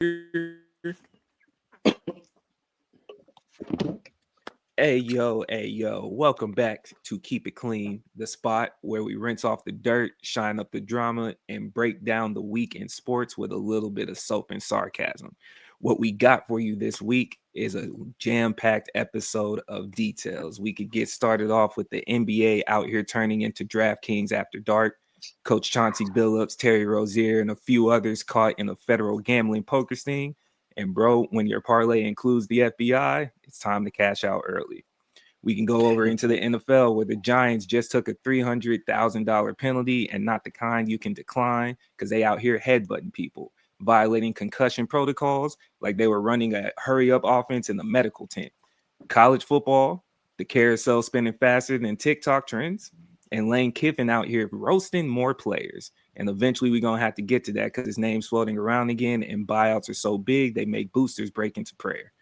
Hey yo, welcome back to Keep It Clean, the spot where we rinse off the dirt, shine up the drama, and break down the week in sports with a little bit of soap and sarcasm. What we got for you this week is a jam-packed episode of details. We could get started off with the NBA out here turning into DraftKings after dark, Coach Chauncey Billups, Terry Rozier, and a few others caught in a federal gambling poker sting. And bro, when your parlay includes the FBI, it's time to cash out early. We can go over into the NFL where the Giants just took a $300,000 penalty and not the kind you can decline because they out here headbutting people, violating concussion protocols like they were running a hurry up offense in the medical tent. College football, the carousel spinning faster than TikTok trends, and Lane Kiffin out here roasting more players. And eventually we're going to have to get to that because his name's floating around again, and buyouts are so big they make boosters break into prayer.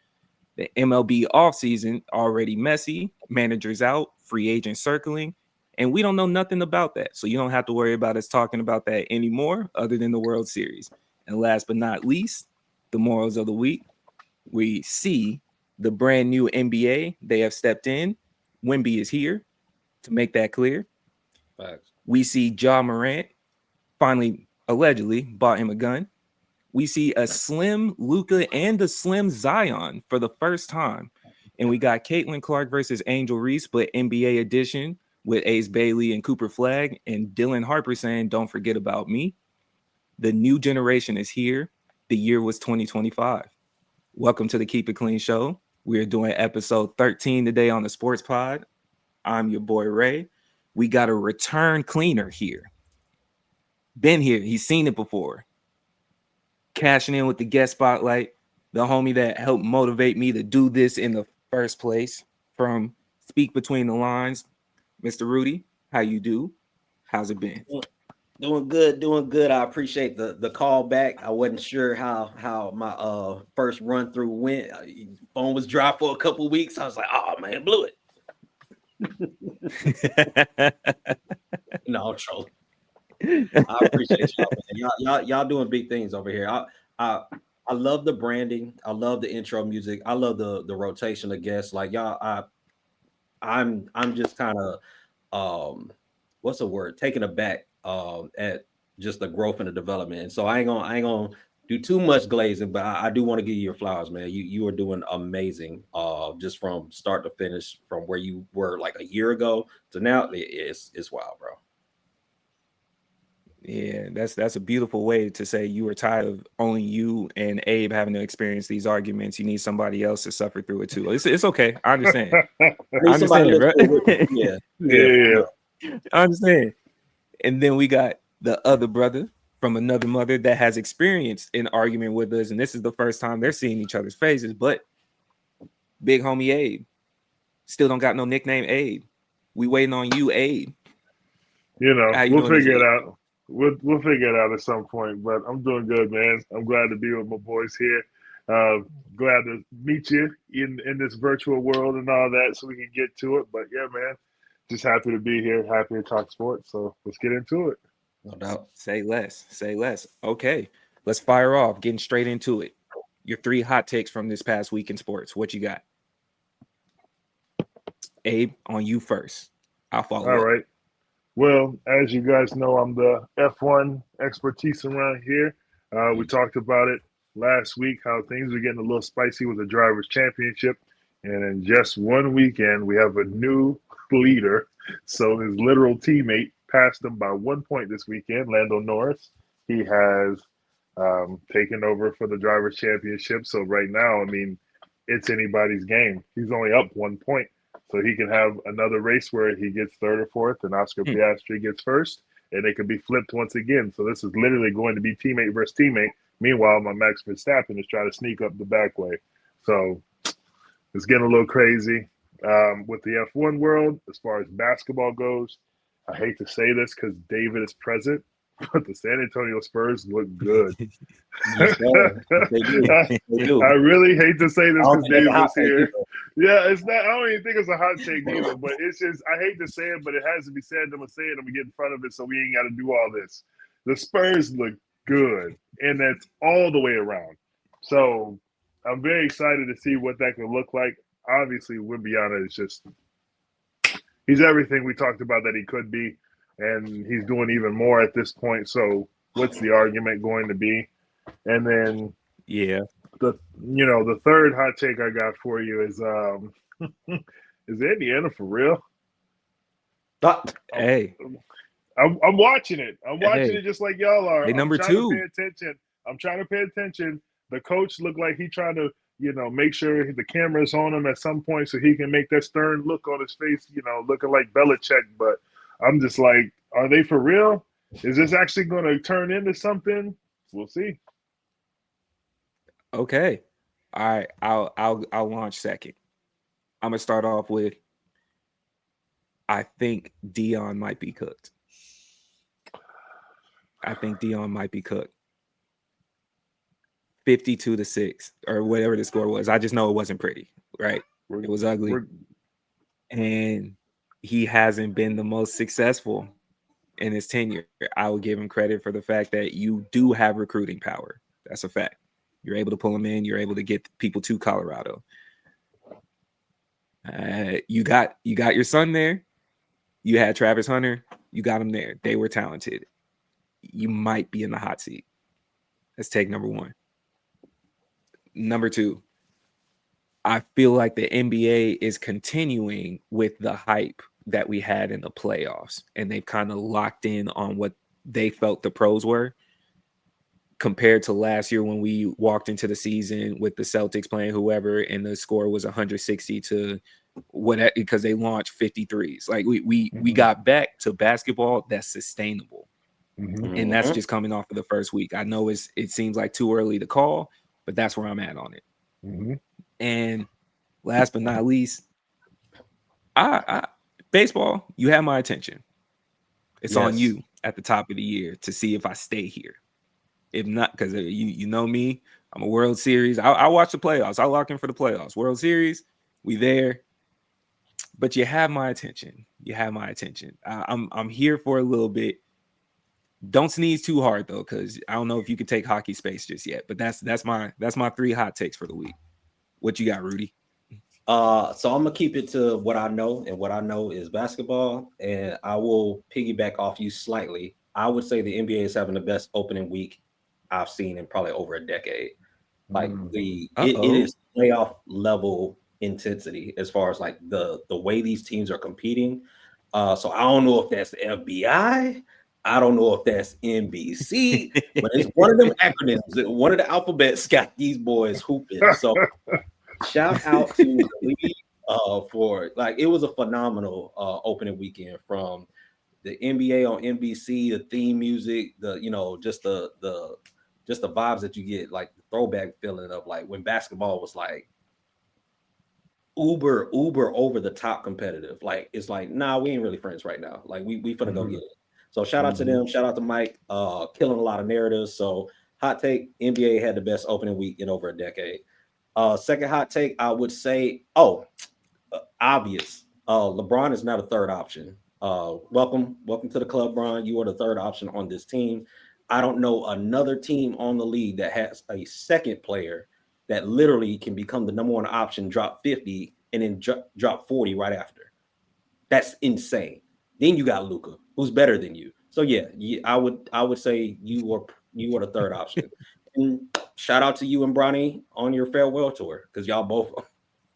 The MLB offseason already messy, managers out, free agents circling, and we don't know nothing about that. So you don't have to worry about us talking about that anymore other than the World Series. And last but not least, the morals of the week. We see the brand new NBA. They have stepped in. Wemby is here, to make that clear. Facts. We see Ja Morant finally, allegedly, bought him a gun. We see a slim Luka and a slim Zion for the first time. And we got Caitlin Clark versus Angel Reese, but NBA edition with Ace Bailey and Cooper Flagg, and Dylan Harper saying, don't forget about me. The new generation is here. The year was 2025. Welcome to the Keep It Clean show. We are doing episode 13 today on the Sports Pod. I'm your boy Ray. We got a return cleaner here. Been here. He's seen it before. Cashing in with the guest spotlight. The homie that helped motivate me to do this in the first place. From Speak Between the Lines, Mr. Rudy, how you do? How's it been? Doing good. I appreciate the call back. I wasn't sure how my first run through went. Phone was dry for a couple of weeks. I was like, oh man, blew it. No, I'm trolling. I appreciate y'all. Y'all doing big things over here. I love the branding. I love the intro music. I love the rotation of guests. Like y'all, I'm just kind of what's the word? Taken aback at just the growth and the development. And so I ain't gonna do too much glazing, but I do want to give you your flowers, man. You are doing amazing. Just from start to finish, from where you were like a year ago to now, it's wild, bro. Yeah, that's a beautiful way to say you were tired of only you and Abe having to experience these arguments. You need somebody else to suffer through it too. It's okay. I understand. I understand, bro. Yeah. I understand. And then we got the other brother from another mother that has experienced an argument with us, and this is the first time they're seeing each other's faces. But big homie Abe still don't got no nickname Abe. We waiting on you, Abe. You know, How you we'll doing figure this it week? out. We'll figure it out at some point. But I'm doing good, man. I'm glad to be with my boys here. Glad to meet you in this virtual world and all that, so we can get to it. But yeah, man, just happy to be here. Happy to talk sports. So let's get into it. No doubt. Say less. Say less. Okay, let's fire off. Getting straight into it. Your 3 hot takes from this past week in sports. What you got? Abe, on you first. I'll follow All up. right. Well, as you guys know, I'm the F1 expertise around here. We talked about it last week, how things are getting a little spicy with the Drivers' Championship. And in just one weekend, we have a new leader. So his literal teammate passed him by 1 point this weekend, Lando Norris. He has taken over for the Drivers' Championship. So right now, I mean, it's anybody's game. He's only up 1 point. So he can have another race where he gets third or fourth and Oscar Piastri gets first, and they could be flipped once again. So this is literally going to be teammate versus teammate. Meanwhile, my Max Verstappen is trying to sneak up the back way. So it's getting a little crazy. With the F1 world, as far as basketball goes, I hate to say this because David is present, but the San Antonio Spurs look good. Yes, sir. They do. They do. I really hate to say I this don't because think that's a David hot is take here. either. Yeah, it's not. I don't even think it's a hot take either. But it's just I hate to say it, but it has to be said. I'm gonna say it. I'm gonna get in front of it, so we ain't got to do all this. The Spurs look good, and that's all the way around. So I'm very excited to see what that could look like. Obviously, Wimbiana is just he's everything we talked about that he could be, and he's doing even more at this point. So what's the argument going to be? And then Yeah. the third hot take I got for you is is Indiana for real? I'm, Hey, I'm watching it. I'm watching hey, it just like y'all are. they I'm number trying to pay two. attention. I'm trying to pay attention. The coach looked like he trying to, make sure the camera's on him at some point so he can make that stern look on his face, looking like Belichick. But I'm just like, are they for real? Is this actually going to turn into something? We'll see. Okay. All right. I'll launch second. I'm gonna start off with I think Deion might be cooked. I think Deion might be cooked. 52-6 or whatever the score was. I just know it wasn't pretty, right? It was ugly. And he hasn't been the most successful in his tenure. I will give him credit for the fact that you do have recruiting power. That's a fact. You're able to pull them in. You're able to get people to Colorado. You got your son there. You had Travis Hunter. You got him there. They were talented. You might be in the hot seat. That's take number one. Number two, I feel like the NBA is continuing with the hype that we had in the playoffs, and they've kind of locked in on what they felt the pros were compared to last year when we walked into the season with the Celtics playing whoever, and the score was 160 to what because they launched 53s. Like we got back to basketball that's sustainable. And that's just coming off of the first week. I know it seems like too early to call, but that's where I'm at on it. And last but not least, I baseball, you have my attention. It's on you at the top of the year to see if I stay here. If not, because you know me, I'm a World Series. I watch the playoffs. I lock in for the playoffs. World Series, we there. But you have my attention. You have my attention. I'm here for a little bit. Don't sneeze too hard though, because I don't know if you could take hockey space just yet. But that's my three hot takes for the week. What you got, Rudy? So I'm gonna keep it to what I know, and what I know is basketball. And I will piggyback off you slightly. I would say the NBA is having the best opening week I've seen in probably over a decade. Like it is playoff level intensity as far as like the way these teams are competing. So I don't know if that's the FBI. I don't know if that's NBC, but it's one of them acronyms. One of the alphabets got these boys hooping. So shout out to the league for like it was a phenomenal opening weekend from the NBA on NBC, the theme music, just the vibes that you get, like the throwback feeling of like when basketball was like uber over the top competitive. Like it's like, nah, we ain't really friends right now. Like we finna go get it. So shout out to them. Shout out to Mike, killing a lot of narratives. So hot take, NBA had the best opening week in over a decade. Second hot take, I would say, obvious. LeBron is not a third option. Welcome to the club, Bron. You are the third option on this team. I don't know another team on the league that has a second player that literally can become the number one option, drop 50, and then drop 40 right after. That's insane. Then you got Luka, who's better than you. So yeah, I would say you are the third option. And shout out to you and Bronny on your farewell tour because y'all both.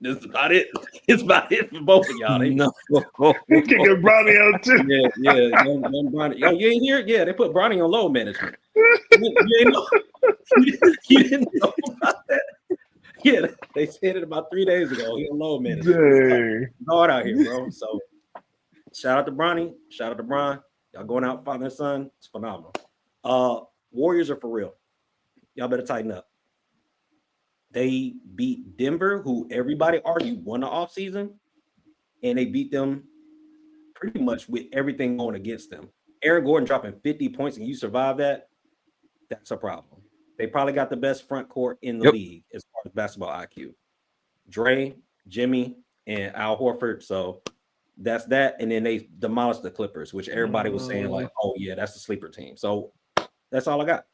This is about it. It's about it for both of y'all. No, He's kicking Brownie out too. Yeah. Young Bronny. Yo, you ain't here? Yeah, they put Bronny on load management. You didn't know about that? Yeah, they said it about 3 days ago. He on load management. It's hard out here, bro. So shout out to Bronny. Shout out to Bron. Y'all going out father and son. It's phenomenal. Warriors are for real. Y'all better tighten up. They beat Denver, who everybody argued won the offseason, and they beat them pretty much with everything going against them. Aaron Gordon dropping 50 points and you survive that, that's a problem. They probably got the best front court in the league as far as basketball IQ. Dre, Jimmy, and Al Horford. So that's that. And then they demolished the Clippers, which everybody was saying like, oh, yeah, that's the sleeper team. So that's all I got.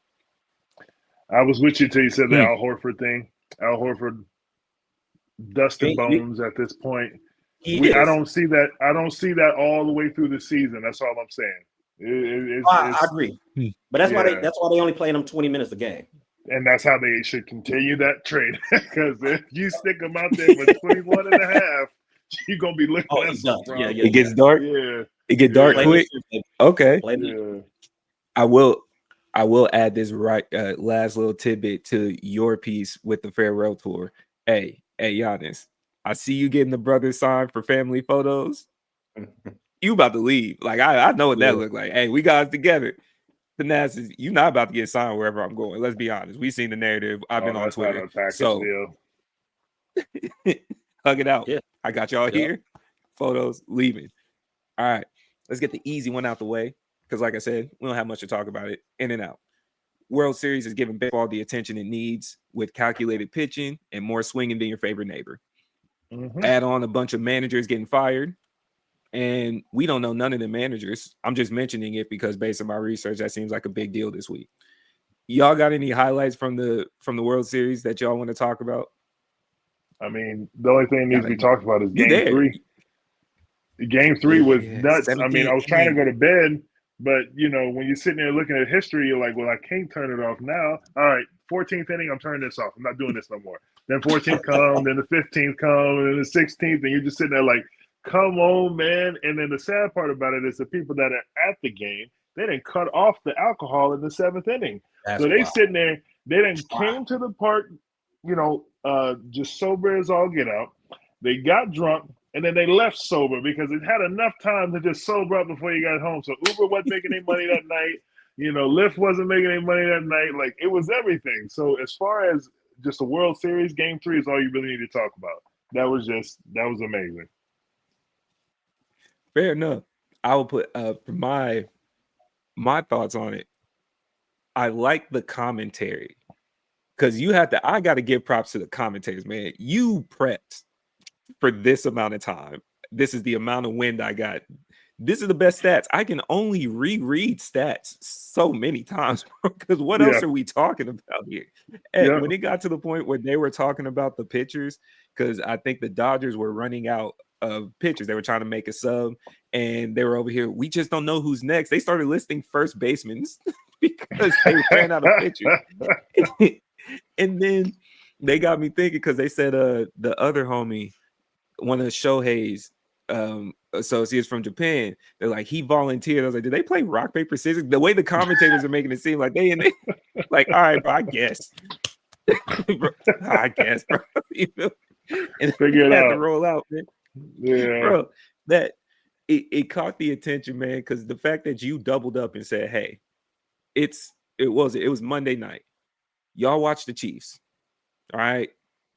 I was with you till you said the Al Horford thing. Al Horford, dust and bones at this point. I don't see that. I don't see that all the way through the season. That's all I'm saying. I agree, but that's why they only playing them 20 minutes a game. And that's how they should continue that trade. Because if you stick them out there for 21 and a half, you're going to be looking at some problems. It gets dark. Yeah. It gets dark quick. Okay. Yeah. I will add this last little tidbit to your piece with the farewell tour. Hey, Giannis, I see you getting the brothers signed for family photos. You about to leave. Like, I know what that look like. Hey, we got it together. Thanasis, you're not about to get signed wherever I'm going. Let's be honest. We've seen the narrative. I've been on Twitter. So hug it out. Yeah. I got y'all here. Photos, leaving. All right. Let's get the easy one out the way. Because like I said, we don't have much to talk about it. In and out. World Series is giving baseball the attention it needs with calculated pitching and more swinging than your favorite neighbor. Add on a bunch of managers getting fired. And we don't know none of the managers. I'm just mentioning it because based on my research, that seems like a big deal this week. Y'all got any highlights from the World Series that y'all want to talk about? I mean, the only thing that needs to be talked about is Game 3. Game 3 was nuts. I mean, I was trying to go to bed, but, you know, when you're sitting there looking at history, you're like, well, I can't turn it off now. All right, 14th inning, I'm turning this off. I'm not doing this no more. Then 14th come, then the 15th come, and then the 16th, and you're just sitting there like, come on, man. And then the sad part about it is the people that are at the game, they didn't cut off the alcohol in the 7th inning. So they sitting there, they didn't came to the park, you know, just sober as all get out. They got drunk, and then they left sober because it had enough time to just sober up before you got home. So Uber wasn't making any money that night. You know, Lyft wasn't making any money that night. Like, it was everything. So as far as just a World Series, Game 3 is all you really need to talk about. That was amazing. Fair enough. I will put my thoughts on it. I like the commentary because I got to give props to the commentators, man. You prepped for this amount of time. This is the amount of wind I got. This is the best stats. I can only reread stats so many times because what else are we talking about here? And when it got to the point where they were talking about the pitchers, because I think the Dodgers were running out of pitchers. They were trying to make a sub, and they were over here. We just don't know who's next. They started listing first basemen because they ran out of pitchers. And then they got me thinking because they said the other homie, one of Shohei's associates from Japan, they're like, he volunteered. I was like, did they play rock, paper, scissors? The way the commentators are making it seem like they like, all right, bro, I guess. Bro, I guess, bro. You know? And figure it out. To roll out, man. Yeah, bro, that it caught the attention, man, because the fact that you doubled up and said, hey, it was Monday night. Y'all watch the Chiefs. All right.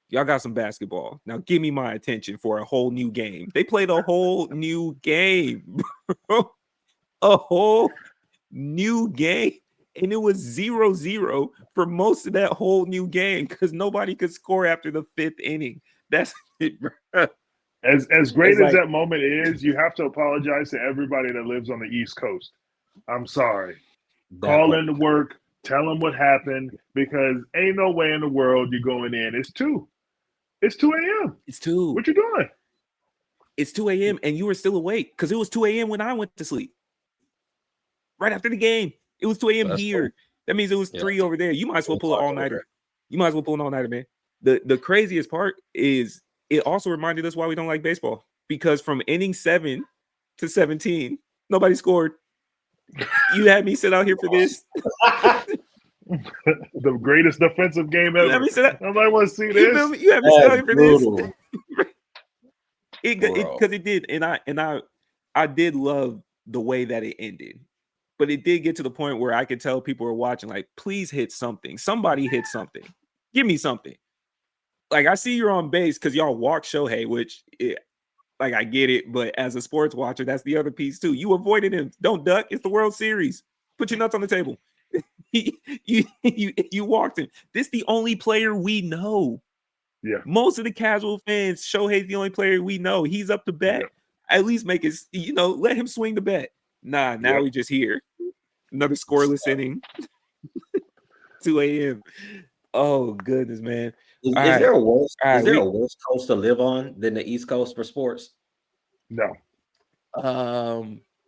Y'all got some basketball. Now give me my attention for a whole new game. They played a whole new game, bro. A whole new game. And it was 0-0 for most of that whole new game because nobody could score after the 5th inning. That's it, bro. As great as that moment is, you have to apologize to everybody that lives on the East Coast. I'm sorry. Call into work, tell them what happened, because ain't no way in the world you're going in. It's 2 a.m. It's 2. What you doing? It's 2 a.m. and you were still awake because it was 2 a.m. when I went to sleep. Right after the game. It was 2 a.m. here. Cool. That means it was 3 over there. You might as well pull an all-nighter. You might as well pull an all-nighter, man. The craziest part is it also reminded us why we don't like baseball. Because from inning 7 to 17, nobody scored. You had me sit out here for this. The greatest defensive game ever. Nobody want to see this. You had me sit out here for this. Because it did. And I did love the way that it ended. But it did get to the point where I could tell people were watching, like, please hit something. Somebody hit something. Give me something. Like, I see you're on base because y'all walk Shohei, which, like, I get it. But as a sports watcher, that's the other piece, too. You avoided him. Don't duck. It's the World Series. Put your nuts on the table. you walked him. This is the only player we know. Yeah. Most of the casual fans, Shohei's the only player we know. He's up to bat. Yeah. At least make it, let him swing the bat. Nah, now we just here. Another scoreless inning. 2 a.m. Oh goodness, man. Is, All is right. there a worse? All Is right. there a worse coast to live on than the East Coast for sports? No,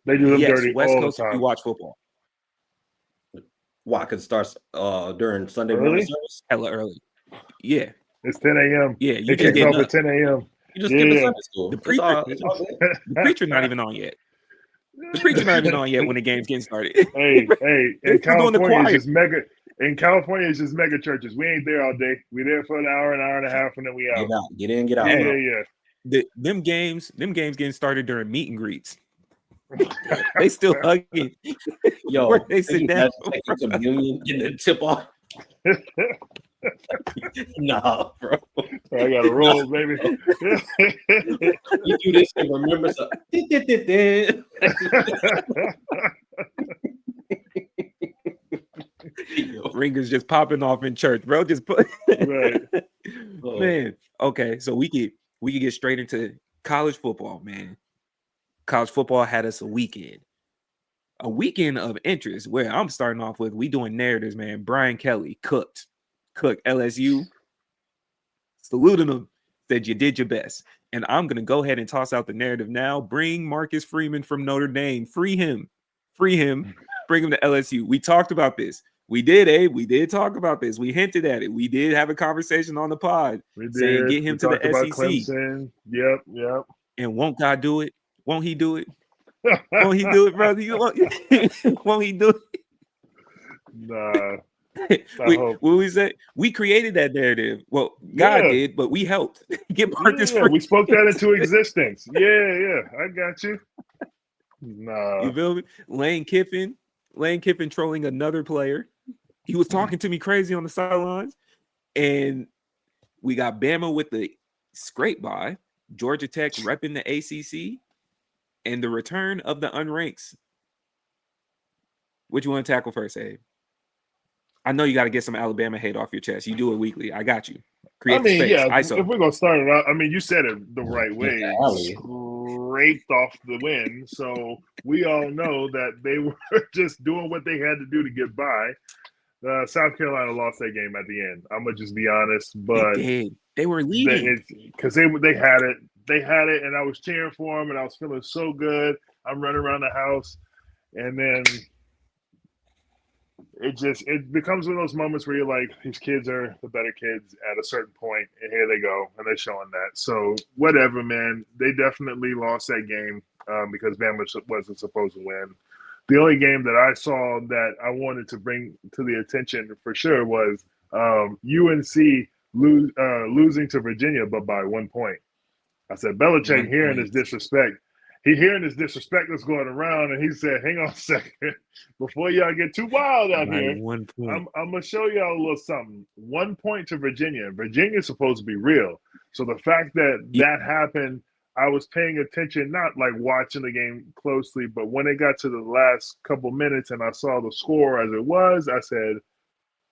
they do them Yes, dirty West all the Coast if you time. watch football. Why? Because it starts during Sunday morning Early? service. Hella early. Yeah. It's 10 a.m. Yeah. You It just kicks getting off up. at 10 a.m. You just skipping Yeah, Sunday The school. It's preacher, all. It's all good. the preacher not even on yet. The preacher not even on yet when the game's getting started. hey, They in still doing the California, it's choir. just mega. In California, it's just mega churches. We ain't there all day. We there for an hour and a half, and then we Get out. out. Get in. Get out, Yeah, bro. Them games getting started during meet and greets. They still hugging Yo, where they could sit you down. imagine taking communion, getting the tip off? yeah. Nah, bro. I got to roll, baby. You do this and remember something. Ringers just popping off in church, bro. Just put Right. man. Okay, so we could get straight into college football, man. College football had us a weekend of interest. Where I'm starting off with, we doing narratives, man. Brian Kelly cooked LSU, saluting him, said you did your best. And I'm gonna go ahead and toss out the narrative now. Bring Marcus Freeman from Notre Dame, free him, bring him to LSU. We talked about this. We did, Abe. We did talk about this. We hinted at it. We did have a conversation on the pod We saying did. get him We to talked the about SEC. Clemson. Yep. And won't God do it? Won't he do it? Won't he do it, brother? Won't he do it? Nah, we said we created that narrative. Well, God did, but we helped get Marcus Yeah, Freeman. we spoke that into existence. Yeah, I got you. Nah. You feel me? Lane Kiffin trolling another player. He was talking to me crazy on the sidelines. And we got Bama with the scrape by, Georgia Tech repping the ACC, and the return of the unranks. What you want to tackle first, Abe? I know you got to get some Alabama hate off your chest. You do it weekly. I got you. Create the space. Yeah, ISO. if we're going to start it out, you said it the right way. Alley. Scraped off the win. So we all know that they were just doing what they had to do to get by. South Carolina lost that game at the end. I'm going to just be honest. But they did. They were leading. Because they had it. They had it, and I was cheering for them, and I was feeling so good. I'm running around the house. And then it becomes one of those moments where you're like, these kids are the better kids at a certain point, and here they go, and they're showing that. So whatever, man. They definitely lost that game because Bama wasn't supposed to win. The only game that I saw that I wanted to bring to the attention for sure was UNC losing to Virginia, but by 1 point. I said, Belichick hearing this disrespect. He hearing this disrespect that's going around, and he said, hang on a second. Before y'all get too wild out here, 1 point. I'm going to show y'all a little something. 1 point to Virginia. Virginia's supposed to be real. So the fact that happened, I was paying attention, not like watching the game closely, but when it got to the last couple minutes and I saw the score as it was, I said,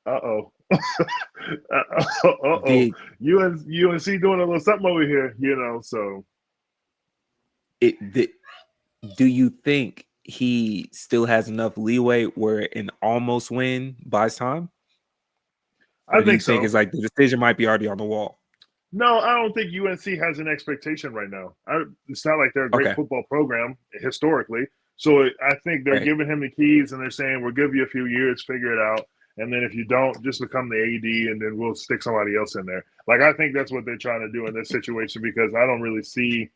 uh-oh. Uh-oh. UNC doing a little something over here, so. Do you think he still has enough leeway where an almost win buys time? I think so. It's like the decision might be already on the wall? No, I don't think UNC has an expectation right now. It's not like they're a great football program historically. So I think they're giving him the keys and they're saying, we'll give you a few years, figure it out. And then if you don't, just become the AD and then we'll stick somebody else in there. Like, I think that's what they're trying to do in this situation because I don't really see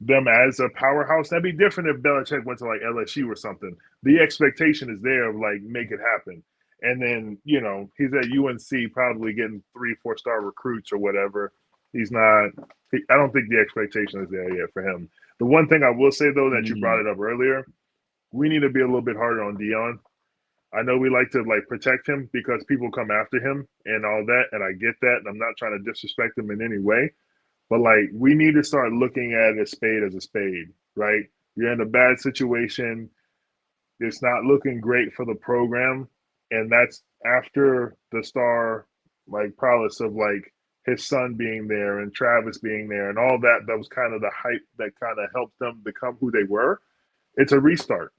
them as a powerhouse. That'd be different if Belichick went to like LSU or something. The expectation is there of like, make it happen. And then, he's at UNC probably getting 3-4 star recruits or whatever. I don't think the expectation is there yet for him. The one thing I will say, though, that you brought it up earlier, we need to be a little bit harder on Deion. I know we like to protect him because people come after him and all that. And I get that. And I'm not trying to disrespect him in any way. But we need to start looking at a spade as a spade, right? You're in a bad situation. It's not looking great for the program. And that's after the star prowess of his son being there and Travis being there and all that. That was kind of the hype that kind of helped them become who they were. It's a restart.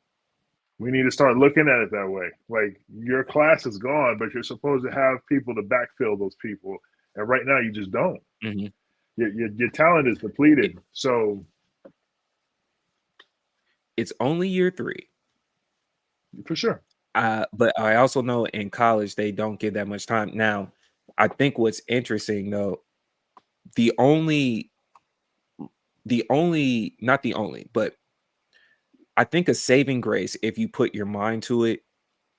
We need to start looking at it that way. Like your class is gone, but you're supposed to have people to backfill those people, and right now you just don't. Mhm. Your talent is It, depleted. So it's only year 3. for sure, But I also know in college they don't give that much time. Now, I think what's interesting though, the only not the only, but I think a saving grace if you put your mind to it,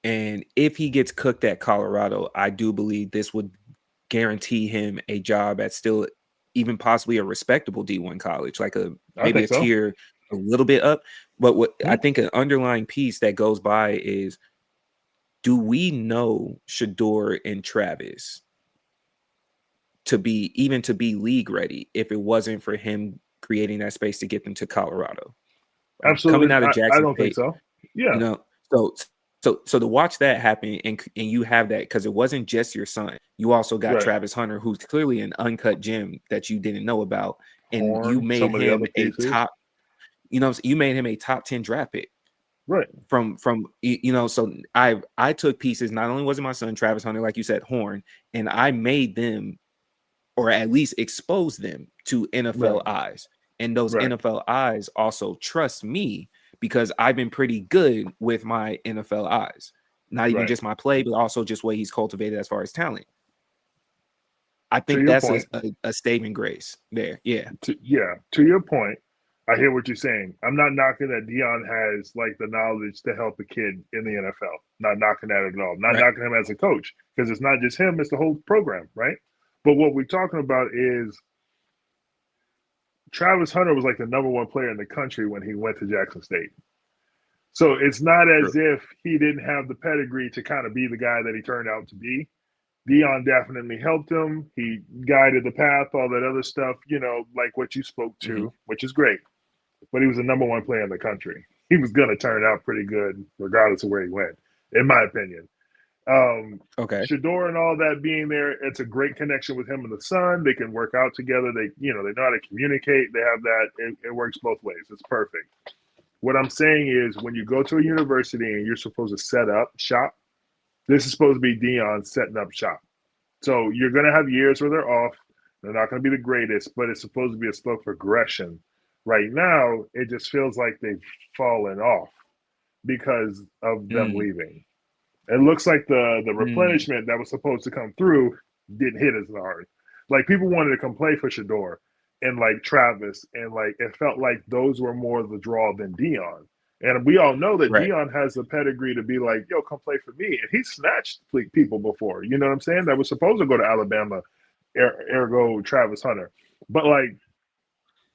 and if he gets cooked at Colorado, I do believe this would guarantee him a job at still even possibly a respectable D1 college, like a I maybe think a so. tier a little bit up. But what I Hmm? think an underlying piece that goes by is, do we know Shedeur and Travis to be league ready if it wasn't for him creating that space to get them to Colorado? Like coming Absolutely, out of I Jackson don't think State, so. you Yeah, know, so to watch that happen and you have that because it wasn't just your son. You also got right. Travis Hunter, who's clearly an uncut gem that you didn't know about, and you Horn, made some of the him other a pieces, top. You made him a top 10 draft pick right, So I took pieces. Not only was it my son Travis Hunter, like you said, Horn, and I made them, or at least expose them to NFL right, eyes. And those right, NFL eyes also trust me because I've been pretty good with my NFL eyes. Not even right. just my play, but also just what he's cultivated as far as talent. I To think your that's point, a saving grace there. Yeah. to your point, I hear what you're saying. I'm not knocking that Deion has like the knowledge to help a kid in the NFL. Not knocking that at all. Not Right. knocking him as a coach because it's not just him; it's the whole program, right? But what we're talking about is Travis Hunter was like the number one player in the country when he went to Jackson State. So it's not True. as if he didn't have the pedigree to kind of be the guy that he turned out to be. Deion definitely helped him. He guided the path, all that other stuff, like what you spoke Mhm. to, which is great. But he was the number one player in the country. He was going to turn out pretty good regardless of where he went, in my opinion. Okay. Shedeur and all that being there, it's a great connection with him and the son. They can work out together. They know how to communicate. They have that. It works both ways. It's perfect. What I'm saying is, when you go to a university and you're supposed to set up shop, this is supposed to be Deion setting up shop. So you're going to have years where they're off. They're not going to be the greatest, but it's supposed to be a slow progression. Right now, it just feels like they've fallen off because of them Mm, leaving. It looks like the mm, replenishment that was supposed to come through didn't hit as hard. Like people wanted to come play for Shedeur and like Travis, and like it felt like those were more of the draw than Deion. And we all know that right. Deion has the pedigree to be like, "Yo, come play for me." And he snatched people before. You know what I'm saying? That was supposed to go to Alabama, ergo Travis Hunter. But like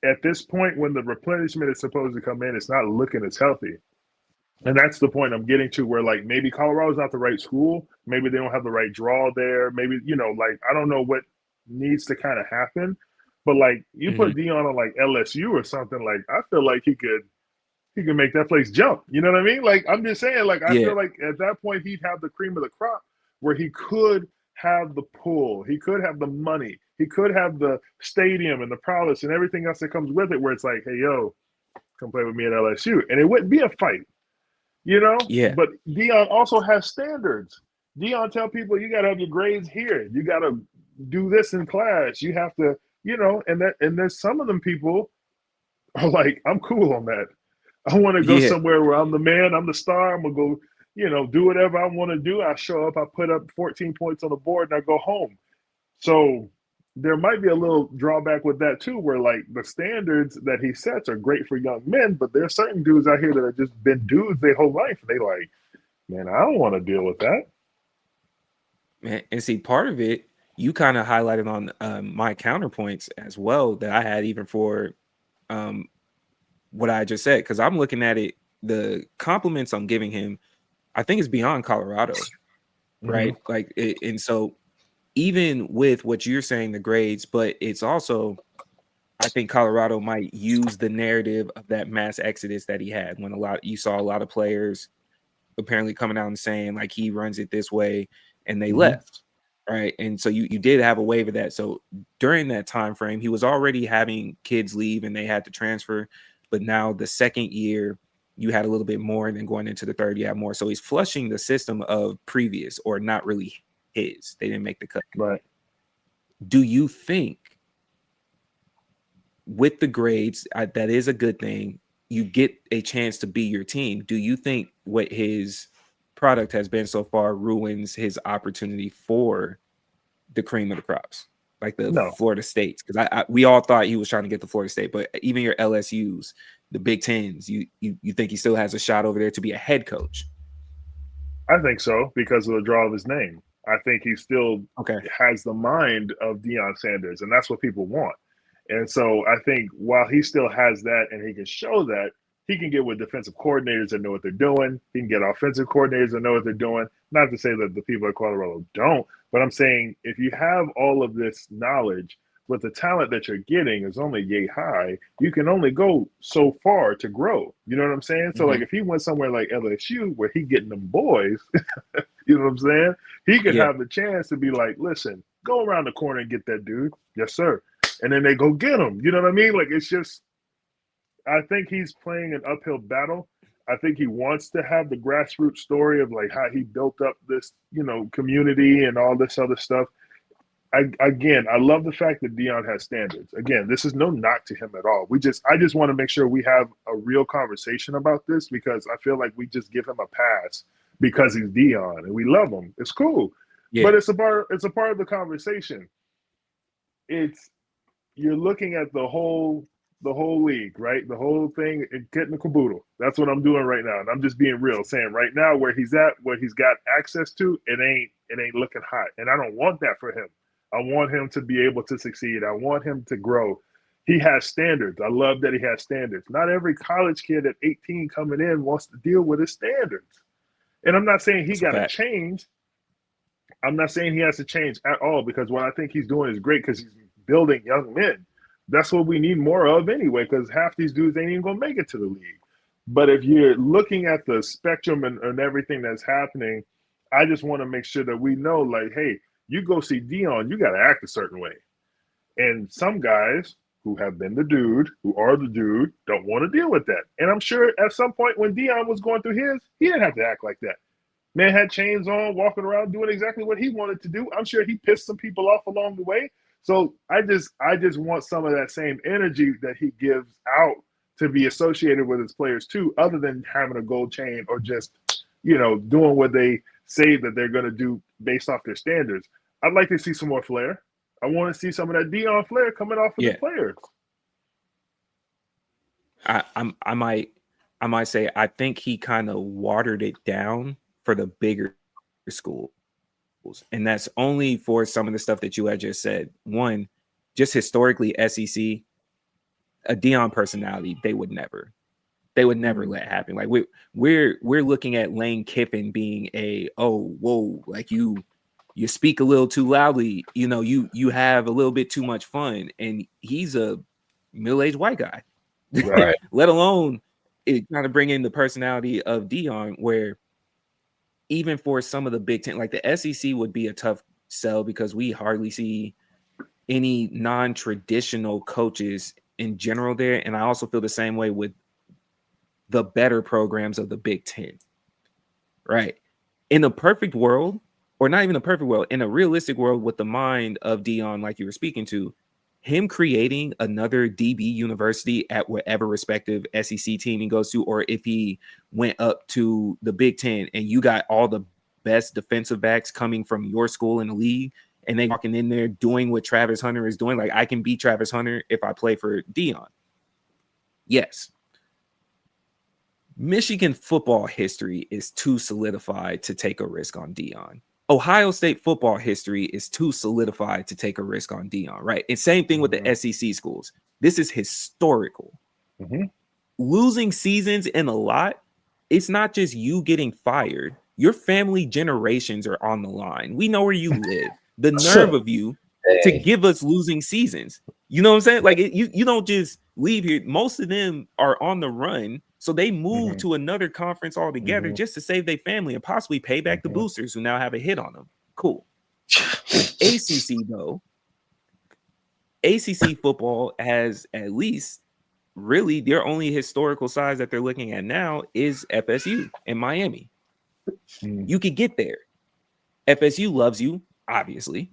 at this point, when the replenishment is supposed to come in, it's not looking as healthy. And that's the point I'm getting to, where like maybe Colorado's not the right school. Maybe they don't have the right draw there. Maybe, like I don't know what needs to kind of happen. But like you Hmm. put Dion on like LSU or something, like I feel like he could make that place jump. You know what I mean? Like I'm just saying, like I Yeah. feel like at that point he'd have the cream of the crop where he could have the pull, he could have the money, he could have the stadium and the prowess and everything else that comes with it, where it's like, hey yo, come play with me at LSU. And it wouldn't be a fight, Yeah. But Dion also has standards. Dion tell people you gotta have your grades here. You gotta do this in class. You have to, and there's some of them people are like, I'm cool on that. I want to go Yeah. somewhere where I'm the man, I'm the star, I'm gonna go, do whatever I want to do. I show up, I put up 14 points on the board, and I go home. So there might be a little drawback with that too, where like the standards that he sets are great for young men, but there's certain dudes out here that have just been dudes their whole life. And they like, man, I don't want to deal with that. Man, and see, part of it you kind of highlighted on my counterpoints as well that I had even for um, what I just said, because I'm looking at it, the compliments I'm giving him, I think is beyond Colorado, Mm-hmm. right? And so even with what you're saying, the grades, but it's also, I think Colorado might use the narrative of that mass exodus that he had when you saw a lot of players apparently coming out and saying like he runs it this way, and they Mm-hmm. left, right? And so you did have a wave of that. So during that time frame, he was already having kids leave and they had to transfer. But now the second year you had a little bit more, and then going into the third, you have more. So he's flushing the system of previous or not really his. They didn't make the cut. Right. Do you think with the grades, that is a good thing? You get a chance to be your team. Do you think what his product has been so far ruins his opportunity for the cream of the crops, like the No. Florida States? Because we all thought he was trying to get the Florida State, but even your LSU's, the Big Tens, you think he still has a shot over there to be a head coach? I think so because of the draw of his name. I think he still Okay. has the mind of Deion Sanders, and that's what people want. And so I think while he still has that and he can show that, he can get with defensive coordinators that know what they're doing. He can get offensive coordinators that know what they're doing. Not to say that the people at Colorado don't, but I'm saying if you have all of this knowledge, with the talent that you're getting is only yay high, you can only go so far to grow. You know what I'm saying? So, like, if he went somewhere like LSU where he getting them boys, you know what I'm saying? He could have the chance to be like, listen, go around the corner and get that dude. Yes, sir. And then they go get him. You know what I mean? Like, it's just, I think he's playing an uphill battle. I think he wants to have the grassroots story of like how he built up this, you know, community and all this other stuff. I love the fact that Deion has standards. Again, this is no knock to him at all. I just want to make sure we have a real conversation about this because I feel like we just give him a pass because he's Deion and we love him. It's cool, but it's a part of the conversation. You're looking at the whole league, right? The whole thing, getting the caboodle. That's what I'm doing right now, and I'm just being real, saying right now where he's at, what he's got access to, it ain't looking hot, and I don't want that for him. I want him to be able to succeed. I want him to grow. He has standards. I love that he has standards. Not every college kid at 18 coming in wants to deal with his standards. And I'm not saying he got to change. I'm not saying he has to change at all because what I think he's doing is great because he's building young men. That's what we need more of anyway because half these dudes ain't even going to make it to the league. But if you're looking at the spectrum and everything that's happening, I just want to make sure that we know, like, hey, you go see Deion, you got to act a certain way. And some guys who have been the dude, who are the dude, don't want to deal with that. And I'm sure at some point when Deion was going through his, he didn't have to act like that. Man had chains on, walking around, doing exactly what he wanted to do. I'm sure he pissed some people off along the way. So I just want some of that same energy that he gives out to be associated with his players too, other than having a gold chain or just, you know, doing what they say that they're going to do based off their standards. I'd like to see some more flair. I want to see some of that Deion flair coming off of the players. I might say I think he kind of watered it down for the bigger schools, and that's only for some of the stuff that you had just said. One, just historically, SEC, a Deion personality, they would never let happen. Like we're looking at Lane Kiffin being like you speak a little too loudly, you know, you have a little bit too much fun, and he's a middle-aged white guy, right? Let alone it kind of bring in the personality of Deion, where even for some of the Big Ten, like the SEC would be a tough sell because we hardly see any non-traditional coaches in general there, and I also feel the same way with the better programs of the Big Ten, right? In a perfect world, or not even a perfect world, in a realistic world with the mind of Deion, like you were speaking to, him creating another DB university at whatever respective SEC team he goes to, or if he went up to the Big Ten and you got all the best defensive backs coming from your school in the league, and they walking in there doing what Travis Hunter is doing, like I can beat Travis Hunter if I play for Deion. Yes. Michigan football history is too solidified to take a risk on Deion. Ohio State football history is too solidified to take a risk on Deion, right? And same thing with the SEC schools. This is historical. Losing seasons in a lot, it's not just you getting fired. Your family generations are on the line. We know where you live. The nerve of you to give us losing seasons. You know what I'm saying? Like you don't just leave here. Most of them are on the run. So they move to another conference altogether just to save their family and possibly pay back the boosters who now have a hit on them. Cool. ACC though, ACC football has at least really their only historical size that they're looking at now is FSU and Miami. You could get there. FSU loves you, obviously.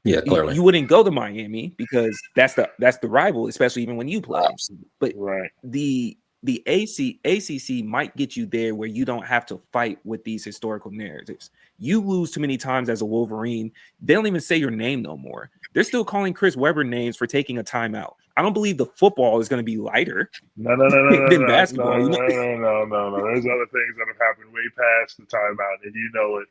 Yeah, clearly. You wouldn't go to Miami because that's the rival, especially even when you play. But Right. the ACC might get you there where you don't have to fight with these historical narratives. You lose too many times as a Wolverine. They don't even say your name no more. They're still calling Chris Webber names for taking a timeout. I don't believe the football is going to be lighter No, than basketball. No. There's other things that have happened way past the timeout, and you know it.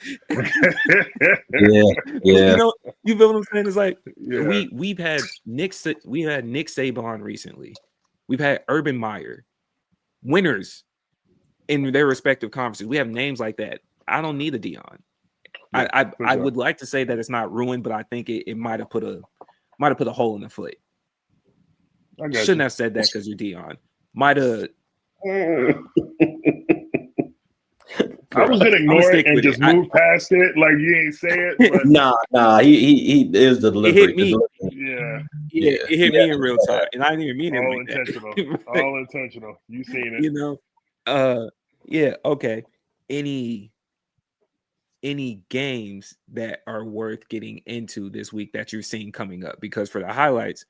Yeah. You feel what I'm saying? It's like Yeah. we've had Nick Saban recently. We've had Urban Meyer, winners in their respective conferences. We have names like that. I don't need a Deion. Yeah, I would like to say that it's not ruined, but I think it might have put a hole in the foot. Shouldn't have said that because you're Deion. Might have. I was gonna ignore it and just move past it, like you ain't say it. But nah. He is the delivery. It hit me. It hit me in real time, and I didn't even mean it. All like intentional. that. All intentional. You seen it. You know. Yeah. Okay. Any games that are worth getting into this week that you're seeing coming up? Because for the highlights,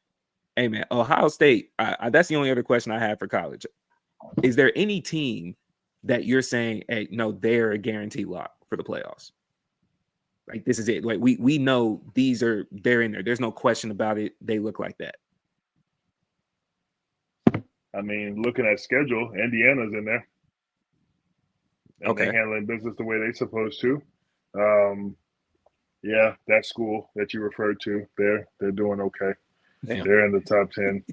hey man, Ohio State. That's the only other question I have for college. Is there any team that you're saying, hey, no, they're a guaranteed lock for the playoffs? Like this is it. Like we know they're in there. There's no question about it. They look like that. I mean, looking at schedule, Indiana's in there. And they're handling business the way they're supposed to. Yeah, that school that you referred to, they're doing okay. Damn. They're in the top 10.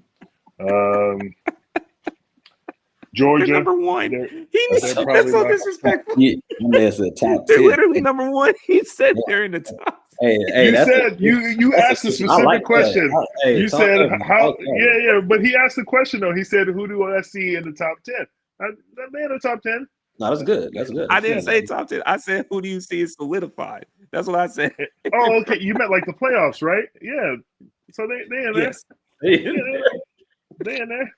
Georgia, they're number one. That's so disrespectful. You may have said top 10. They're literally number one. He said they're in the top. Hey, you said you asked a specific question. You said how? Yeah. But he asked the question though. He said, "Who do I see in the top 10?" They're in the top 10. No, that's good. That's good. I didn't say top 10. I said, "Who do you see is solidified?" That's what I said. Oh, okay. You meant like the playoffs, right? Yeah. So they in there. Yes. They in there.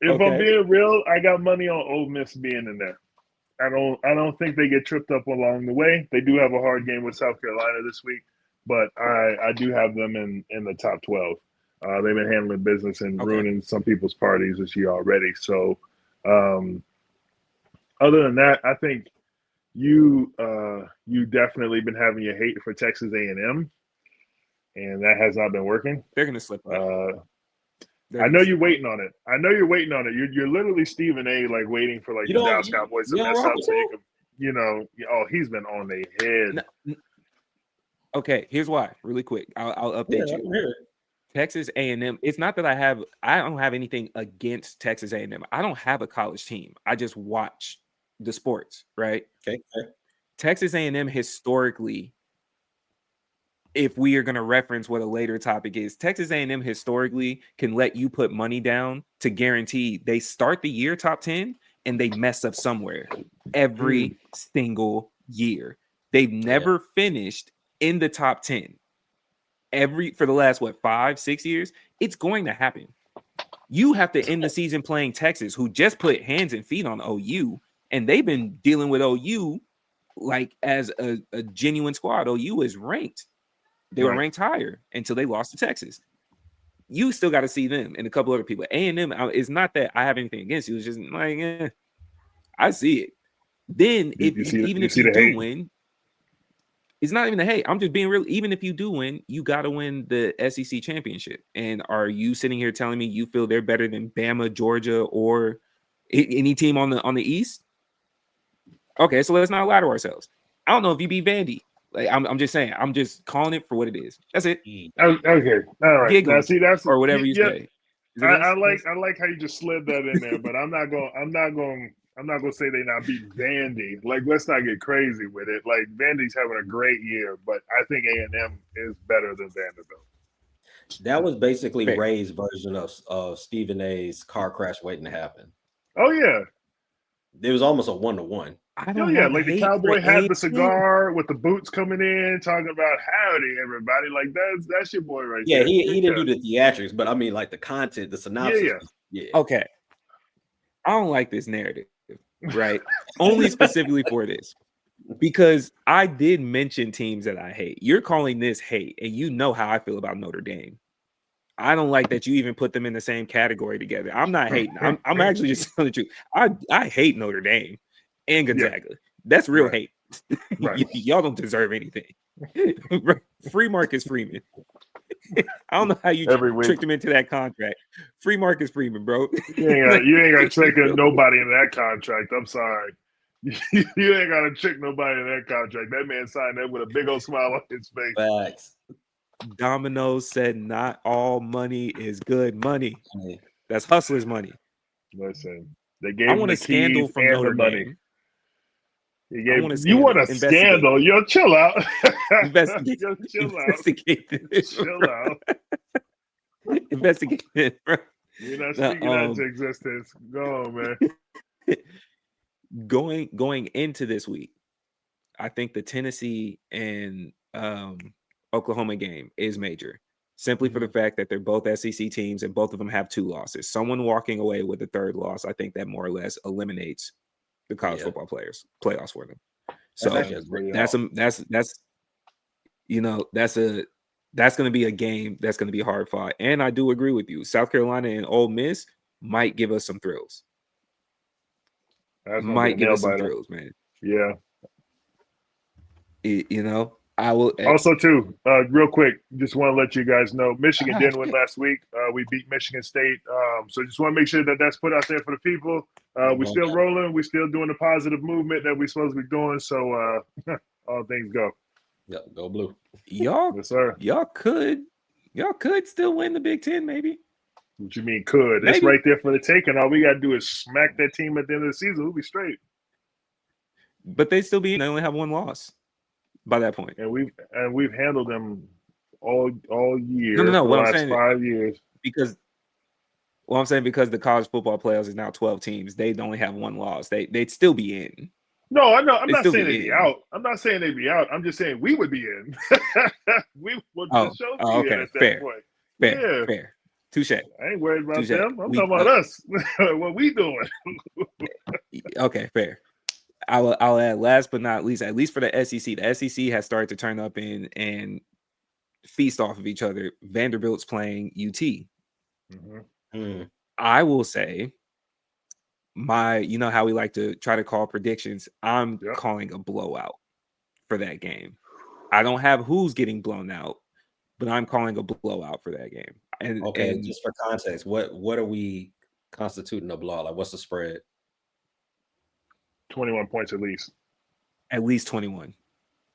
If I'm being real, I got money on Ole Miss being in there. I don't think they get tripped up along the way. They do have a hard game with South Carolina this week, but I do have them in the top 12. They've been handling business and ruining some people's parties this year already. So, other than that, I think you definitely been having your hate for Texas A&M, and that has not been working. They're gonna slip up. I know you're waiting on it. You're literally Stephen A. like waiting for like the Dallas Cowboys to mess up so you can, he's been on their head. Okay, here's why. Really quick, I'll update you. Texas A&M. It's not that I don't have anything against Texas A&M. I don't have a college team. I just watch the sports, right? Okay. Texas A&M historically, if we are going to reference what a later topic is, Texas A&M historically can let you put money down to guarantee they start the year top 10 and they mess up somewhere every single year. They've never finished in the top 10 for the last 5-6 years. It's going to happen. You have to end the season playing Texas, who just put hands and feet on OU, and they've been dealing with OU like as a genuine squad. OU is ranked. They were ranked higher until they lost to Texas. You still got to see them and a couple other people. A&M, it's not that I have anything against you. It's just like, I see it. Then if you do win, it's not even the hate. I'm just being real. Even if you do win, you got to win the SEC championship. And are you sitting here telling me you feel they're better than Bama, Georgia, or any team on the East? Okay, so let's not lie to ourselves. I don't know if you beat Vandy. Like I'm just saying, I'm just calling it for what it is. That's it. Okay, all right. Now, see, that's or whatever you say. I like how you just slid that in there, but I'm not going to say they not beat Vandy. Like, let's not get crazy with it. Like, Vandy's having a great year, but I think A&M is better than Vanderbilt. That was basically Ray's version of Stephen A's car crash waiting to happen. Oh yeah, it was almost a 1-to-1. I Oh don't yeah, have like the hate for cowboy hat, the anything. cigar with the boots coming in, talking about howdy everybody. Like that's your boy right Yeah, there. he didn't do the theatrics, but I mean, like the content, the synopsis. Yeah. Yeah. Okay, I don't like this narrative, right? Only specifically for this. Because I did mention teams that I hate. You're calling this hate, and you know how I feel about Notre Dame. I don't like that you even put them in the same category together. I'm not hating. I'm actually just telling the truth. I hate Notre Dame and Yeah. Gonzaga. That's real Right. hate. Right. Y'all don't deserve anything. Free Marcus Freeman. I don't know how you Every week. tricked him into that contract. Free Marcus Freeman, bro. You ain't got to trick nobody in that contract. I'm sorry. You ain't got to trick nobody in that contract. That man signed that with a big old smile on his face. Facts. Domino's said not all money is good money. Yeah. That's hustlers' money. Listen, they I gave him want the a scandal keys from and the Notre money. Dame. I want a You want scandal. a Investigate. scandal? Yo, chill out. Investigate. Yo, chill out. Investigate this, Chill bro. out. Investigate this, bro. We're not speaking that into existence. Go on, man. Going into this week, I think the Tennessee and Oklahoma game is major, simply for the fact that they're both SEC teams and both of them have 2 losses. Someone walking away with a 3rd loss, I think that more or less eliminates the college football playoffs for them. So That's actually a great that's going to be a game that's going to be hard fought. And I do agree with you. South Carolina and Ole Miss might give us some thrills. Might give us some thrills, man. Yeah. I will. Also, too, real quick, just want to let you guys know, Michigan didn't win last week. We beat Michigan State. So just want to make sure that that's put out there for the people. We're still rolling. We're still doing the positive movement that we're supposed to be doing. So all things go. Yep, go blue. Y'all, yes, sir. Y'all could still win the Big Ten, maybe. What you mean could? Maybe. It's right there for the taking. All we got to do is smack that team at the end of the season. We'll be straight. But they only have 1 loss by that point. And we've handled them all year. No. For What the I'm last saying 5 years. Because the college football playoffs is now 12 teams, they'd only have 1 loss. They'd still be in. No, I know. I'm not saying they'd be out. I'm not saying they'd be out. I'm just saying we would be in. We would just show be in at that point. Fair. Touche. I ain't worried about them. I'm talking about us. What we doing? Okay, fair. I'll add last but not least, at least for the SEC. The SEC has started to turn up and feast off of each other. Vanderbilt's playing UT. I will say you know how we like to try to call predictions. I'm calling a blowout for that game. I don't have who's getting blown out, but I'm calling a blowout for that game. And just for context, what are we constituting a blowout? Like, what's the spread? 21 points at least. At least 21.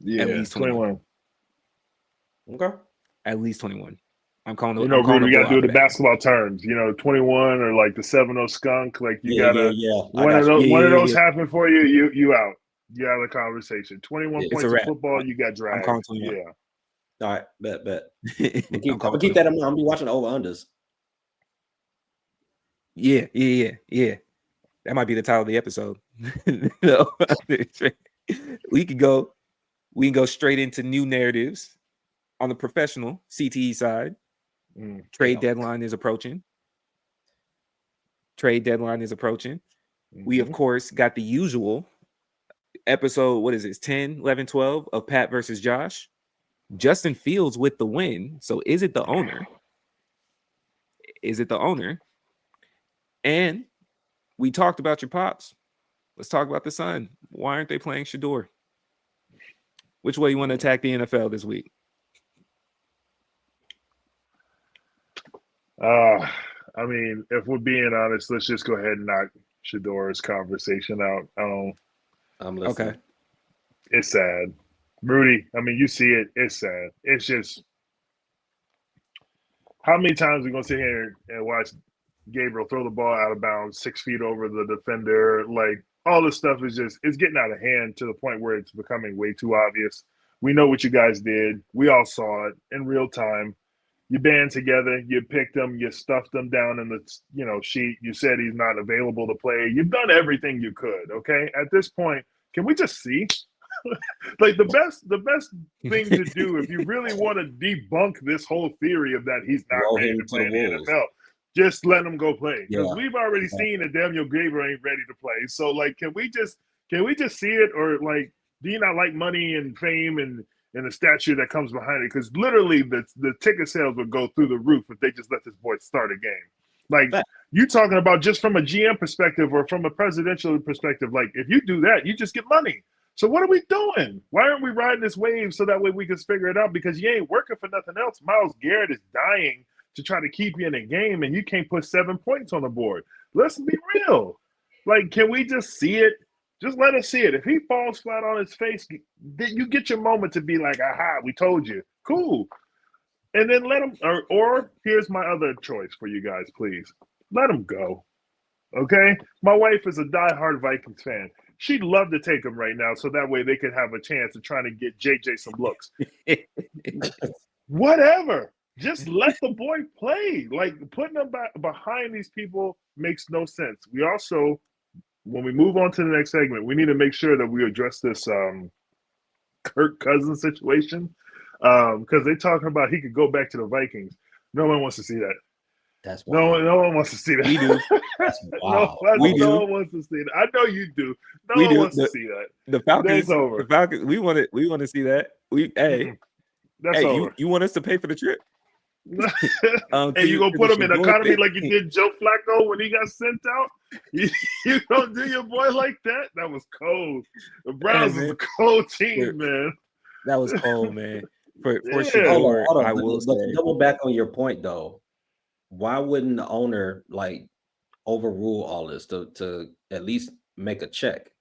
Yeah, at least 21. Okay. At least 21. I'm calling it. We got to do the basketball terms. 21 or like the 7-0 skunk. Like you gotta. One of those happen for you. You out. You out of the conversation. 21 points in football. You got dragged. I'm calling 21. Yeah. All right. Bet. I'll keep that in mind. I'll be watching over unders. Yeah. That might be the title of the episode. We can go straight into new narratives on the professional CTE side. Trade deadline is approaching. We, of course, got the usual episode. What is this? 10, 11, 12 of Pat versus Josh. Justin Fields with the win. So is it the owner? And we talked about your pops. Let's talk about the son. Why aren't they playing Shedeur? Which way you want to attack the NFL this week? I mean, if we're being honest, let's just go ahead and knock Shedeur's conversation out. I'm listening. Okay. It's sad. Rudy, I mean, you see it. It's sad. It's just how many times are we going to sit here and watch Gabriel throw the ball out of bounds 6 feet over the defender? Like, all this stuff is it's getting out of hand to the point where it's becoming way too obvious. We know what you guys did. We all saw it in real time. You band together, you picked him, you stuffed him down in the sheet. You said he's not available to play. You've done everything you could, okay? At this point, Can we just see? Like the best thing to do if you really want to debunk this whole theory of that he's not Roll ready him to to play the in the wolves. NFL, just let him go play. Because Yeah. we've already seen that Daniel Gabriel ain't ready to play. So like, can we just see it? Or like, do you not like money and fame and the statue that comes behind it? Because literally the ticket sales would go through the roof if they just let this boy start a game. Like, Fact. you talking about just from a GM perspective or from a presidential perspective, like if you do that, you just get money. So what are we doing? Why aren't we riding this wave so that way we can figure it out? Because you ain't working for nothing else. Myles Garrett is dying to try to keep you in a game, and you can't put 7 points on the board. Let's be real. Like, can we just see it? Just let us see it. If he falls flat on his face, then you get your moment to be like, aha, we told you. Cool. And then let him, or here's my other choice for you guys, please. Let him go. Okay? My wife is a diehard Vikings fan. She'd love to take him right now so that way they could have a chance of trying to get JJ some looks. Whatever. Just let the boy play. Like, putting him behind these people makes no sense. We also, when we move on to the next segment, we need to make sure that we address this Kirk Cousins situation. Because they're talking about he could go back to the Vikings. No one wants to see that. That's wild. No one wants to see that. We do. That's wild. No one wants to see that. I know you do. No one wants to see that. The Falcons. That's over. The Falcons. We want to see that. That's over. You want us to pay for the trip? Hey, you gonna put him in economy like you did Joe Flacco when he got sent out? You gonna do your boy like that? That was cold. The Browns is a cold team, man. That was cold, man. For Yeah. Shedeur, Hold on. I will But say. to double back on your point though, why wouldn't the owner like overrule all this to at least make a check?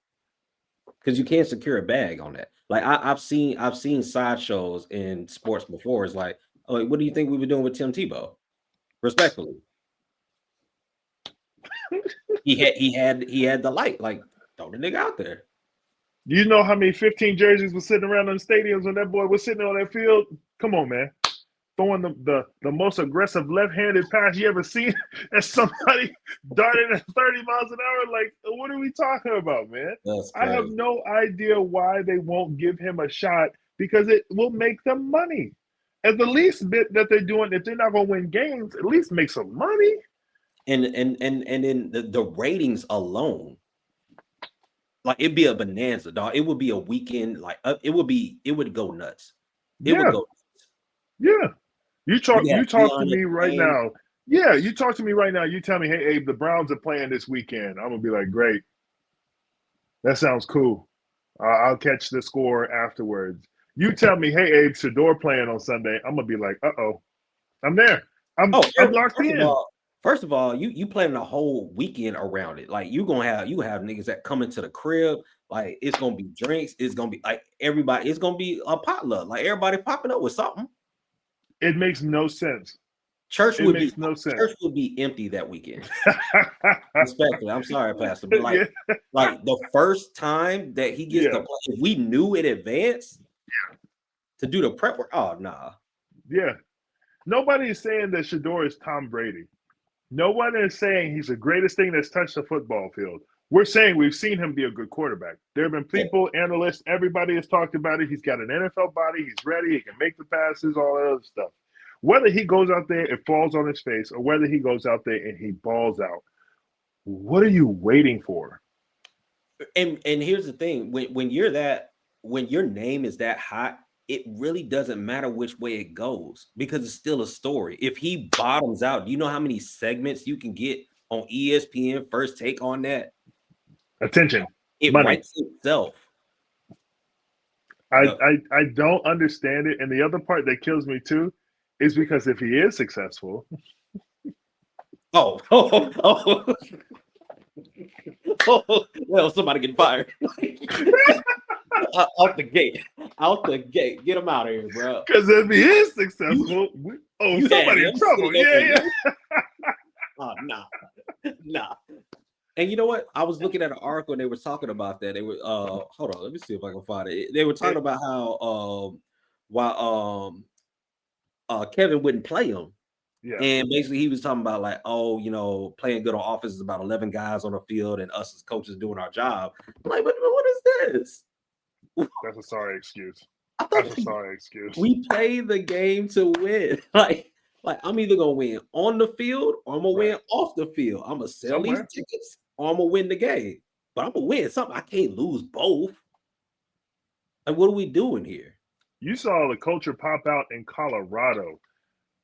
Because you can't secure a bag on that. Like I've seen sideshows in sports before. It's like, oh, what do you think we were doing with Tim Tebow? Respectfully, he had the light. Like, throw the nigga out there. Do you know how many 15 jerseys were sitting around in the stadiums when that boy was sitting on that field? Come on, man. Throwing the most aggressive left-handed pass you ever seen as somebody darting at 30 miles an hour. Like, what are we talking about, man? I have no idea why they won't give him a shot, because it will make them money. At the least bit that they're doing, if they're not going to win games, at least make some money. And then the ratings alone, like, it'd be a bonanza, dog. It would be a weekend, like it would go nuts. It would go nuts. Yeah. You talk to me right now. Yeah, you talk to me right now. You tell me, hey, Abe, the Browns are playing this weekend. I'm gonna be like, great. That sounds cool. I'll catch the score afterwards. You tell me, hey, Abe, Shedeur playing on Sunday. I'm gonna be like, uh-oh. I'm there. I'm locked in. First of all, you planning a whole weekend around it. Like, you have niggas that come into the crib. Like, it's gonna be drinks. It's gonna be like everybody. It's gonna be a potluck. Like, everybody popping up with something. It makes no sense. Church would be empty that weekend. Respectfully, I'm sorry, Pastor, but like the first time that he gets to play, if we knew in advance to do the prep work. Oh, nah. Yeah. Nobody is saying that Shedeur is Tom Brady. No one is saying he's the greatest thing that's touched the football field. We're saying we've seen him be a good quarterback. There have been people, analysts, everybody has talked about it. He's got an NFL body. He's ready. He can make the passes, all that other stuff. Whether he goes out there, it falls on his face, or whether he goes out there and he balls out, what are you waiting for? And here's the thing: when your name is that hot, it really doesn't matter which way it goes, because it's still a story. If he bottoms out, do you know how many segments you can get on ESPN First Take on that? Attention. It money. Writes itself. I don't understand it. And the other part that kills me too is because if he is successful. Oh, well, somebody get fired. Out the gate. Get him out of here, bro. Because if he is successful, somebody in trouble. Yeah. Oh, nah. And you know what? I was looking at an article and they were talking about that. They were hold on, let me see if I can find it. They were talking about how why Kevin wouldn't play him. Yeah. And basically he was talking about like, playing good on offense is about 11 guys on the field and us as coaches doing our job. I'm like, but what is this? That's a sorry excuse. I thought That's a sorry excuse. we play the game to win. Like I'm either gonna win on the field or I'm gonna win off the field. I'm gonna sell these tickets or I'm gonna win the game. But I'm gonna win something. I can't lose both. And what are we doing here? You saw the culture pop out in Colorado.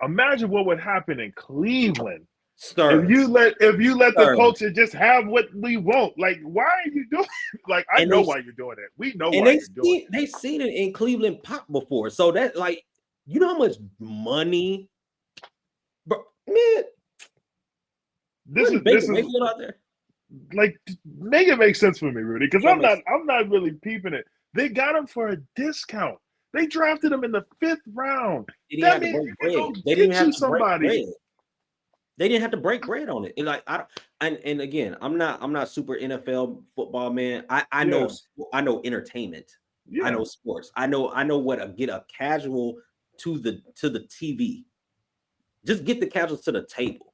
Imagine what would happen in Cleveland. If you let the culture just have what we want. Like, why are you doing it? Like, I know why you're doing it. We know why you're doing it. They've seen it in Cleveland pop before. So that, like, you know how much money, bro, man. This is out there. Like, make it make sense for me, Rudy, because I'm not really peeping it. They got him for a discount. They drafted him in the 5th round. That means they didn't have to break bread. They didn't have to break bread on it. And like and again, I'm not super NFL football man. I know entertainment. Yeah. I know sports. I know what get a casual to the TV. Just get the casuals to the table.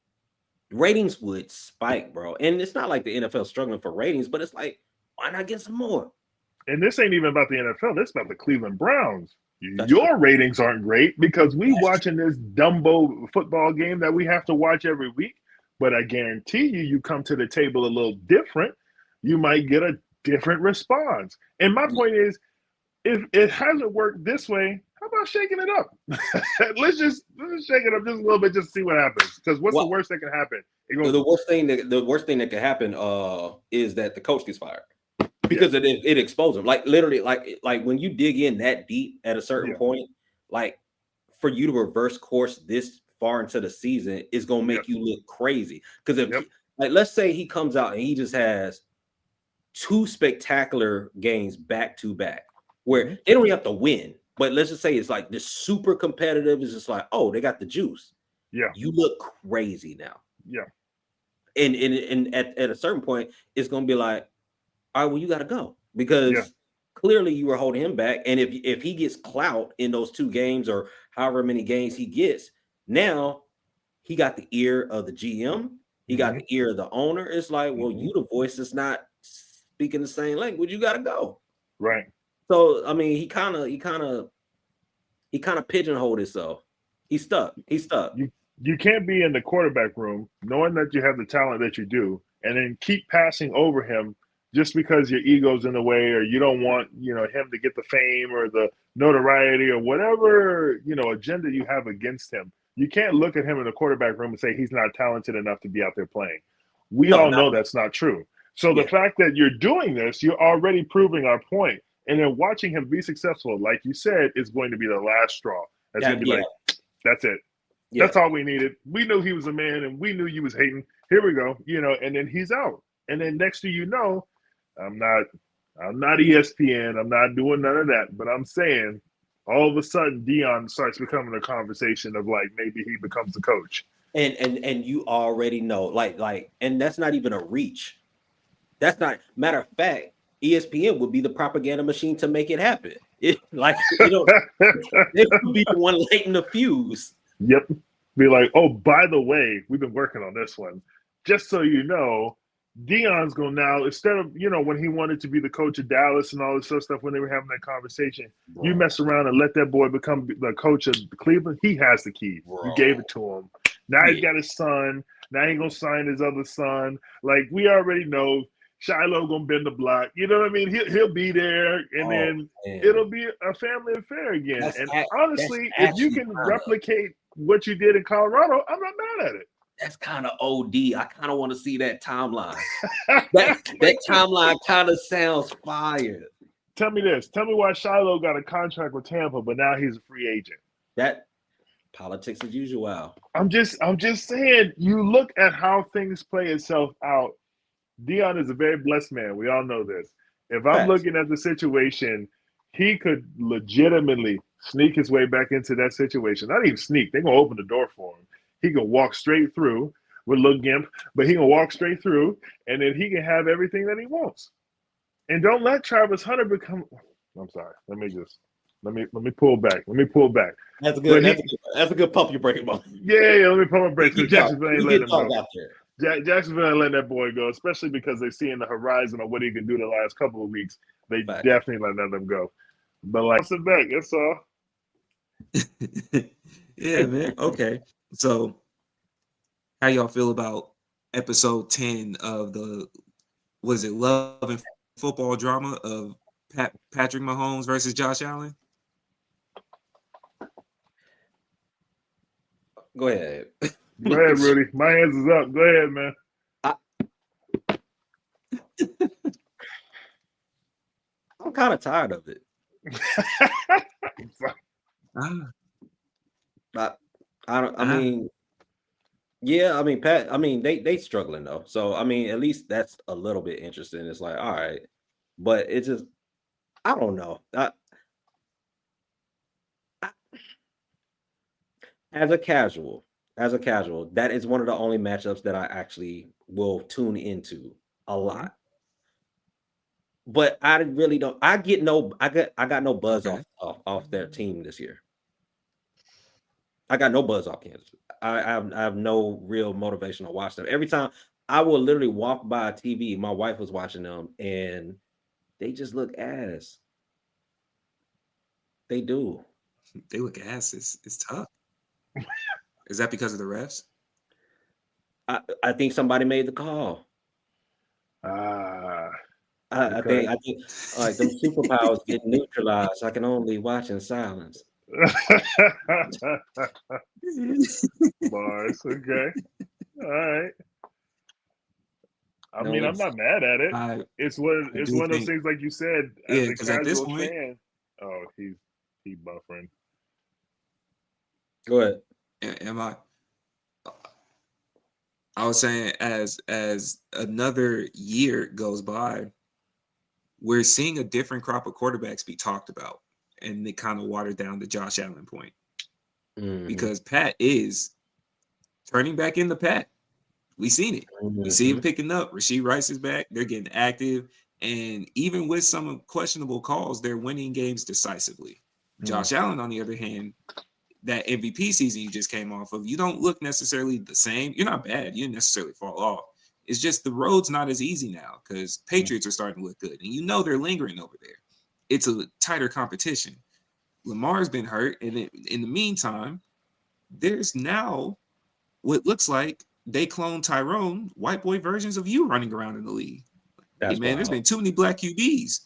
Ratings would spike, bro. And it's not like the NFL struggling for ratings, but it's like, why not get some more? And this ain't even about the NFL. This is about the Cleveland Browns. Your ratings aren't great because we watching this Dumbo football game that we have to watch every week. But I guarantee you come to the table a little different, you might get a different response. And my point is, if it hasn't worked this way, how about shaking it up? let's just shake it up just a little bit, just to see what happens. Because what's the worst that can happen? The worst thing that can happen is that the coach gets fired. Because it exposes them. Like literally, like when you dig in that deep at a certain point, like for you to reverse course this far into the season is gonna make you look crazy. Because if like let's say he comes out and he just has 2 spectacular games back to back where they don't even have to win, but let's just say it's like this super competitive. It's just like, oh, they got the juice. Yeah, you look crazy now. Yeah, and at a certain point, it's gonna be like, all right, well, you got to go because clearly you were holding him back. And if he gets clout in those 2 games or however many games he gets, now he got the ear of the GM. He got the ear of the owner. It's like, well, you the voice that's not speaking the same language. You got to go. Right. So, I mean, he kind of pigeonholed himself. He's stuck. You can't be in the quarterback room knowing that you have the talent that you do and then keep passing over him just because your ego's in the way or you don't want, him to get the fame or the notoriety or whatever, agenda you have against him. You can't look at him in the quarterback room and say he's not talented enough to be out there playing. We all know that's not true. So the fact that you're doing this, you're already proving our point. And then watching him be successful, like you said, is going to be the last straw. That's going to be like, that's it. Yeah. That's all we needed. We knew he was a man and we knew you was hating. Here we go, and then he's out. And then next thing you know, I'm not ESPN. I'm not doing none of that. But I'm saying all of a sudden Deion starts becoming a conversation of like maybe he becomes the coach. And you already know, like, and that's not even a reach. That's not matter of fact, ESPN would be the propaganda machine to make it happen. They would be the one lighting the fuse. Yep. Be like, oh, by the way, we've been working on this one. Just so you know, Deion's going now, instead of, when he wanted to be the coach of Dallas and all this other stuff, when they were having that conversation, you mess around and let that boy become the coach of Cleveland. He has the key. You gave it to him. Now he's got his son. Now he's going to sign his other son. Like, we already know Shiloh going to bend the block. You know what I mean? He'll be there, and then it'll be a family affair again. Honestly, if you can replicate what you did in Colorado, I'm not mad at it. That's kind of OD. I kind of want to see that timeline. that timeline kind of sounds fire. Tell me this. Tell me why Shiloh got a contract with Tampa, but now he's a free agent. That politics as usual. I'm just saying, you look at how things play itself out. Deion is a very blessed man. We all know this. If I'm looking at the situation, he could legitimately sneak his way back into that situation. Not even sneak. They're going to open the door for him. He can walk straight through with a little gimp, but he can walk straight through, and then he can have everything that he wants. And don't let Travis Hunter become. I'm sorry. Let me pull back. That's a good pump you're breaking, bro. Yeah. Let me pump my brakes. Just Jacksonville ain't letting that boy go, especially because they see in the horizon on what he can do the last couple of weeks. They Fact. definitely let him go. But like, sit back. That's all. Yeah, man. Okay. So, how y'all feel about episode 10 of the was it Love and Football drama of Patrick Mahomes versus Josh Allen? Go ahead. Go ahead, Rudy. My hands is up. Go ahead, man. I'm kind of tired of it. I mean, yeah, I mean, Pat, I mean, they struggling though. So I mean, at least that's a little bit interesting. It's like, all right, but it's just, I don't know. As a casual, that is one of the only matchups that I actually will tune into a lot. But I really don't. I got no buzz off their team this year. I got no buzz off Kansas. I have no real motivation to watch them. Every time I will literally walk by a TV, my wife was watching them, and they just look ass. They do. They look ass. It's tough. Is that because of the refs? I think somebody made the call. I think like them superpowers get neutralized. I can only watch in silence. Bars. Okay. All right. I mean, I'm not mad at it. It's one of those things, like you said, as a casual fan. Oh, he buffering. Go ahead. Am I was saying as another year goes by, we're seeing a different crop of quarterbacks be talked about, and they kind of watered down the Josh Allen point. Because Pat is turning back into Pat. We seen it. We see him picking up. Rashee Rice is back. They're getting active. And even with some questionable calls, they're winning games decisively. Josh Allen, on the other hand, that MVP season you just came off of, you don't look necessarily the same. You're not bad. You didn't necessarily fall off. It's just the road's not as easy now because Patriots are starting to look good. And you know they're lingering over there. It's a tighter competition. Lamar's been hurt. And in the meantime, there's now what looks like they clone Tyrone, white boy versions of you running around in the league. Hey, man, there's been too many black QBs.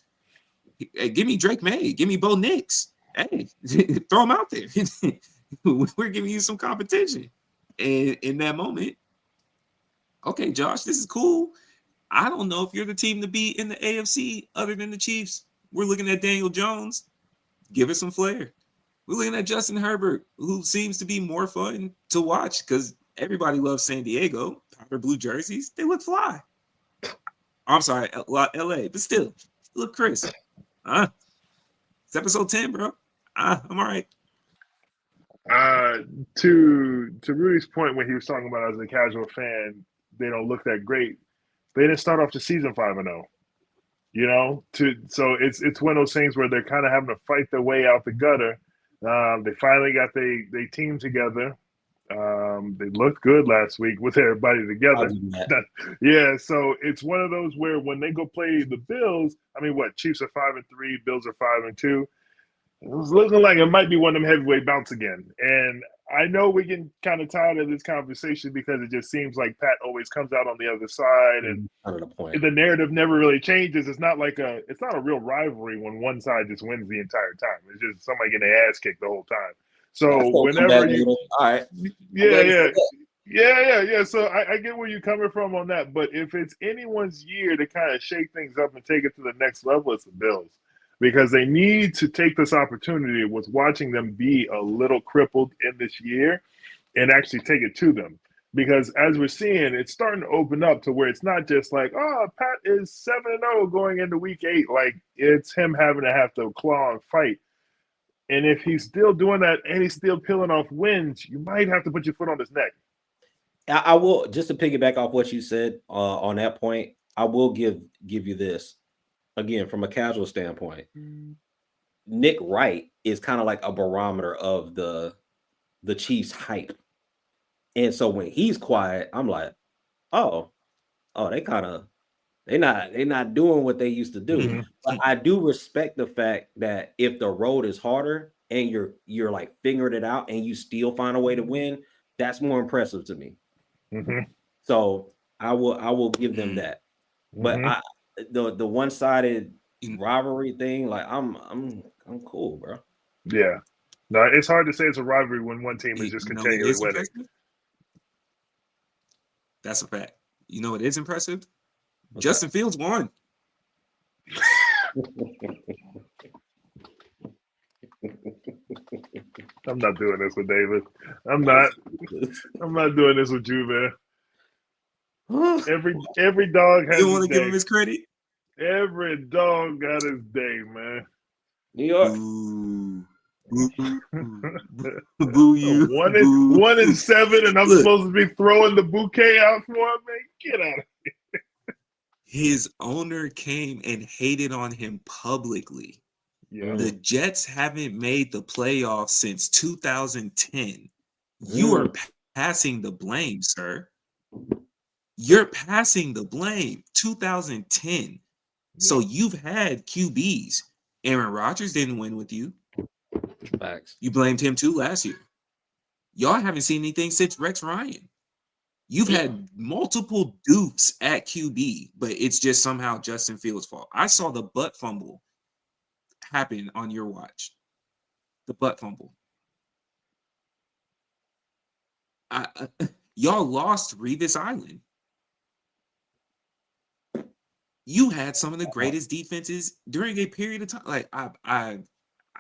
Hey, give me Drake May. Give me Bo Nix. Hey, throw them out there. We're giving you some competition. And in that moment, okay, Josh, this is cool. I don't know if you're the team to be in the AFC other than the Chiefs. We're looking at Daniel Jones. Give it some flair. We're looking at Justin Herbert, who seems to be more fun to watch because everybody loves San Diego. Powder blue jerseys, they look fly. I'm sorry, LA, but still, look crisp. It's episode 10, bro. I'm all right. To Rudy's point when he was talking about as a casual fan, they don't look that great. They didn't start off the season 5-0. You know, so it's one of those things where they're kind of having to fight their way out the gutter. They finally got they team together. They looked good last week with everybody together. Yeah, so it's one of those where when they go play the Bills, I mean, what, Chiefs are 5-3, Bills are 5-2. It was looking like it might be one of them heavyweight bouts again. And I know we're getting kind of tired of this conversation because it just seems like Pat always comes out on the other side, and the narrative never really changes. It's not a real rivalry when one side just wins the entire time. It's just somebody getting their ass kicked the whole time. So whenever you, all right, yeah. So I get where you're coming from on that. But if it's anyone's year to kind of shake things up and take it to the next level, it's the Bills. Because they need to take this opportunity with watching them be a little crippled in this year and actually take it to them. Because as we're seeing, it's starting to open up to where it's not just like, oh, Pat is 7-0 going into week 8. Like, it's him having to have to claw and fight. And if he's still doing that and he's still peeling off wins, you might have to put your foot on his neck. I will, just to piggyback off what you said on that point, I will give you this. Again, from a casual standpoint, Nick Wright is kind of like a barometer of the Chiefs' hype. And so when he's quiet, I'm like, oh, they not doing what they used to do. Mm-hmm. But I do respect the fact that if the road is harder and you're like figuring it out and you still find a way to win, that's more impressive to me. Mm-hmm. So I will give them that. But Mm-hmm. the one sided You, rivalry thing, like I'm cool, bro. Yeah. No, it's hard to say it's a rivalry when one team is you just know what continually is winning. impressive? That's a fact. You know what is impressive? What's that? Justin Fields won. I'm not doing this with David. I'm not. I'm not doing this with you, man. Every dog You has don't his want to give day. him his credit? Every dog got his day, man. New York. Boo. Boo. Boo you. one in Boo. 1-7, and I'm Look, supposed to be throwing the bouquet out for him, man. Get out of his owner came and hated on him publicly. here. The Mm, Jets haven't made the playoffs since 2010. You are mm, passing the blame, sir. You're passing the blame. 2010. Yeah. So you've had QBs. Aaron Rodgers didn't win with you. facts. You blamed him too last year. Y'all haven't seen anything since Rex Ryan. You've had multiple dupes at QB, but it's just somehow Justin Fields' fault. I saw the butt fumble happen on your watch. The butt fumble. Y'all lost Revis Island. You had some of the greatest defenses during a period of time. Like I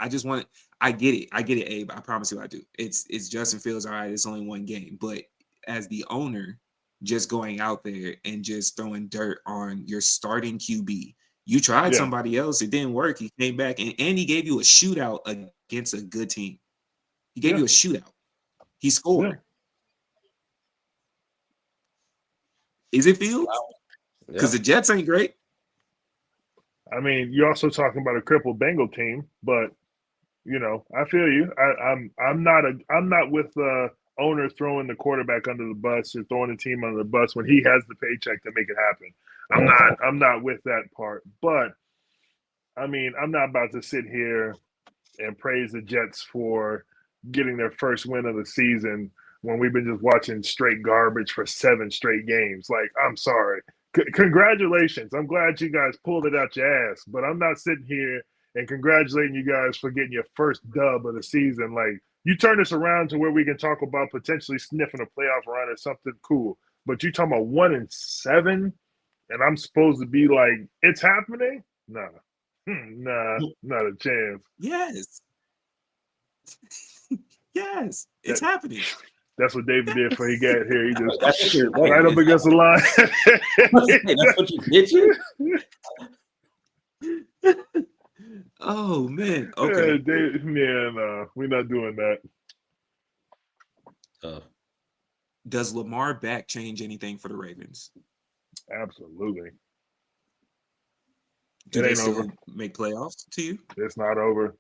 just want. I get it. I get it, Abe. I promise you, I do. It's Justin Fields. All right, it's only one game, but as the owner, just going out there and just throwing dirt on your starting QB. You tried Yeah. somebody else. It didn't work. He came back and he gave you a shootout against a good team. He gave Yeah. you a shootout. He Yeah. scored. Is it Fields? Wow. Because Yeah. the Jets ain't great. I mean, you're also talking about a crippled Bengal team, but I feel you. I'm not with the owner throwing the quarterback under the bus or throwing the team under the bus when he has the paycheck to make it happen. I'm not with that part. But I mean, I'm not about to sit here and praise the Jets for getting their first win of the season when we've been just watching straight garbage for 7 straight games. Like, I'm sorry. Congratulations. I'm glad you guys pulled it out your ass, but I'm not sitting here and congratulating you guys for getting your first dub of the season. Like, you turn this around to where we can talk about potentially sniffing a playoff run or something cool. But you talking about 1-7, and I'm supposed to be like, it's happening? Nah. Nah, not a chance. Yes. Yes. It's That, happening. that's what David did before he got here. He just That's what you're right waiting. up against the line. That's what you did. You? Oh man. Yeah, Okay. no, we're not doing that. Does Lamar back change anything for the Ravens? Absolutely. Do It they ain't still over. make playoffs to you? It's not over.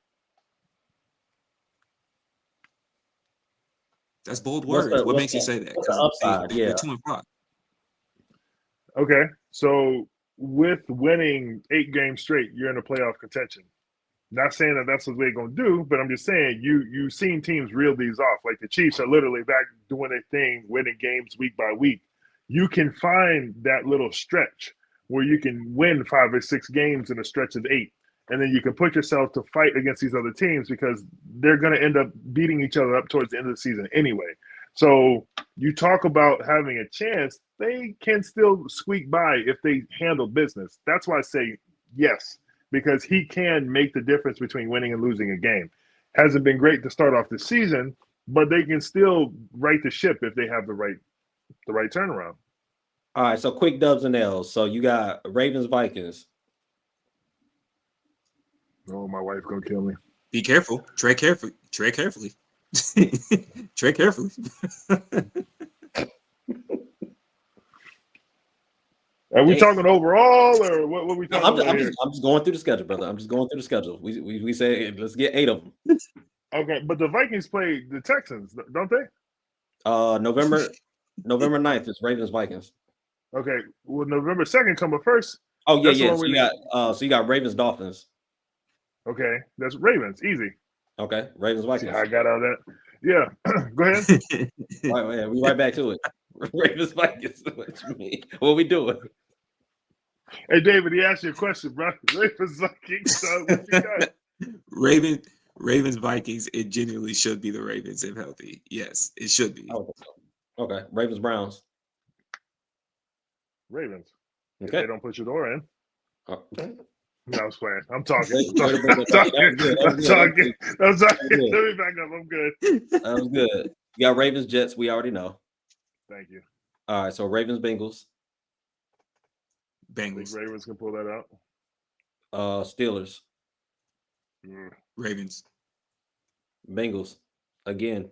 That's bold What's words. the What what's makes you the say that? what's the Because upside? they're Yeah. 2-5. Okay. So with winning 8 games straight, you're in a playoff contention. Not saying that that's what they're gonna do, but I'm just saying you've seen teams reel these off. Like the Chiefs are literally back doing their thing, winning games week by week. You can find that little stretch where you can win 5 or 6 games in a stretch of 8, and then you can put yourself to fight against these other teams because they're going to end up beating each other up towards the end of the season anyway. So you talk about having a chance; they can still squeak by if they handle business. That's why I say yes, because he can make the difference between winning and losing a game. Hasn't been great to start off the season, but they can still right the ship if they have the right turnaround. All right. So quick dubs and L's. So you got Ravens, Vikings. Oh, my wife's gonna kill me. Be careful. Tread carefully. Tread carefully. Tread carefully. Are we Hey, talking overall, or what are we no, talking about here? I'm just going through the schedule, brother. I'm just going through the schedule. We say let's get 8 of them. Okay, but the Vikings play the Texans, don't they? November 9th is Ravens, Vikings. Okay. Well, November 2nd coming first. Oh yeah, That's the yeah. one we need. So you got Ravens Dolphins. Okay. That's Ravens. Easy. Okay, Ravens See Vikings. how I got out of that? Yeah. Go ahead. Right, yeah, we right back to it. Ravens Vikings. What you mean? What we doing? Hey, David, he asked you a question, bro. Ravens Vikings. So what you got? Ravens Vikings. It genuinely should be the Ravens if healthy. Yes, it should be. Oh, okay, Ravens Browns. Ravens. If Okay. they don't put your door in. Oh. No, I was playing. I'm talking. Wait, I'm wait a minute. That was good. That was good. I'm talking. That was good. Let me back up. I'm good. That was good. You got Ravens Jets. We already know. Thank you. All right, so Ravens Bengals. I think Bengals. Ravens can pull that out. Steelers. Ravens. Bengals. Again.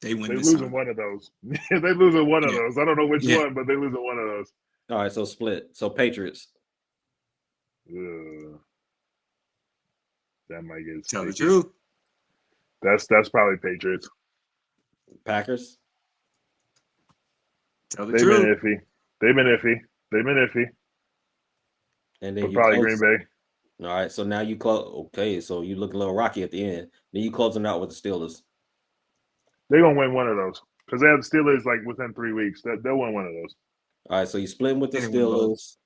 They win They this losing time. one of those. They losing one of Yeah. those. I don't know which Yeah. one, but they losing one of those. All right, so split. So Patriots. That might get Tell the spicy. truth. That's probably Patriots. Packers. Tell the They've been truth. iffy. They've been iffy. And then But you probably close. Green Bay. All right, so now you close. Okay, so you look a little rocky at the end. Then you closing out with the Steelers. They're gonna win one of those because they have the Steelers like within 3 weeks. They'll win one of those. All right, so you splitting with the They win both. Steelers.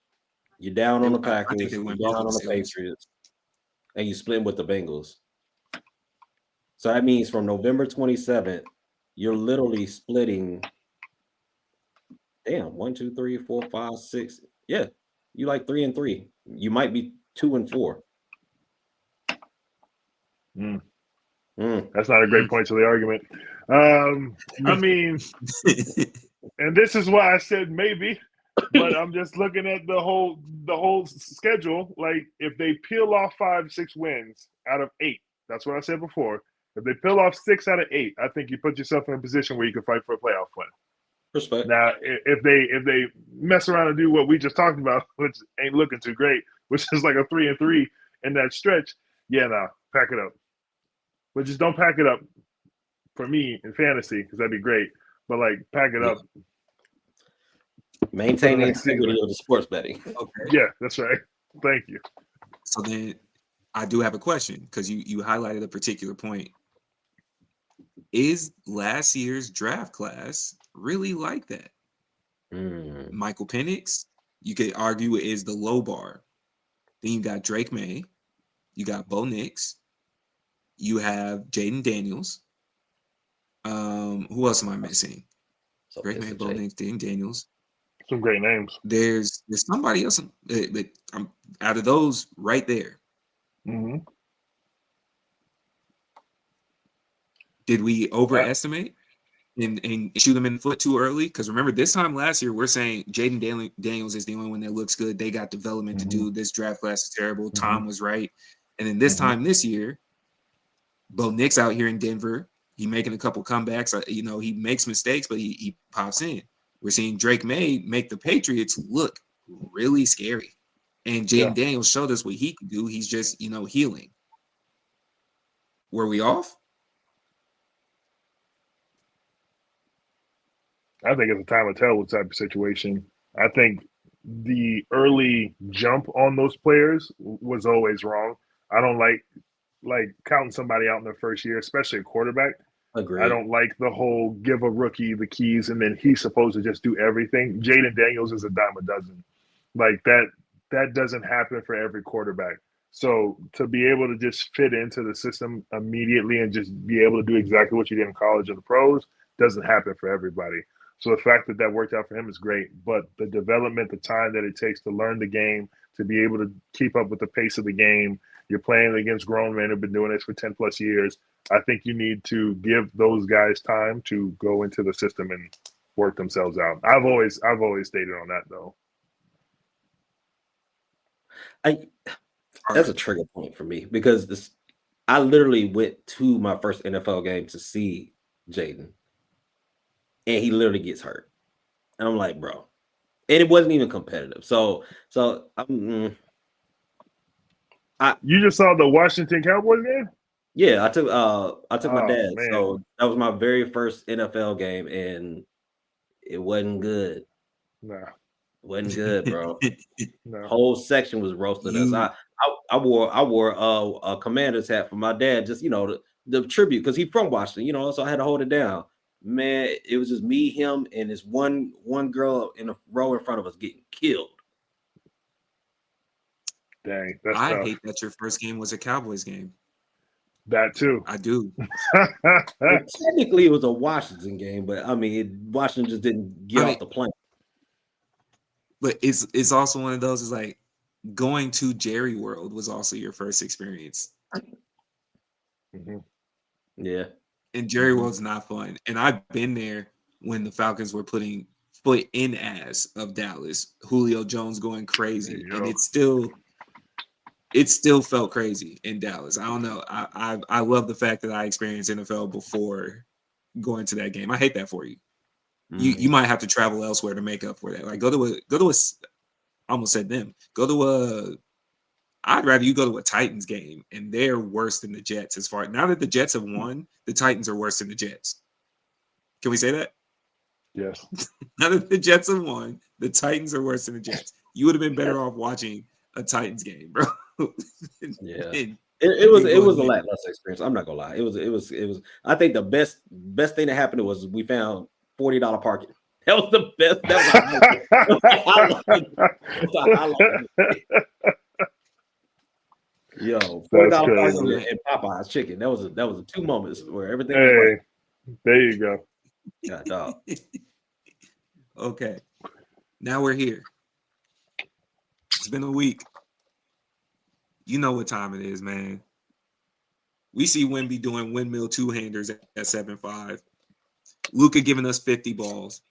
You're down on the I think Packers. they You're win both down of on the the Steelers. Patriots. And you splitting with the Bengals. So that means from November 27th, you're literally splitting. Damn, 1, 2, 3, 4, 5, 6. Yeah, you like 3 and 3. You might be 2 and 4. That's not a great point to the argument. I mean, and this is why I said maybe, but I'm just looking at the whole schedule. Like if they peel off 5, 6 wins out of 8, that's what I said before. If they peel off 6 out of 8, I think you put yourself in a position where you can fight for a playoff win. Respect. Now, if they mess around and do what we just talked about, which ain't looking too great, which is like a 3 and 3 in that stretch, yeah, nah, pack it up. But just don't pack it up for me in fantasy because that'd be great. But like, pack it up. Maintain the next season. integrity of the sports betting. Okay. Yeah, that's right. Thank you. So then I do have a question because you highlighted a particular point. Is last year's draft class really like that? Michael Penix, you could argue, is the low bar. Then you got Drake May, you got Bo Nix, you have Jaden Daniels. Who else am I missing? So Drake May, Bo Nix, Jaden Daniels. Some great names. There's somebody else that I'm out of those right there. Mm-hmm. Did we overestimate and shoot them in the foot too early? Because remember, this time last year, we're saying Jaden Daniels is the only one that looks good. They got development to do. This draft class is terrible. Tom was right. And then this time this year, Bo Nix out here in Denver, he making a couple comebacks. He makes mistakes, but he pops in. We're seeing Drake May make the Patriots look really scary. And Jaden Daniels showed us what he can do. He's just, healing. Were we off? I think it's a time of tell what type of situation. I think the early jump on those players was always wrong. I don't like counting somebody out in their first year, especially a quarterback. Agreed. I don't like the whole give a rookie the keys and then he's supposed to just do everything. Jaden Daniels is a dime a dozen. Like that doesn't happen for every quarterback. So to be able to just fit into the system immediately and just be able to do exactly what you did in college and the pros doesn't happen for everybody. So the fact that worked out for him is great, but the development, the time that it takes to learn the game, to be able to keep up with the pace of the game, you're playing against grown men who've been doing this for 10 plus years. I think you need to give those guys time to go into the system and work themselves out. I've always stated on that though. That's a trigger point for me because I literally went to my first NFL game to see Jaden, and he literally gets hurt, and I'm like, bro, and it wasn't even competitive. So you just saw the Washington Cowboys game? Yeah, I took my dad. Man. So that was my very first NFL game, and It wasn't good. No, It wasn't good, bro. no. Whole section was roasting us. You, I wore a Commander's hat for my dad, just the tribute because he's from Washington, so I had to hold it down. Man, it was just me, him, and this one girl in a row in front of us getting killed. Dang, that's I tough. hate that your first game was a Cowboys game. That too. I do. Well, technically, it was a Washington game, but I mean, Washington just didn't get I off mean, the plane. but it's also one of those is like going to Jerry World was also your first experience. Mhm. Yeah. And Jerry Mhm. World's not fun. And I've been there when the Falcons were putting foot in ass of Dallas, Julio Jones going There crazy. you And go. it still felt crazy in Dallas. I don't know. I love the fact that I experienced NFL before going to that game. I hate that for you. You might have to travel elsewhere to make up for that. Like go to a I almost said them. I'd rather you go to a Titans game and they're worse than the Jets as far now that the Jets have won, the Titans are worse than the Jets. Can we say that? Yes. Now that the Jets have won, the Titans are worse than the Jets. You would have been better off watching a Titans game, bro. Yeah. than It was going a there. lackluster experience. I'm not gonna lie. It was. I think the best thing that happened was we found $40 parking. That was the best. That was a highlight. That was a highlight. Yo, That's $40 parking crazy. and Popeye's chicken. That was the two moments where everything was right. Hey, there you go. Yeah, dog. Okay. Now we're here. It's been a week. You know what time it is, man. We see Wemby doing windmill two-handers at 7'5". Luka giving us 50 balls.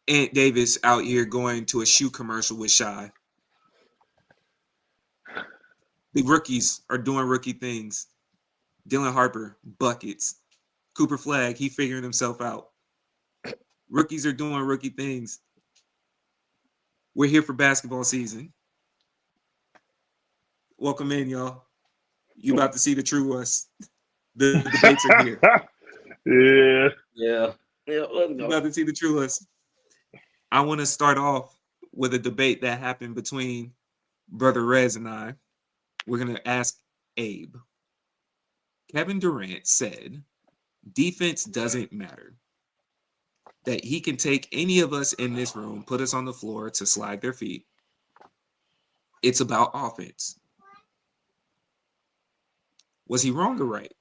Ant Davis out here going to a shoe commercial with Shy. The rookies are doing rookie things. Dylan Harper, buckets. Cooper Flag, he figuring himself out. Rookies are doing rookie things. We're here for basketball season. Welcome in, y'all. You about to see the true us. The debates are here. Yeah. Yeah. Let's You go. about to see the true us. I want to start off with a debate that happened between Brother Rez and I. We're going to ask Abe. Kevin Durant said, defense doesn't matter. That he can take any of us in this room, put us on the floor to slide their feet. It's about offense. Was he wrong or right?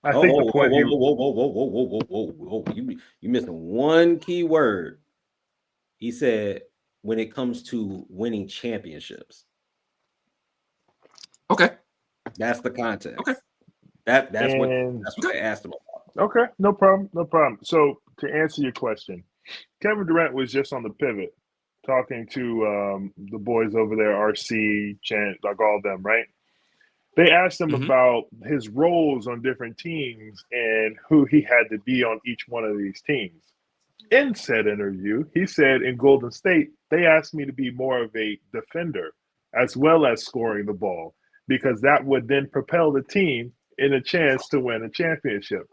I think the point he Whoa. You missing one key word. He said when it comes to winning championships. Okay. That's the context. Okay. That's what and I asked him about. okay, no problem, no problem. So to answer your question, Kevin Durant was just on the pivot talking to the boys over there, RC, Chant, like all of them, right? They asked him Mm-hmm. about his roles on different teams and who he had to be on each one of these teams. In said interview, he said in Golden State, they asked me to be more of a defender as well as scoring the ball because that would then propel the team in a chance to win a championship.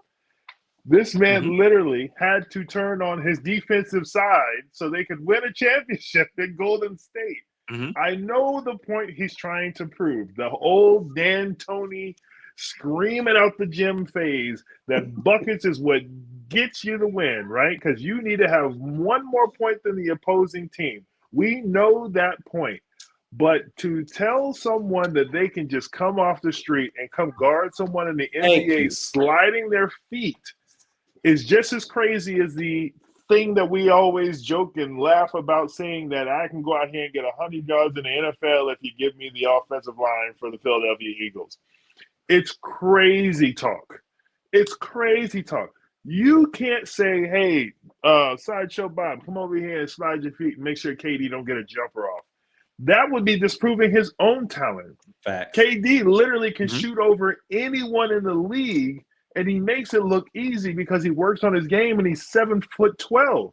This Mm-hmm. man literally had to turn on his defensive side so they could win a championship in Golden State. Mm-hmm. I know the point he's trying to prove. The old Dan Tony screaming out the gym phase that buckets is what gets you the win, right? Because you need to have one more point than the opposing team. We know that point. But to tell someone that they can just come off the street and come guard someone in the Thank NBA you. sliding their feet is just as crazy as the thing that we always joke and laugh about, saying that I can go out here and get 100 yards in the NFL if you give me the offensive line for the Philadelphia Eagles. It's crazy talk. It's crazy talk. You can't say, hey, Sideshow Bob, come over here and slide your feet and make sure KD don't get a jumper off. That would be disproving his own talent. Facts. KD literally can Mm-hmm. shoot over anyone in the league, and he makes it look easy because he works on his game and he's 7'12".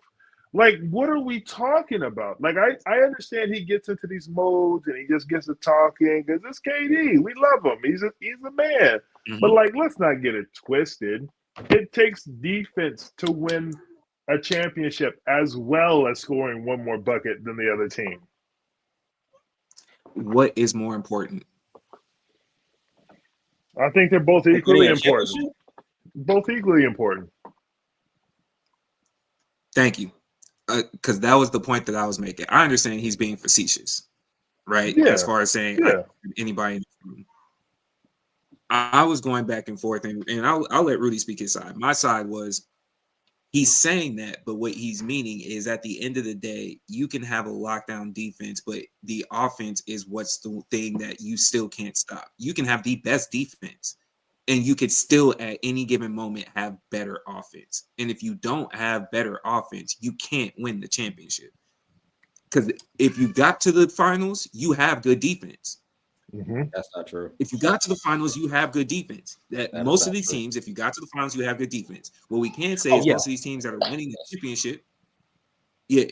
Like, what are we talking about? Like, I understand he gets into these modes and he just gets to talking because it's KD. We love him. He's a man. Mm-hmm. But like, let's not get it twisted. It takes defense to win a championship as well as scoring one more bucket than the other team. What is more important? I think they're both equally important. Both equally important. Thank you. Because that was the point that I was making. I understand he's being facetious, right? Yeah. As far as saying anybody in the room. I was going back and forth, and I'll let Rudy speak his side. My side was he's saying that, but what he's meaning is at the end of the day, you can have a lockdown defense, but the offense is what's the thing that you still can't stop. You can have the best defense, and you could still at any given moment have better offense. And if you don't have better offense, you can't win the championship. Because if you got to the finals, you have good defense. Mm-hmm. That's not true. If you got to the finals, you have good defense. That most of these teams, if you got to the finals, you have good defense. What we can say is most of these teams that are winning the championship, you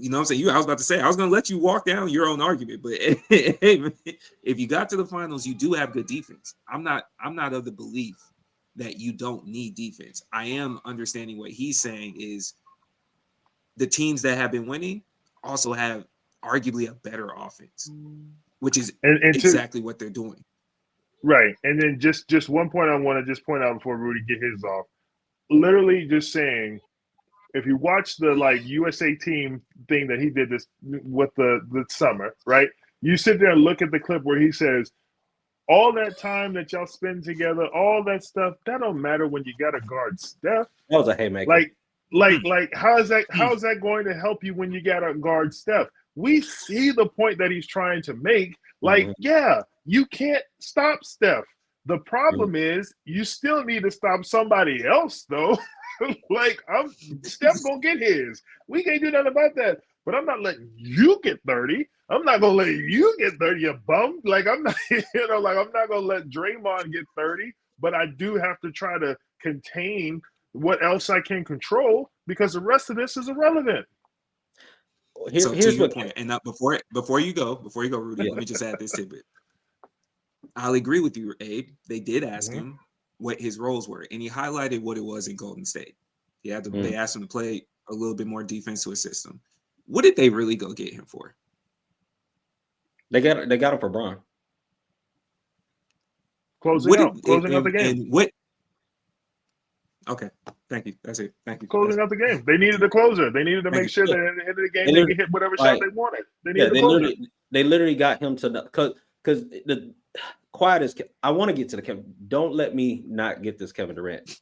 know what I'm saying? I was about to say, I was going to let you walk down your own argument, but if you got to the finals, you do have good defense. I'm not of the belief that you don't need defense. I am understanding what he's saying is the teams that have been winning also have arguably a better offense, which is exactly what they're doing. Right. And then just one point I want to just point out before Rudy get his off. Literally just saying, if you watch the USA team thing that he did this with the summer, right? You sit there and look at the clip where he says, all that time that y'all spend together, all that stuff, that don't matter when you got to guard Steph. That was a haymaker. Like how is that going to help you when you got to guard Steph? We see the point that he's trying to make. Yeah, you can't stop Steph. The problem is you still need to stop somebody else, though. Steph gonna get his. We can't do nothing about that. But I'm not letting you get 30. I'm not gonna let you get 30, you bum. I'm not, I'm not gonna let Draymond get 30. But I do have to try to contain what else I can control because the rest of this is irrelevant. Here's your point. And before you go, Rudy, let me just add this tidbit. I'll agree with you, Abe. They did ask him what his roles were, and he highlighted what it was in Golden State. He had to. They asked him to play a little bit more defense to assist him. What did they really go get him for? They got him for Bron. Closing out the game. And what? Okay, thank you. That's it. Thank you. Closing out the game. They needed a closer. They needed to make sure that at the end of the game they could hit whatever shot they wanted. They needed a closer. They literally got him to because the quiet is. I want to get to the Kevin. Don't let me not get this Kevin Durant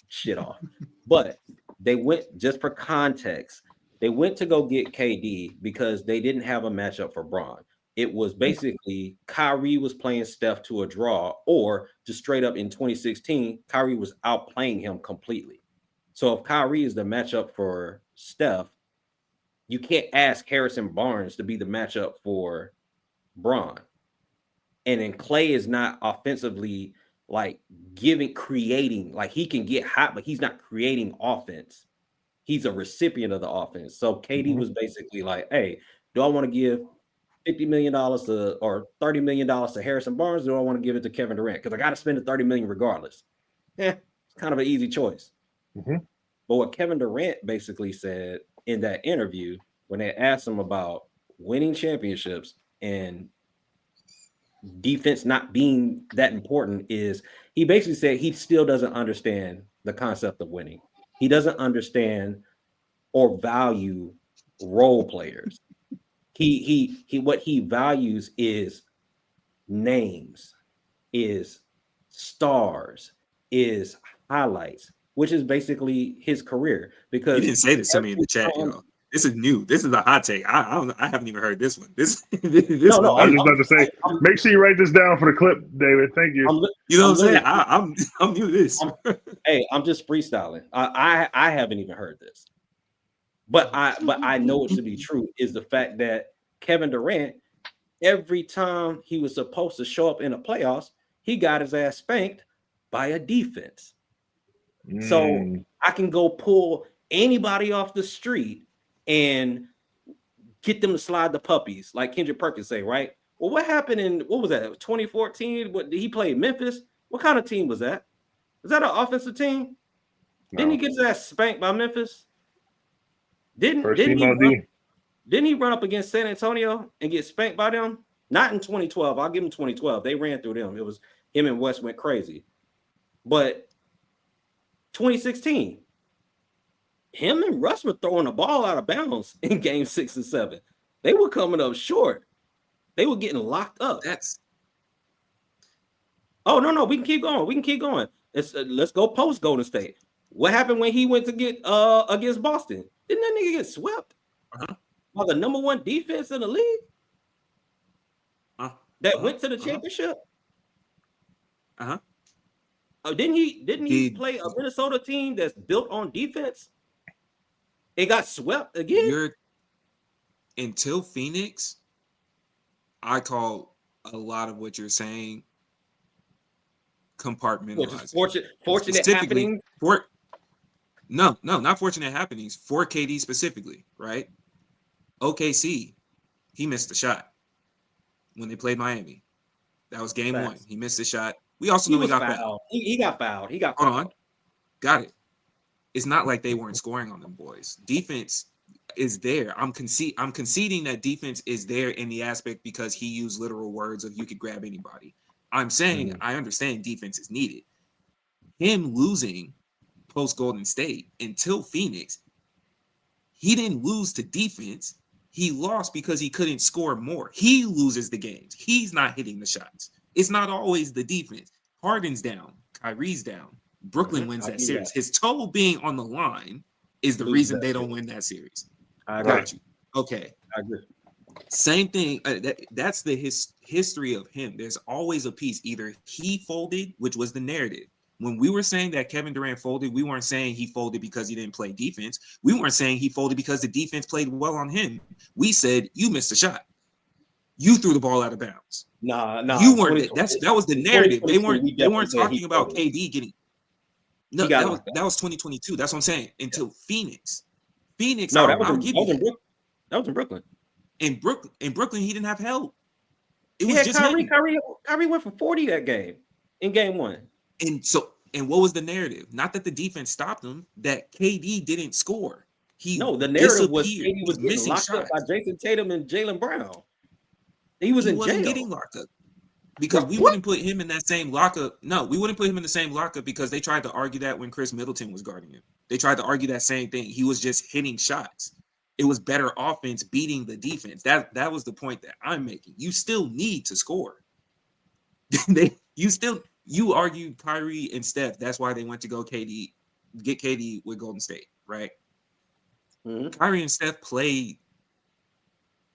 shit off. But they went, just for context, they went to go get KD because they didn't have a matchup for Bron. It was basically Kyrie was playing Steph to a draw, or just straight up in 2016, Kyrie was outplaying him completely. So if Kyrie is the matchup for Steph, you can't ask Harrison Barnes to be the matchup for Bron. And then Clay is not offensively creating, he can get hot, but he's not creating offense. He's a recipient of the offense. So KD was basically like, hey, do I want to give $50 million or $30 million to Harrison Barnes? Or do I want to give it to Kevin Durant? Because I got to spend the $30 million regardless. It's kind of an easy choice. But what Kevin Durant basically said in that interview, when they asked him about winning championships and defense not being that important, is he basically said he still doesn't understand the concept of winning. He doesn't understand or value role players. He what he values is names, is stars, is highlights, which is basically his career. Because you didn't say this to me in the chat, y'all. This is new. This is a hot take. I don't. I haven't even heard this one. This I was just about to say, make sure you write this down for the clip, David. Thank you. You know what I'm saying? I'm new to this. I'm just freestyling. I haven't even heard this, but I know it to be true. Is the fact that Kevin Durant, every time he was supposed to show up in the playoffs, he got his ass spanked by a defense. So I can go pull anybody off the street and get them to slide the puppies, like Kendrick Perkins say, right? Well, what happened in, what was that, 2014? What did he play? Memphis? What kind of team was that? Is that an offensive team? Didn't he No. get his ass spanked by Memphis? Didn't First didn't team he OD. run, didn't he run up against San Antonio and get spanked by them? Not in 2012. I'll give him 2012. They ran through them. It was him and West went crazy. But 2016, him and Russ were throwing the ball out of bounds in game 6 and 7. They were coming up short. They were getting locked up. That's No. We can keep going. We can keep going. Let's go post Golden State. What happened when he went to get against Boston? Didn't that nigga get swept by the number one defense in the league that went to the championship? Didn't he play a Minnesota team that's built on defense? It got swept again. Until Phoenix, I call a lot of what you're saying compartmentalizing. Fortunate happening. No, not fortunate happenings. For KD specifically, right? OKC, he missed the shot when they played Miami. That was game 1. He missed the shot. We also know he got fouled. He got fouled. Hold on. Got it. It's not like they weren't scoring on them boys. Defense is there. I'm conceding that defense is there in the aspect because he used literal words of you could grab anybody. I'm saying I understand defense is needed. Him losing post Golden State until Phoenix, he didn't lose to defense. He lost because he couldn't score more. He loses the games. He's not hitting the shots. It's not always the defense. Harden's down. Kyrie's down. Brooklyn wins that series. His toe being on the line is the reason they don't win that series. I agree. Got you. Okay. I agree. Same thing. That's the history of him. There's always a piece. Either he folded, which was the narrative. When we were saying that Kevin Durant folded, we weren't saying he folded because he didn't play defense. We weren't saying he folded because the defense played well on him. We said you missed a shot. You threw the ball out of bounds. Nah. You weren't. That was the narrative. They weren't talking about KD getting. No, that was 2022. That's what I'm saying. Until Phoenix. No, that was in Brooklyn. In Brooklyn, he didn't have help. It was just Kyrie. Kyrie went for 40 that game in game 1. And what was the narrative? Not that the defense stopped him, that KD didn't score. The narrative was KD was getting locked up by Jason Tatum and Jaylen Brown. He wasn't getting locked up because we wouldn't put him in that same lockup. No, we wouldn't put him in the same lockup because they tried to argue that when Chris Middleton was guarding him. They tried to argue that same thing. He was just hitting shots. It was better offense beating the defense. That was the point that I'm making. You still need to score. You argued Kyrie and Steph. That's why they went to get KD with Golden State, right? Kyrie and Steph play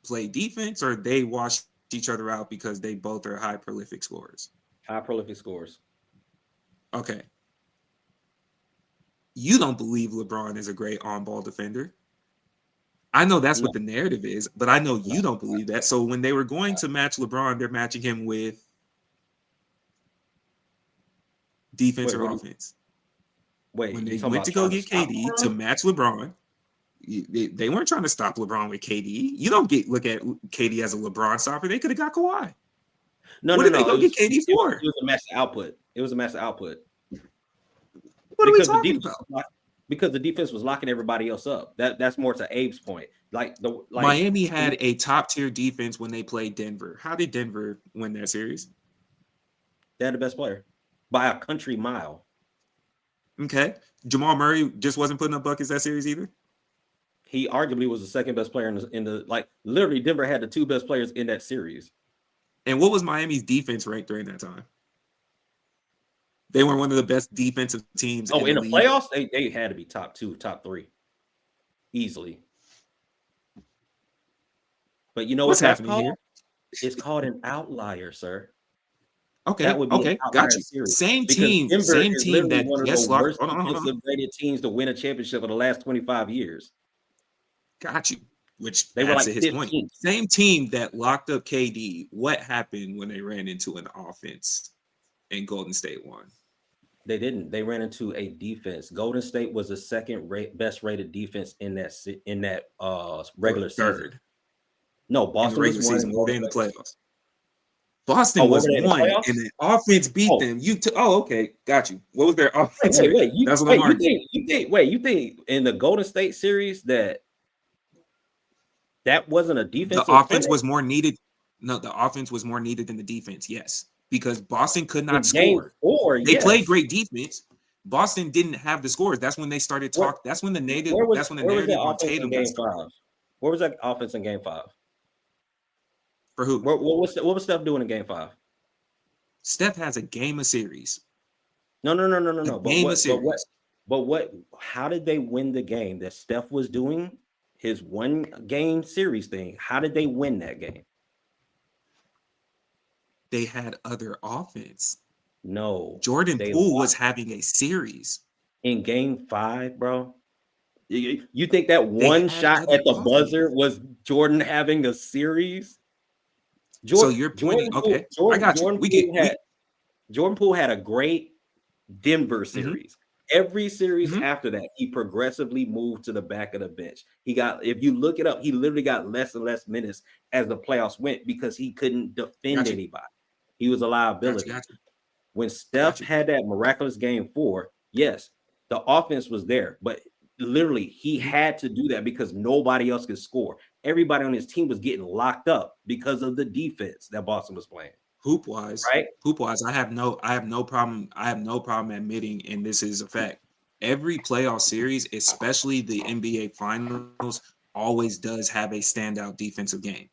defense, or they wash each other out because they both are high prolific scorers. High prolific scorers. Okay. You don't believe LeBron is a great on-ball defender. I know that's what the narrative is, but I know you don't believe that. So when they were going to match LeBron, they're matching him with defense or offense. When they went to go get KD to match LeBron, they weren't trying to stop LeBron with KD. You don't look at KD as a LeBron stopper. They could have got Kawhi. What did they go get KD for? It was a massive output. What are we talking about? Because the defense was locking everybody else up. That's more to Abe's point. Miami had a top tier defense when they played Denver. How did Denver win that series? They had the best player by a country mile. Okay. Jamal Murray just wasn't putting up buckets that series either. He arguably was the second best player in the literally Denver had the two best players in that series. And what was Miami's defense ranked during that time? They were one of the best defensive teams. In the playoffs, they had to be top 2, top 3, easily. But you know what's happening here? It's called an outlier, sir. Okay, got you. Series. Same team that worst defensive rated teams to win a championship in the last 25 years. Got you. Which they were his 15. Point. Same team that locked up KD. What happened when they ran into an offense and Golden State won? They didn't. They ran into a defense. Golden State was the second best rated defense in that regular season. Third. No, Boston was season. Were they in the playoffs? Boston what was were they in the 1, playoffs? and the offense beat Oh, them. Okay, got you. What was their offense? wait. That's what I'm arguing. You think in the Golden State series that wasn't a The defensive offense clinic was more needed. No, the offense was more needed than the defense. Yes, because Boston could not in Game score. 4? They played Yes. great defense. Boston didn't have the scores. That's when they started Where, talk. That's when the where was that narrative on offense in Tatum got Game started. 5? Where was that offense in Game 5? For who? What was Steph doing in Game 5? Steph has a game of series. No. A game of series. But what? How did they win the game that Steph was doing his one game series thing? How did they win that game? They had other offense. No, Jordan they Poole was lost having a series. in Game 5, bro. You think that They one had shot other at the offense. buzzer was Jordan having a series? So you're pointing. Okay, I got you. Jordan Poole had a great Denver series. Every series after that, he progressively moved to the back of the bench. If you look it up, he literally got less and less minutes as the playoffs went because he couldn't defend anybody. He was a liability. Got you. When Steph had that miraculous Game 4, yes, the offense was there, but literally he had to do that because nobody else could score. Everybody on his team was getting locked up because of the defense that Boston was playing. Hoop wise, right? I have no problem admitting, and this is a fact. Every playoff series, especially the NBA Finals, always does have a standout defensive game.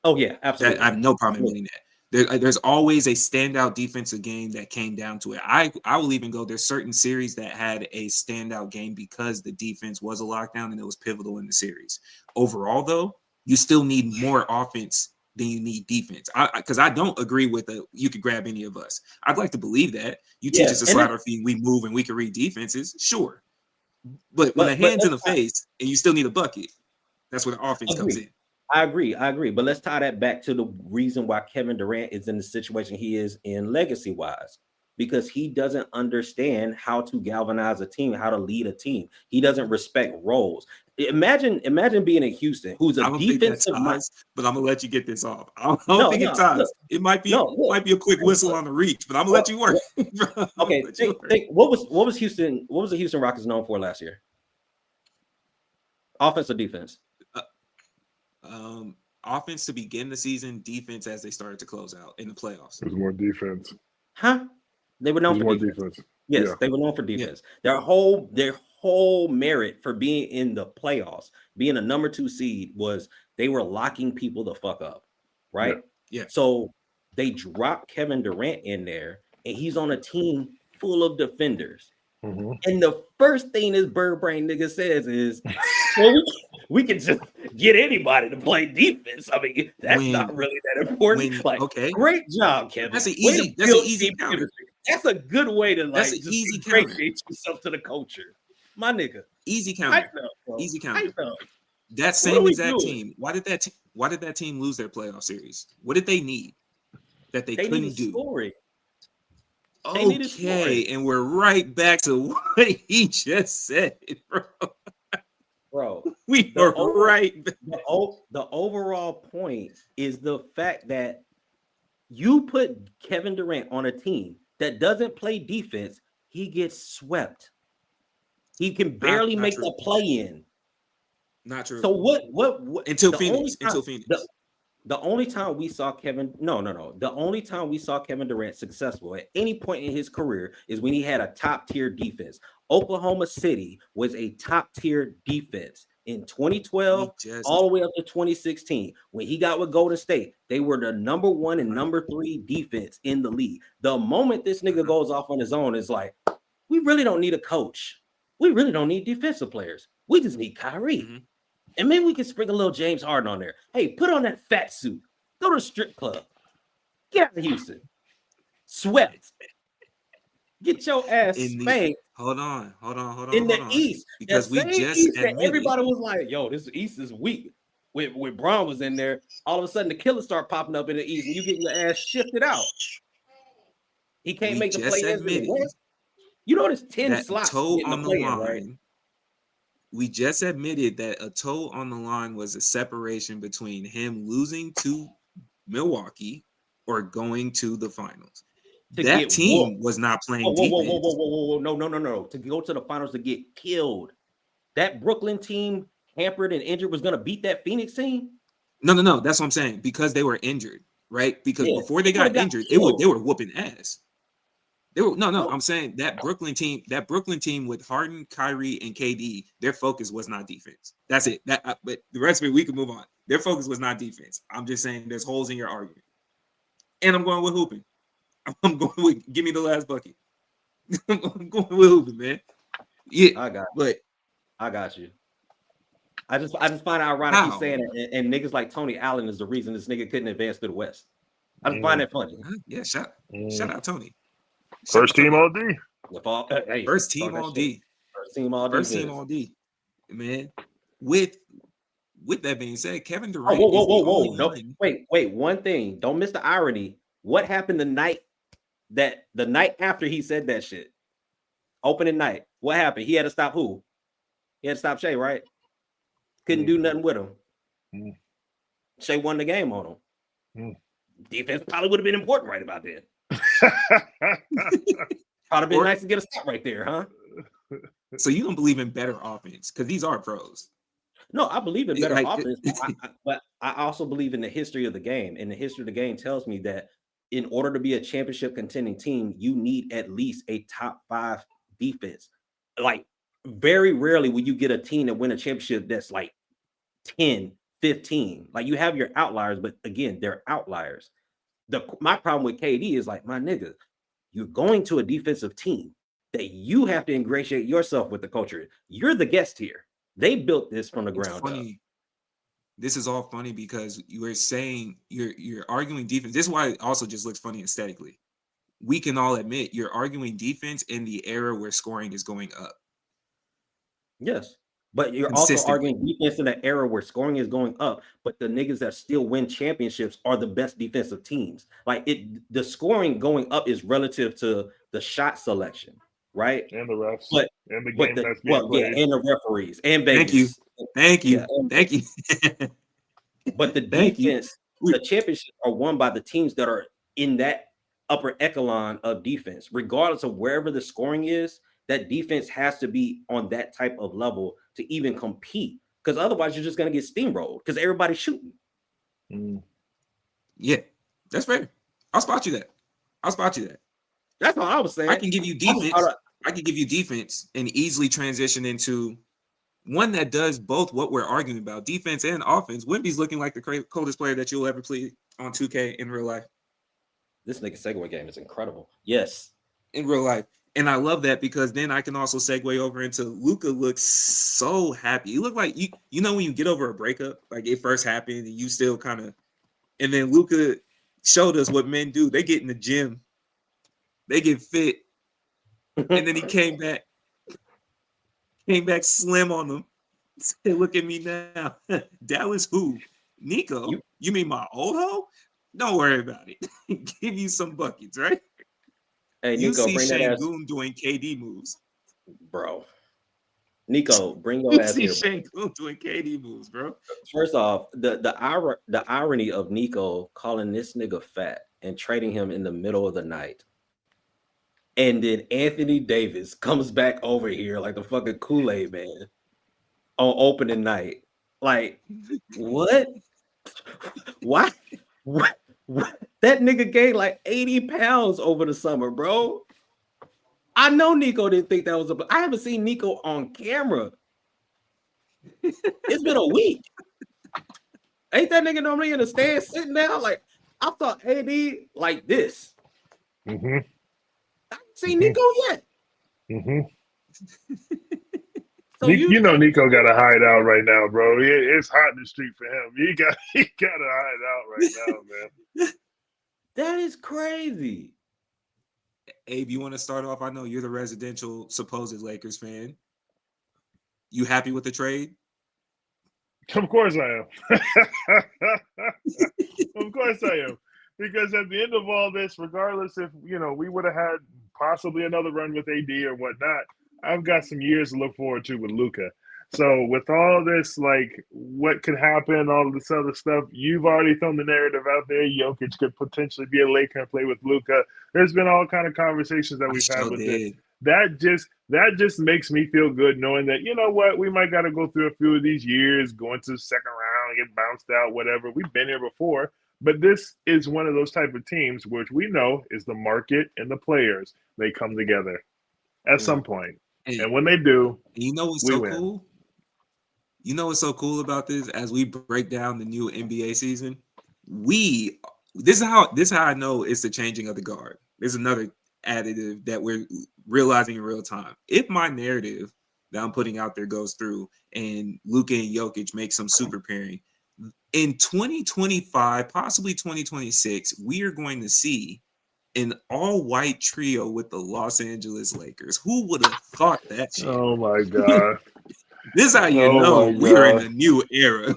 Oh yeah, absolutely. I have no problem admitting that. There's always a standout defensive game that came down to it. I will even go. There's certain series that had a standout game because the defense was a lockdown and it was pivotal in the series. Overall, though, you still need more offense than you need defense. Because I don't agree with you could grab any of us. I'd like to believe that. You teach us to slide our feet, we move, and we can read defenses. Sure. But when the hand's in the face and you still need a bucket, that's where the offense comes in. I agree. But let's tie that back to the reason why Kevin Durant is in the situation he is in legacy-wise. Because he doesn't understand how to galvanize a team, how to lead a team. He doesn't respect roles. Imagine being in Houston, who's a defensive mind. But I'm gonna let you get this off. I don't think it ties. Look, it might be a quick whistle on the reach, but I'm gonna let you work. Okay, think, what was Houston? What was the Houston Rockets known for last year? Offense or defense? Offense to begin the season, defense as they started to close out in the playoffs. It was more defense. Huh? They were known for defense. Yes, they were known for defense. Yeah. Their whole merit for being in the playoffs, being a number 2 seed, was they were locking people the fuck up, right? Yeah. So they dropped Kevin Durant in there, and he's on a team full of defenders. Mm-hmm. And the first thing this bird brain nigga says is, well, we can just get anybody to play defense. I mean, that's not really that important. Great job, Kevin. That's an easy counter. That's a good way to just ingratiate yourself to the culture, my nigga. Easy counter. Easy counter. That same exact team. Why did that team lose their playoff series? What did they need that they couldn't do? Scoring. Okay, and we're right back to what he just said, bro. We are right. The overall point is the fact that you put Kevin Durant on a team that doesn't play defense, he gets swept. He can barely make the play in. Not true. So what until Phoenix. The only time we saw Kevin Durant successful at any point in his career is when he had a top-tier defense. Oklahoma City was a top-tier defense in 2012 all the way up to 2016. When he got with Golden State, they were the number 1 and number 3 defense in the league. The moment this nigga goes off on his own, it's like, we really don't need a coach. We really don't need defensive players. We just need Kyrie. Mm-hmm. And maybe we can sprinkle a little James Harden on there. Hey, put on that fat suit. Go to the strip club. Get out of Houston. Sweat. Get your ass spanked. Hold on. In the East. Because we just admitted, everybody was like, yo, this East is weak. When Braun was in there, all of a sudden the killers start popping up in the East and you getting your ass shifted out. He can't make the play in the West. You know there's 10 slots on the line, right? We just admitted that a toe on the line was a separation between him losing to Milwaukee or going to the finals. To That get team whooped. was not playing Whoa, defense. whoa. No. To go to the finals to get killed. That Brooklyn team, hampered and injured, was going to beat that Phoenix team? No. That's what I'm saying. Because they were injured, right? Because before they got injured, they were whooping ass. They were no. I'm saying that Brooklyn team with Harden, Kyrie, and KD, their focus was not defense. That's it. But the rest of it, we can move on. Their focus was not defense. I'm just saying there's holes in your argument. And I'm going with hooping. I'm going with give me the last bucket. I'm going with hooping, man. Yeah, I got you. I just find it ironic you saying it, and niggas like Tony Allen is the reason this nigga couldn't advance to the West. I just find that funny. Yeah, shout out Tony. First team all D. First team all D. First team all D. Man, with that being said, Kevin Durant is the only one. Wait. One thing. Don't miss the irony. What happened the night after he said that shit? Opening night. What happened? He had to stop who? He had to stop Shea, right? Couldn't do nothing with him. Shea won the game on him. Defense probably would have been important right about then. Probably been nice to get a stop right there, huh? So you don't believe in better offense because these are pros. No, I believe in better offense, but I also believe in the history of the game. And the history of the game tells me that in order to be a championship contending team, you need at least a top 5 defense. Like, very rarely will you get a team that win a championship that's like 10, 15. Like, you have your outliers, but again, they're outliers. My problem with KD is like, my nigga, you're going to a defensive team that you have to ingratiate yourself with the culture. You're the guest here. They built this from the ground up. This is all funny because you were saying you're arguing defense. This is why it also just looks funny aesthetically. We can all admit you're arguing defense in the era where scoring is going up. Yes. But you're also arguing defense in an era where scoring is going up, but the niggas that still win championships are the best defensive teams. Like, the scoring going up is relative to the shot selection, right? And the refs. And the game that's being played. Yeah, and the referees and Vegas. Thank you. But the defense, the championships are won by the teams that are in that upper echelon of defense, regardless of wherever the scoring is. That defense has to be on that type of level to even compete, because otherwise you're just going to get steamrolled because everybody's shooting. Yeah, that's fair. I'll spot you that. That's all I was saying. I can give you defense. And easily transition into one that does both what we're arguing about, defense and offense. Wemby's looking like the coldest player that you'll ever play on 2K in real life. This nigga segue game is incredible. Yes. In real life. And I love that because then I can also segue over into Luka looks so happy. You look like you know when you get over a breakup, like it first happened and you still kind of, and then Luka showed us what men do. They get in the gym, they get fit, and then he came back slim on them. Say, look at me now. Dallas who? Nico? You mean my old hoe? Don't worry about it. Give you some buckets, right? Hey, you Nico, see bring Şengün doing KD moves, bro. Nico, bring your ass here. You see Şengün doing KD moves, bro. First off, the irony of Nico calling this nigga fat and trading him in the middle of the night, and then Anthony Davis comes back over here like the fucking Kool-Aid man on opening night. Like, what? Why? What? That nigga gained like 80 pounds over the summer, bro. I know Nico didn't think that was I haven't seen Nico on camera. It's been a week. Ain't that nigga normally in the stand sitting down? Like, I thought AD like this. I haven't seen Nico yet. So you know Nico got to hide out right now, bro. It's hot in the street for him. He got to hide out right now, man. That is crazy. Abe, you want to start off? I know you're the residential supposed Lakers fan. You happy with the trade? Of course I am. Of course I am. Because at the end of all this, regardless if, we would have had possibly another run with AD or whatnot, I've got some years to look forward to with Luka. So with all this, like what could happen, all this other stuff, you've already thrown the narrative out there. Jokic could potentially be a Laker and play with Luka. There's been all kind of conversations that I we've had sure with it. did. That just makes me feel good knowing that you know what, we might got to go through a few of these years, going to the second round, get bounced out, whatever. We've been here before, but this is one of those type of teams which we know is the market and the players. They come together at some point, And and when they do, you know what's we so win. cool? You know what's so cool about this? As we break down the new NBA season, we this is how I know it's the changing of the guard. There's another additive that we're realizing in real time. If my narrative that I'm putting out there goes through and Luka and Jokic make some super pairing, in 2025, possibly 2026, we are going to see an all-white trio with the Los Angeles Lakers. Who would have thought that shit? Oh my god. This is how you Oh know my we are in god. a new era.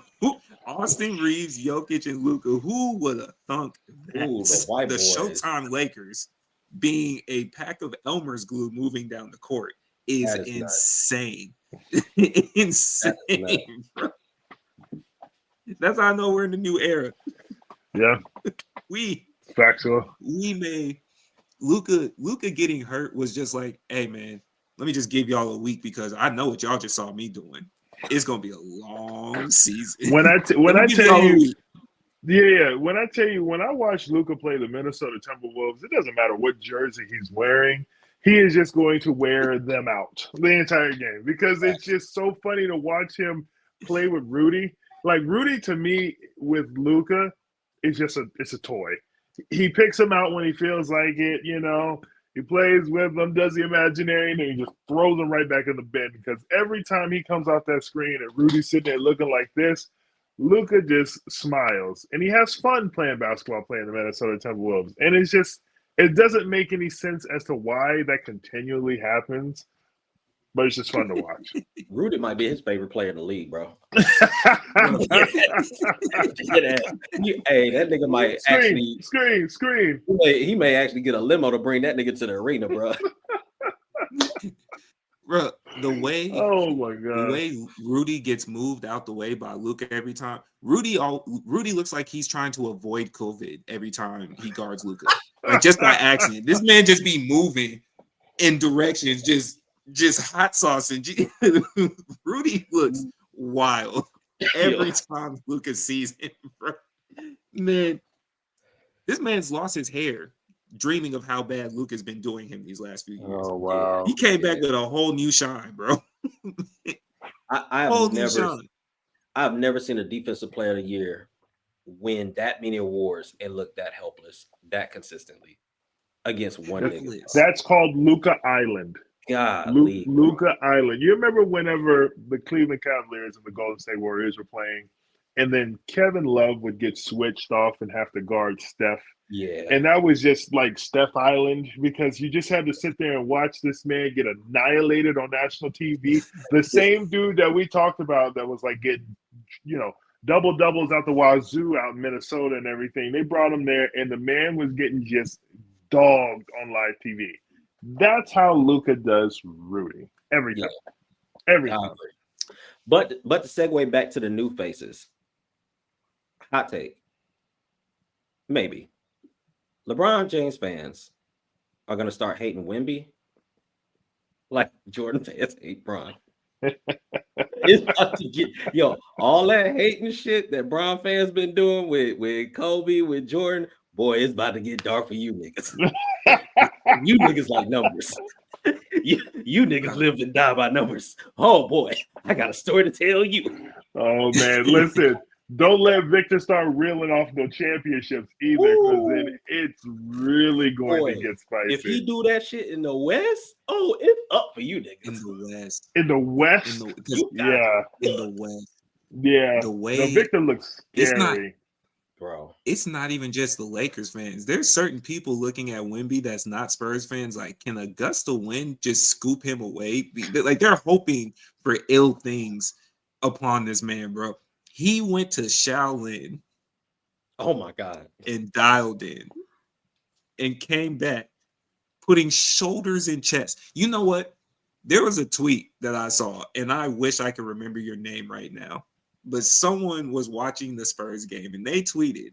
Austin Reeves, Jokic, and Luka. Who would have thunk that? Ooh, the white The boys. Showtime Lakers being a pack of Elmer's glue moving down the court is That is nuts. insane. That Insane, is nuts. bro. That's how I know we're in the new era. Yeah, We factual. made Luka getting hurt was just like, hey man, let me just give y'all a week because I know what y'all just saw me doing. It's gonna be a long season. When Let me I give tell y'all a you, week. yeah, when I tell you, when I watch Luca play the Minnesota Timberwolves, it doesn't matter what jersey he's wearing. He is just going to wear them out the entire game because it's Facts. just so funny to watch him play with Rudy. Like Rudy to me with Luca is just it's a toy. He picks him out when he feels like it, you know. He plays with them, does the imaginary, and then he just throws them right back in the bin because every time he comes off that screen and Rudy's sitting there looking like this, Luca just smiles and he has fun playing basketball, playing the Minnesota Timberwolves. And it's just, it doesn't make any sense as to why that continually happens, but it's just fun to watch. Rudy might be his favorite player in the league, bro. Bro, Yeah. Hey, that nigga might Scream, actually scream, scream. he may actually get a limo to bring that nigga to the arena, bro. bro, the way Oh my the God. way Rudy gets moved out the way by Luka every time, Rudy looks like he's trying to avoid COVID every time he guards Luka. Like just by accident. This man just be moving in directions, just hot sauce and Rudy looks wild every time Luka sees him, bro. Man, this man's lost his hair dreaming of how bad Luka's been doing him these last few years. Oh Yeah. wow. He came back with a whole new shine, bro. I Whole have new never shine. I've never seen a defensive player of the year win that many awards and look that helpless that consistently against one nigga. Bro. That's called Luca Island. Golly, bro. Luca Island. You remember whenever the Cleveland Cavaliers and the Golden State Warriors were playing, and then Kevin Love would get switched off and have to guard Steph. Yeah. And that was just like Steph Island because you just had to sit there and watch this man get annihilated on national TV. The same dude that we talked about that was like getting, you know, double doubles out the wazoo out in Minnesota and everything. They brought him there, and the man was getting just dogged on live TV. That's how Luca does Rudy. Everything. Yeah. Everything. But to segue back to the new faces, hot take. Maybe LeBron James fans are gonna start hating Wemby like Jordan fans hate Bron. It's about to get all that hating shit that Bron fans been doing with Kobe, with Jordan. Boy, it's about to get dark for you niggas. You niggas like numbers. You niggas live and die by numbers. Oh boy, I got a story to tell you. Oh man, listen. Don't let Victor start reeling off no championships either, because then it's really going to get spicy. If he do that shit in the West, oh, it's up for you niggas. In the West. In the West? Yeah. In the West. Yeah. The way no, Victor looks scary. It's not, bro. It's not even just the Lakers fans. There's certain people looking at Wemby that's not Spurs fans. Like, can Augusta win? Just scoop him away? Like, they're hoping for ill things upon this man, bro. He went to Shaolin. Oh my God. And dialed in and came back putting shoulders in chest. You know what? There was a tweet that I saw, and I wish I could remember your name right now, but someone was watching the Spurs game and they tweeted,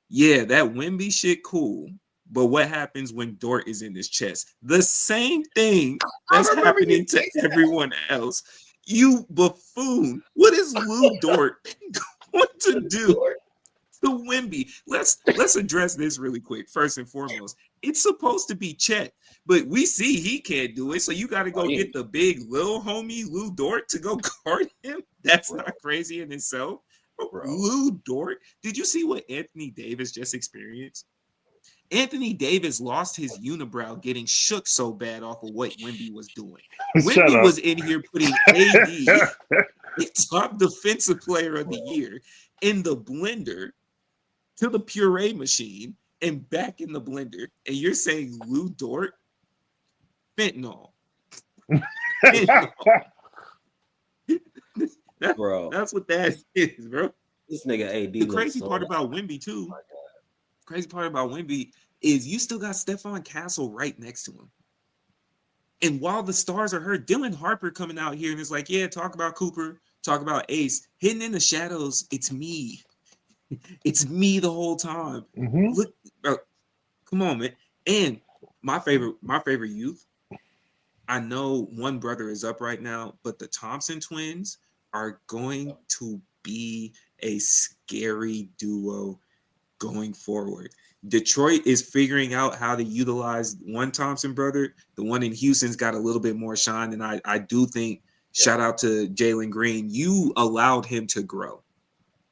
yeah, that Wemby shit cool, but what happens when Dort is in his chest? The same thing that's happening to everyone else. You buffoon. What is Lou Dort going to do to Wemby? Let's address this really quick. First and foremost, it's supposed to be Chet, but we see he can't do it. So you got to go get the big little homie Lou Dort to go guard him. That's not crazy in itself. Lou Dort. Did you see what Anthony Davis just experienced? Anthony Davis lost his unibrow getting shook so bad off of what Wemby was doing. Wemby was in here putting AD, top defensive player of the year, in the blender to the puree machine and back in the blender. And you're saying Lou Dort? Fentanyl. Bro, that's what that is, bro. This nigga AD. The crazy part about Wemby, too. Crazy part about Wemby is you still got Stephon Castle right next to him. And while the stars are hurt, Dylan Harper coming out here and is like, yeah, talk about Cooper, talk about Ace. Hidden in the shadows, it's me. It's me the whole time. Mm-hmm. Look, bro, come on, man. And my favorite youth, I know one brother is up right now, but the Thompson twins are going to be a scary duo going forward. Detroit is figuring out how to utilize one Thompson brother. The one in Houston's got a little bit more shine, and I do think, shout out to Jalen Green, you allowed him to grow.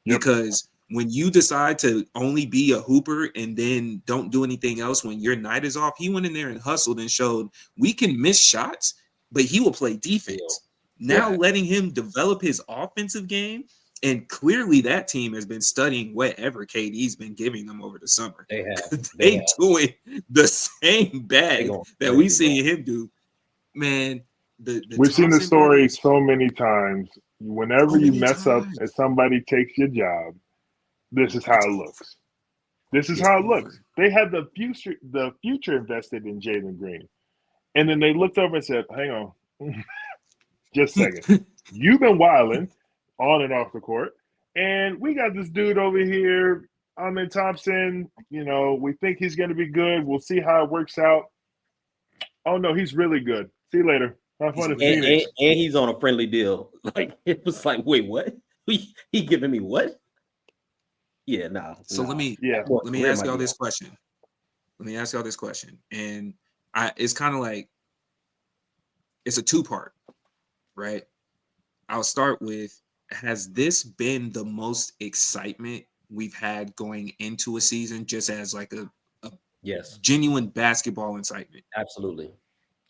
Because when you decide to only be a hooper and then don't do anything else when your night is off, he went in there and hustled and showed we can miss shots, but he will play defense. Now letting him develop his offensive game, and clearly that team has been studying whatever KD's been giving them over the summer. They doing the same bag that we see him do. Man, we've seen the story so many times. Whenever you mess up and somebody takes your job, this is how it looks. This is how it looks. They had the future invested in Jalen Green. And then they looked over and said, hang on, just a second. You've been wilding on and off the court. And we got this dude over here, Amen Thompson. You know, we think he's going to be good. We'll see how it works out. Oh, no, he's really good. See you later. Have fun in Phoenix. And he's on a friendly deal. Like, it was like, wait, what? He giving me what? Yeah, nah. So let me ask y'all this question. And it's kind of like, it's a two-part, right? I'll start with, has this been the most excitement we've had going into a season, just as like a genuine basketball excitement? Absolutely.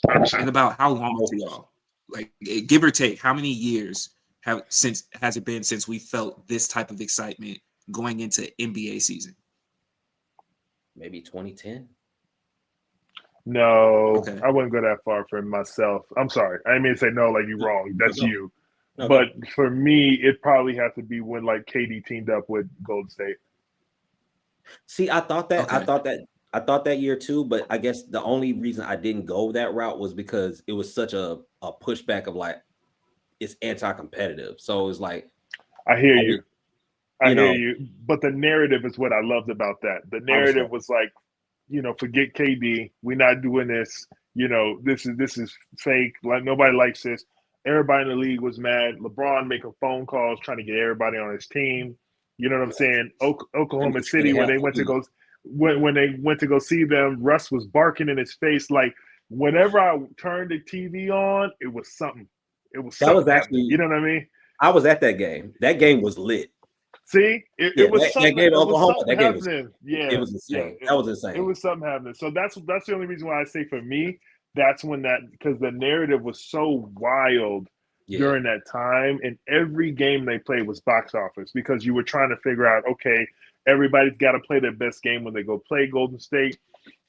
And about how long to y'all? Like, give or take, how many years has it been since we felt this type of excitement going into NBA season? Maybe 2010. No, I wouldn't go that far for myself. I'm sorry. I didn't mean to say no, like you're wrong. That's you. Okay. But for me, it probably has to be when like KD teamed up with Golden State. See, I thought that year too, but I guess the only reason I didn't go that route was because it was such a pushback of like, it's anti-competitive. So it was like, I hear you. I hear you. But the narrative is what I loved about that. The narrative was like, you know, forget KD. We're not doing this. You know, this is fake. Like, nobody likes this. Everybody in the league was mad. LeBron making phone calls trying to get everybody on his team. You know what I'm saying? Oklahoma City, when they went to go see them, Russ was barking in his face. Like, whenever I turned the TV on, it was something. It was something. That was actually, you know what I mean? I was at that game. That game was lit. See, it was something. That game Oklahoma. That game happening. It was insane. That was insane. It was something happening. So that's the only reason why I say for me, that's when because the narrative was so wild during that time, and every game they played was box office because you were trying to figure out, okay, everybody's got to play their best game when they go play Golden State.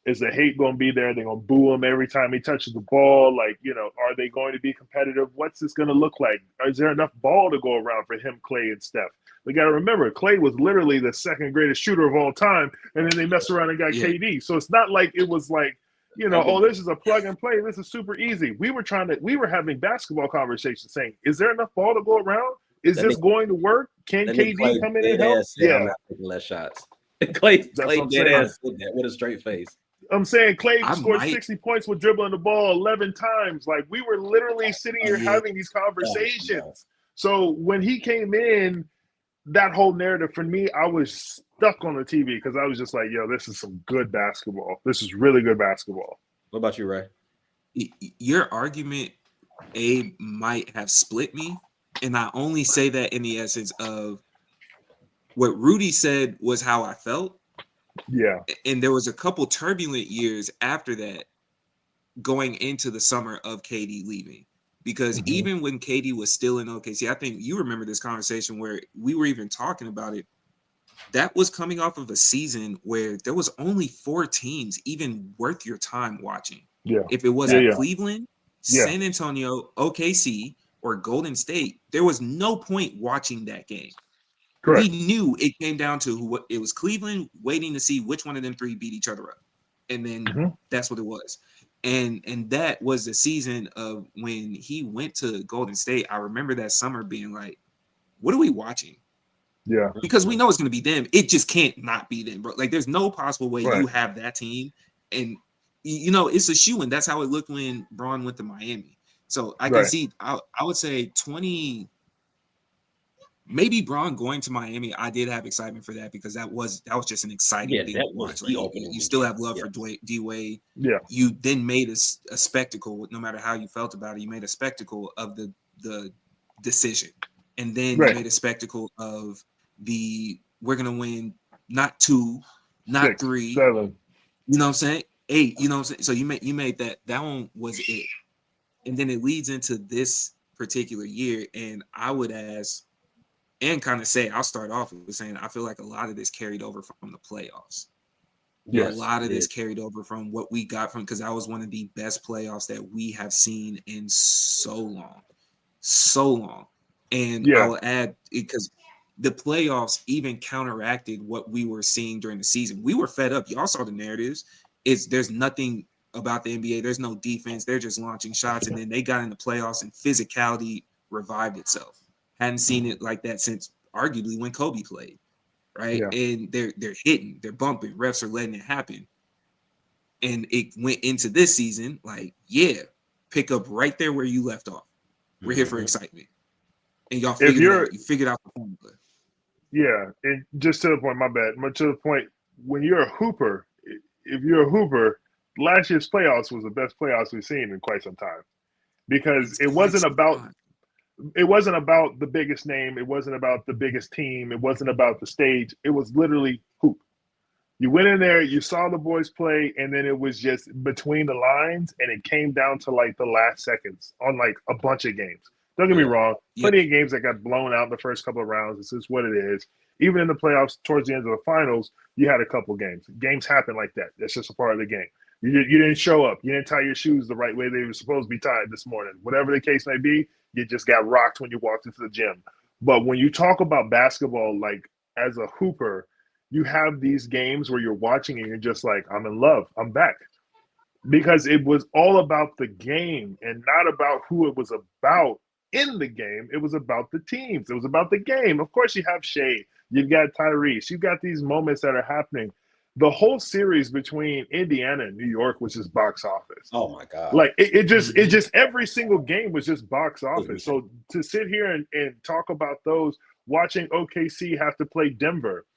Is the hate going to be there? They're going to boo him every time he touches the ball. Like, you know, are they going to be competitive? What's this going to look like? Is there enough ball to go around for him, Clay, and Steph? We got to remember, Clay was literally the second greatest shooter of all time, and then they messed around and got KD. So it's not like it was like, this is a plug and play. This is super easy. We were having basketball conversations saying, is there enough ball to go around? Is this going to work? Can KD come in and help? Yeah. I'm not taking less shots. Clay dead ass said that with a straight face. I'm saying Clay scored 60 points with dribbling the ball 11 times. Like, we were literally sitting here having these conversations. So when he came in, that whole narrative for me, I was stuck on the TV because I was just like, yo, this is some good basketball. This is really good basketball. What about you, Ray? Your argument, Abe, might have split me. And I only say that in the essence of what Rudy said was how I felt. Yeah. And there was a couple turbulent years after that going into the summer of KD leaving. Because even when KD was still in OKC, I think you remember this conversation where we were even talking about it. That was coming off of a season where there was only 4 teams even worth your time watching. Yeah. If it wasn't Cleveland, San Antonio, OKC, or Golden State, there was no point watching that game. Correct. We knew it came down to it was Cleveland waiting to see which one of them 3 beat each other up. And then that's what it was. And that was the season of when he went to Golden State. I remember that summer being like, what are we watching? Yeah. Because we know it's going to be them. It just can't not be them, bro. Like, there's no possible way you have that team. And, it's a shoo-in. That's how it looked when Braun went to Miami. So I can see, I would say 20, maybe Braun going to Miami. I did have excitement for that because that was just an exciting thing to watch. Like, you still have love for D-Wade. Yeah. You then made a spectacle, no matter how you felt about it. You made a spectacle of the decision. And then you made a spectacle of we're going to win not 2, not 6, 3. 7. You know what I'm saying? 8, you know what I'm saying? So you made that one was it. And then it leads into this particular year. And I would ask and kind of say, I'll start off with saying, I feel like a lot of this carried over from the playoffs. Yes, a lot of this carried over from what we got from, because that was one of the best playoffs that we have seen in so long. And I will add, because the playoffs even counteracted what we were seeing during the season. We were fed up. Y'all saw the narratives. There's nothing about the NBA. There's no defense. They're just launching shots. And then they got in the playoffs and physicality revived itself. Hadn't seen it like that since arguably when Kobe played, right? Yeah. And they're hitting, they're bumping. Refs are letting it happen. And it went into this season like, pick up right there where you left off. We're here for excitement. And y'all figured it out. You figured out the formula. Yeah, and just to the point, my bad. But to the point, when you're a hooper, if you're a hooper, last year's playoffs was the best playoffs we've seen in quite some time. Because it wasn't about the biggest name, it wasn't about the biggest team, it wasn't about the stage. It was literally hoop. You went in there, you saw the boys play, and then it was just between the lines, and it came down to like the last seconds on like a bunch of games. Don't get me wrong. Plenty of games that got blown out in the first couple of rounds. This is what it is. Even in the playoffs, towards the end of the finals, you had a couple games. Games happen like that. That's just a part of the game. You didn't show up. You didn't tie your shoes the right way they were supposed to be tied this morning. Whatever the case may be, you just got rocked when you walked into the gym. But when you talk about basketball, like as a hooper, you have these games where you're watching and you're just like, I'm in love. I'm back. Because it was all about the game and not about who it was about in the game. It was about the teams. It was about the game. Of course, you have Shea. You've got Tyrese. You've got these moments that are happening. The whole series between Indiana and New York was just box office. Oh my God. Like it just every single game was just box office. So to sit here and talk about those, watching OKC have to play Denver,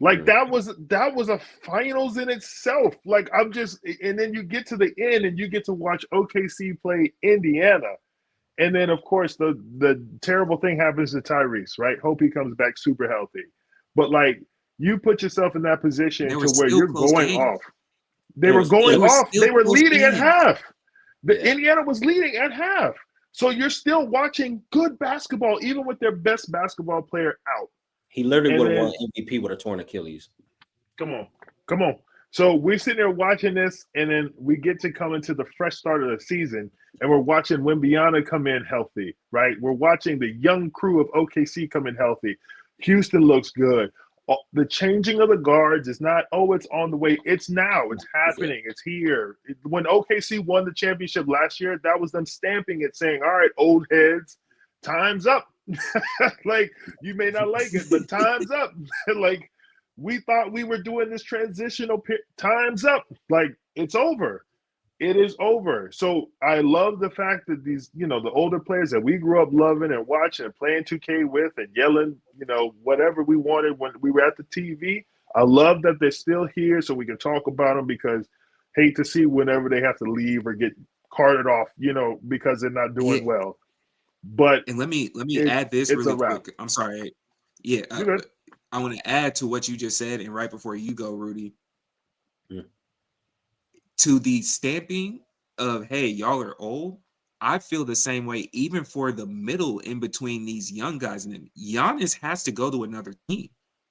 like that was a finals in itself. Like and then you get to the end and you get to watch OKC play Indiana. And then, of course, the terrible thing happens to Tyrese, right? Hope he comes back super healthy. But, like, you put yourself in that position to where you're going off. They were going off. They were leading at half. Indiana was leading at half. So you're still watching good basketball, even with their best basketball player out. He literally would have won MVP with a torn Achilles. Come on. So we're sitting there watching this, and then we get to come into the fresh start of the season, and we're watching Wembanyama come in healthy, right? We're watching the young crew of OKC come in healthy. Houston looks good. the changing of the guards is not, oh, it's on the way. It's now. It's happening. It's here. When OKC won the championship last year, that was them stamping it, saying, all right, old heads, time's up. Like, you may not like it, but time's up. Like, we thought we were doing this transitional time's up. Like, it's over. It is over. So I love the fact that these, the older players that we grew up loving and watching and playing 2K with and yelling, whatever we wanted when we were at the TV. I love that they're still here so we can talk about them, because hate to see whenever they have to leave or get carted off, because they're not doing well. But and let me add this really quick. I'm sorry. Yeah, I want to add to what you just said, and right before you go, Rudy. Yeah. To the stamping of, hey, y'all are old, I feel the same way, even for the middle in between these young guys. And then Giannis has to go to another team.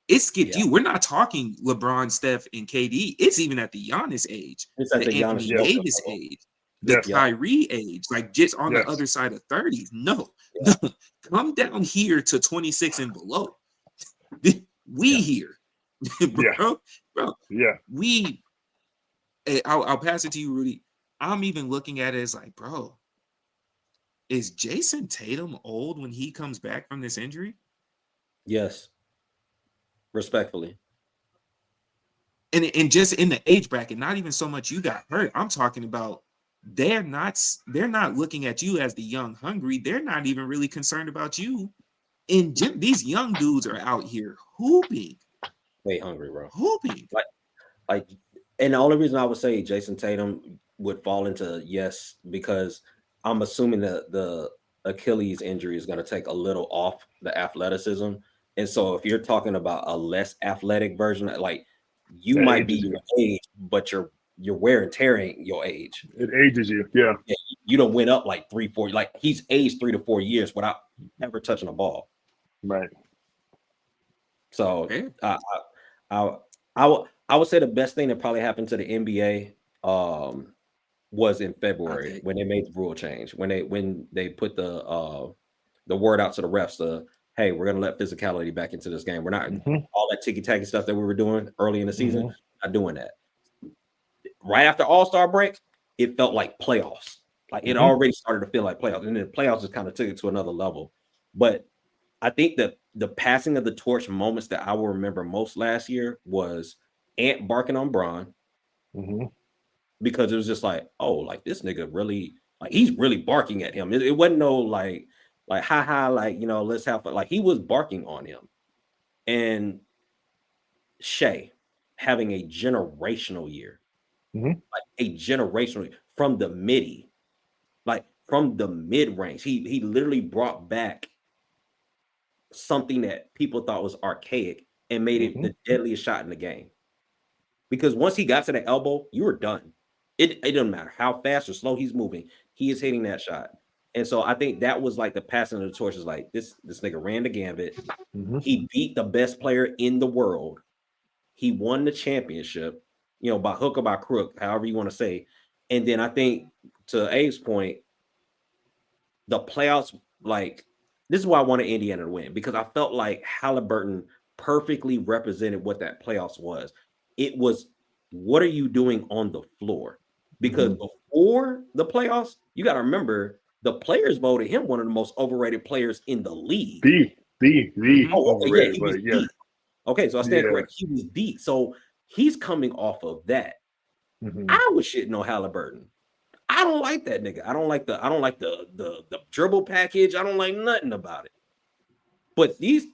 It's skipped you. We're not talking LeBron, Steph, and KD. It's even at the Giannis age, it's at the Anthony Davis age, the Kyrie age, like just on the other side of 30s. No, come down here to 26 and below. We here, bro. Yeah. I'll pass it to you, Rudy. I'm even looking at it as like, bro, is Jason Tatum old when he comes back from this injury? Yes. Respectfully. And just in the age bracket, not even so much you got hurt. I'm talking about they're not looking at you as the young hungry. They're not even really concerned about you. And these young dudes are out here hooping. Way hungry, bro. Hooping. Like, and the only reason I would say Jason Tatum would fall into yes, because I'm assuming that the Achilles injury is going to take a little off the athleticism. And so if you're talking about a less athletic version, like you might be your age, but you're wear and tearing your age. It ages you. Yeah. You don't went up like 3-4, like he's aged 3 to 4 years without ever touching a ball. Right. So I would say the best thing that probably happened to the NBA was in February when they made the rule change, when they put the word out to the refs, hey, we're gonna let physicality back into this game. We're not all that ticky-tacky stuff that we were doing early in the season, not doing that. Right after All-Star break, it felt like playoffs. Like it already started to feel like playoffs, and then the playoffs just kind of took it to another level. But I think that the passing of the torch moments that I will remember most last year was Ant barking on Bron, because it was just like, oh, like this nigga really, like he's really barking at him. It wasn't no like ha, like, let's have fun. Like he was barking on him. And Shea having a generational year, like a generational from the midi, like from the mid range. He literally brought back something that people thought was archaic and made it the deadliest shot in the game. Because once he got to the elbow, you were done. It doesn't matter how fast or slow he's moving. He is hitting that shot. And so I think that was like the passing of the torch. Is like this nigga ran the gambit. He beat the best player in the world. He won the championship, by hook or by crook, however you want to say. And then I think, to Abe's point, the playoffs, like, this is why I wanted Indiana to win, because I felt like Halliburton perfectly represented what that playoffs was. It was, what are you doing on the floor? Because before the playoffs, you got to remember, the players voted him one of the most overrated players in the league. Overrated, but yeah. Okay, so I stand correct. He was beat. So he's coming off of that. I was shitting on Halliburton. I don't like that nigga. I don't like the dribble package. I don't like nothing about it. But these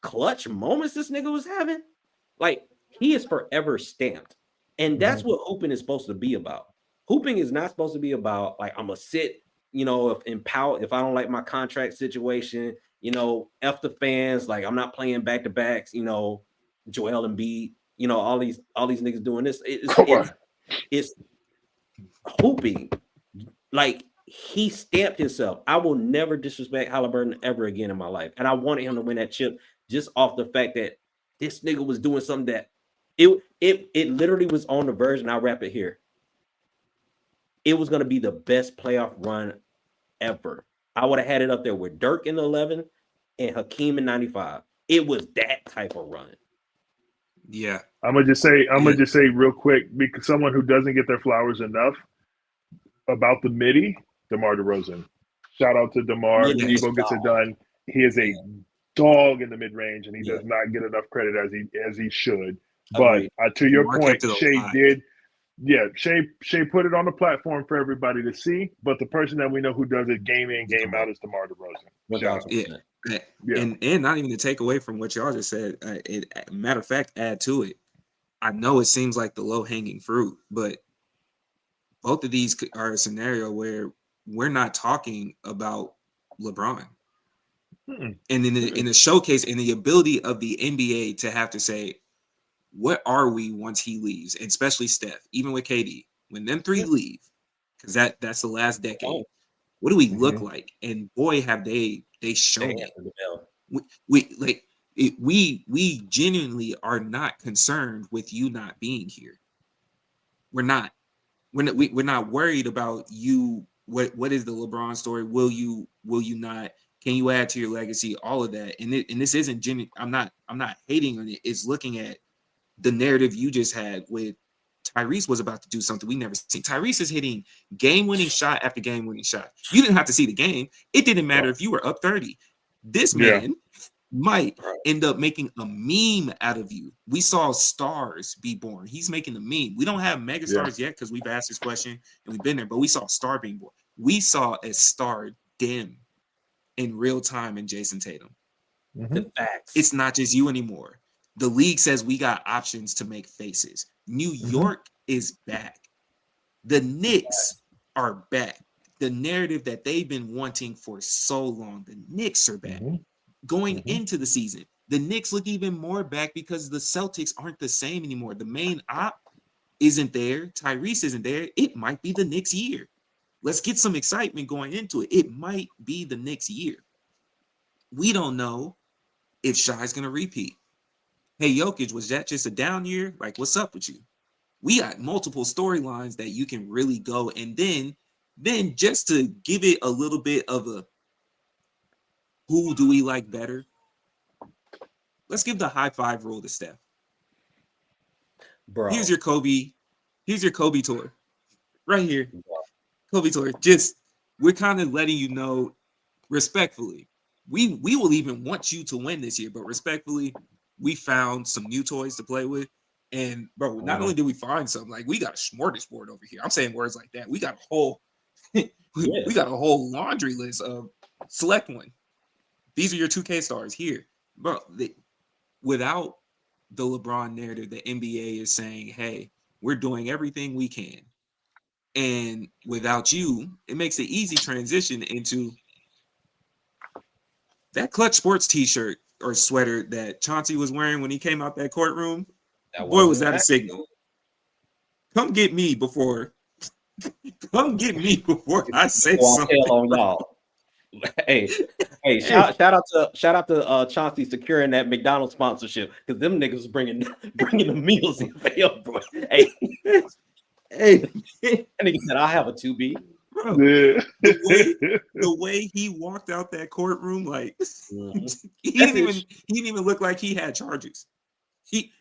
clutch moments this nigga was having, like, he is forever stamped. And that's what hooping is supposed to be about. Hooping is not supposed to be about, like, I'm gonna sit, if I don't like my contract situation, F the fans, like I'm not playing back-to-backs, Joel Embiid, all these niggas doing this. It's hooping. Like, he stamped himself. I will never disrespect Halliburton ever again in my life. And I wanted him to win that chip just off the fact that this nigga was doing something that it literally was on the verge, and I'll wrap it here. It was going to be the best playoff run ever. I would have had it up there with Dirk in the 11 and Hakeem in 95. it was that type of run. Yeah. I'm gonna just say real quick, because someone who doesn't get their flowers enough about the midi, DeMar DeRozan. Shout out to DeMar. Yeah, Debo gets it done. He is a dog in the mid range, and he does not get enough credit as he should. But agreed. to your DeMar kept point, it Shea alive. did. Yeah, Shea put it on the platform for everybody to see. But the person that we know who does it game in, game out is DeMar DeRozan. Shout out. Yeah. Yeah. And not even to take away from what y'all just said. Matter of fact, add to it. I know it seems like the low hanging fruit, but both of these are a scenario where we're not talking about LeBron. And in the showcase, in the ability of the NBA to have to say, what are we once he leaves, and especially Steph, even with KD, when them three leave, because that's the last decade. What do we look like? And boy, have they shown it. We genuinely are not concerned with you not being here. We're not. We're not worried about you. What is the LeBron story? Will you not? Can you add to your legacy? All of that. And this isn't genuine. I'm not hating on it. It's looking at the narrative you just had with Tyrese was about to do something we never seen. Tyrese is hitting game-winning shot after game-winning shot. You didn't have to see the game. It didn't matter if you were up 30. This man might end up making a meme out of you. We saw stars be born. He's making a meme. We don't have mega stars yet because we've asked this question and we've been there, but we saw a star being born. We saw a star dim in real time in Jason Tatum. The facts. It's not just you anymore. The league says we got options to make faces. New York is back. The Knicks are back. The narrative that they've been wanting for so long, the Knicks are back. Going into the season, the Knicks look even more back because the Celtics aren't the same anymore. The main op isn't there. Tyrese isn't there. It might be the Knicks' year. Let's get some excitement going into it. It might be the Knicks' year. We don't know if Shai's going to repeat. Hey, Jokic, was that just a down year? Like, what's up with you? We got multiple storylines that you can really go. And then just to give it a little bit of a who do we like better? Let's give the high five rule to Steph. Bro. Here's your Kobe tour. Right here. Kobe tour. Just we're kind of letting you know respectfully. We will even want you to win this year, but respectfully, we found some new toys to play with. And bro, not only did we find some, like we got a smorgasbord over here. I'm saying words like that. We got a whole we got a whole laundry list of select one. These are your 2K stars here. Bro, without the LeBron narrative, the NBA is saying, hey, we're doing everything we can. And without you, it makes an easy transition into that Clutch Sports t-shirt or sweater that Chauncey was wearing when he came out that courtroom. Boy, was that a signal. Come get me before I say something. On y'all. Hey, shout out to Chauncey securing that McDonald's sponsorship because them niggas was bringing the meals in for him, bro. Hey, that nigga said I have a 2B. Bro, the way he walked out that courtroom, like he didn't even look like he had charges.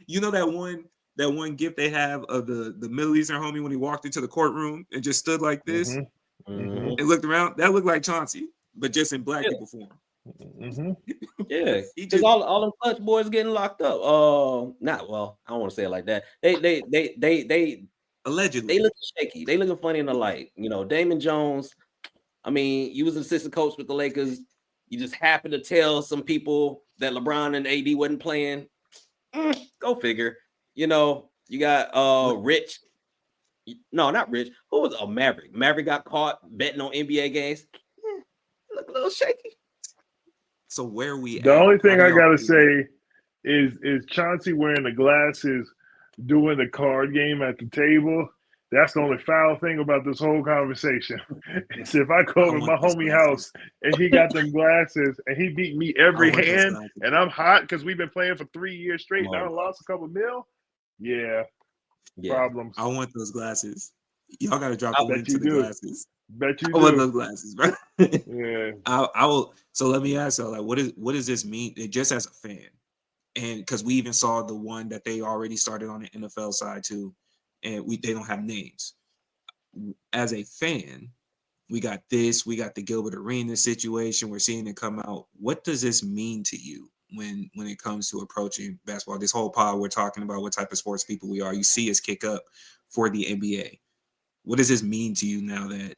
You know that one gift they have of the Middle Eastern homie when he walked into the courtroom and just stood like this and looked around. That looked like Chauncey, but just in black people form. Yeah, because all them Clutch boys getting locked up. Not well. I don't want to say it like that. They allegedly they look shaky. They looking funny in the light. You know, Damon Jones. I mean, you was an assistant coach with the Lakers. You just happened to tell some people that LeBron and AD wasn't playing. Go figure. You know, you got Rich. No, not Rich. Who was Maverick? Maverick got caught betting on NBA games. Look a little shaky. So where we the only thing I gotta say is Chauncey wearing the glasses doing the card game at the table. That's the only foul thing about this whole conversation. Is if I go over my homie house and he got them glasses and he beat me every hand and I'm hot because we've been playing for 3 years straight and I lost a couple mil. Yeah. Problems. I want those glasses. Y'all got to drop the link to the glasses. Bet you I want do. those glasses, bro. Yeah. I will. So let me ask you, like, what does this mean? Just as a fan, and because we even saw the one that they already started on the NFL side too, and they don't have names. As a fan, we got this. We got the Gilbert Arenas situation. We're seeing it come out. What does this mean to you when it comes to approaching basketball? This whole pod, we're talking about what type of sports people we are. You see us kick up for the NBA. What does this mean to you now that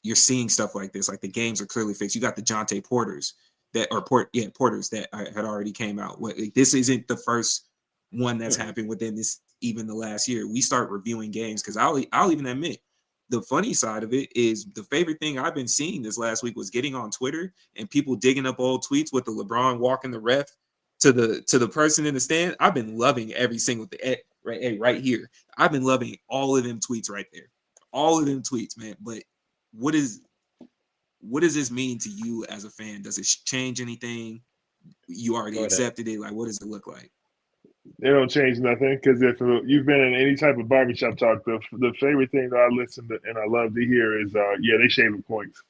you're seeing stuff like this? Like the games are clearly fixed. You got the Jonte Porters Porters that had already came out. This isn't the first one that's happened within this even the last year. We start reviewing games because I'll even admit the funny side of it is the favorite thing I've been seeing this last week was getting on Twitter and people digging up old tweets with the LeBron walking the ref to the person in the stand. I've been loving every single thing right here. I've been loving all of them tweets right there. All of them tweets, man. But what does this mean to you as a fan? Does it change anything? You already accepted it. Like, what does it look like? It don't change nothing because if you've been in any type of barbershop talk, the favorite thing that I listen to and I love to hear is, they shaving points.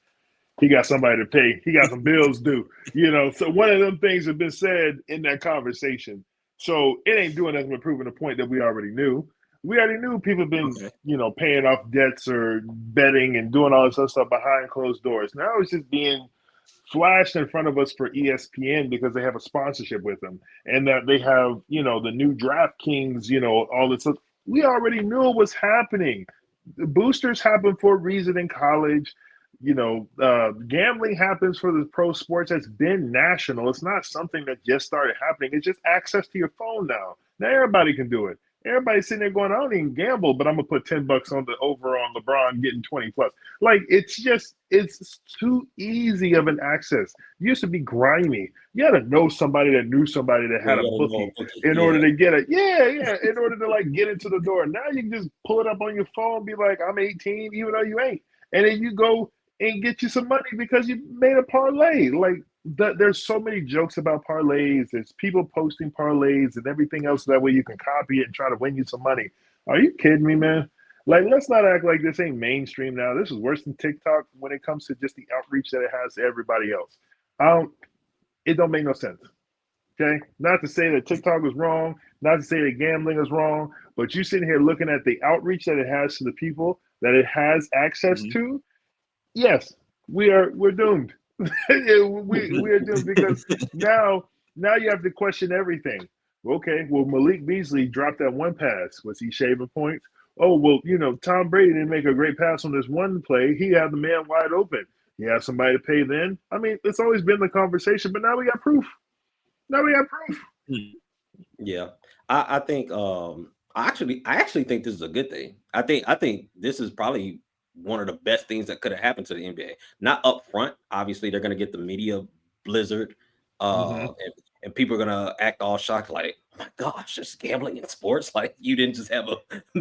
He got somebody to pay. He got some bills due. So one of them things have been said in that conversation. So it ain't doing nothing but proving a point that we already knew. We already knew people have been, paying off debts or betting and doing all this other stuff behind closed doors. Now it's just being flashed in front of us for ESPN because they have a sponsorship with them and that they have, the new DraftKings, all this stuff. We already knew it was happening. The boosters happen for a reason in college. Gambling happens for the pro sports. That's been national. It's not something that just started happening. It's just access to your phone now. Now everybody can do it. Everybody's sitting there going, I don't even gamble, but I'm gonna put $10 on the over on LeBron getting 20 plus. Like it's too easy of an access. It used to be grimy. You had to know somebody that knew somebody that had a bookie in order to get it. In order to like get into the door. Now you can just pull it up on your phone, be like, I'm 18, even though you ain't. And then you go and get you some money because you made a parlay. Like there's so many jokes about parlays. There's people posting parlays and everything else. That way you can copy it and try to win you some money. Are you kidding me, man? Like, let's not act like this ain't mainstream now. This is worse than TikTok when it comes to just the outreach that it has to everybody else. It don't make no sense. Okay? Not to say that TikTok was wrong, not to say that gambling is wrong, but you sitting here looking at the outreach that it has to the people that it has access to. Yes, we're doomed. we are doomed because now you have to question everything. Okay, well, Malik Beasley dropped that one pass. Was he shaving points? Oh, well, Tom Brady didn't make a great pass on this one play. He had the man wide open. He had somebody to pay then. I mean, it's always been the conversation, but now we got proof. Yeah, I think I actually think this is a good thing. I think this is probably one of the best things that could have happened to the NBA. Not up front, obviously they're going to get the media blizzard, and people are going to act all shocked, like, oh my gosh, there's gambling in sports. Like you didn't just have a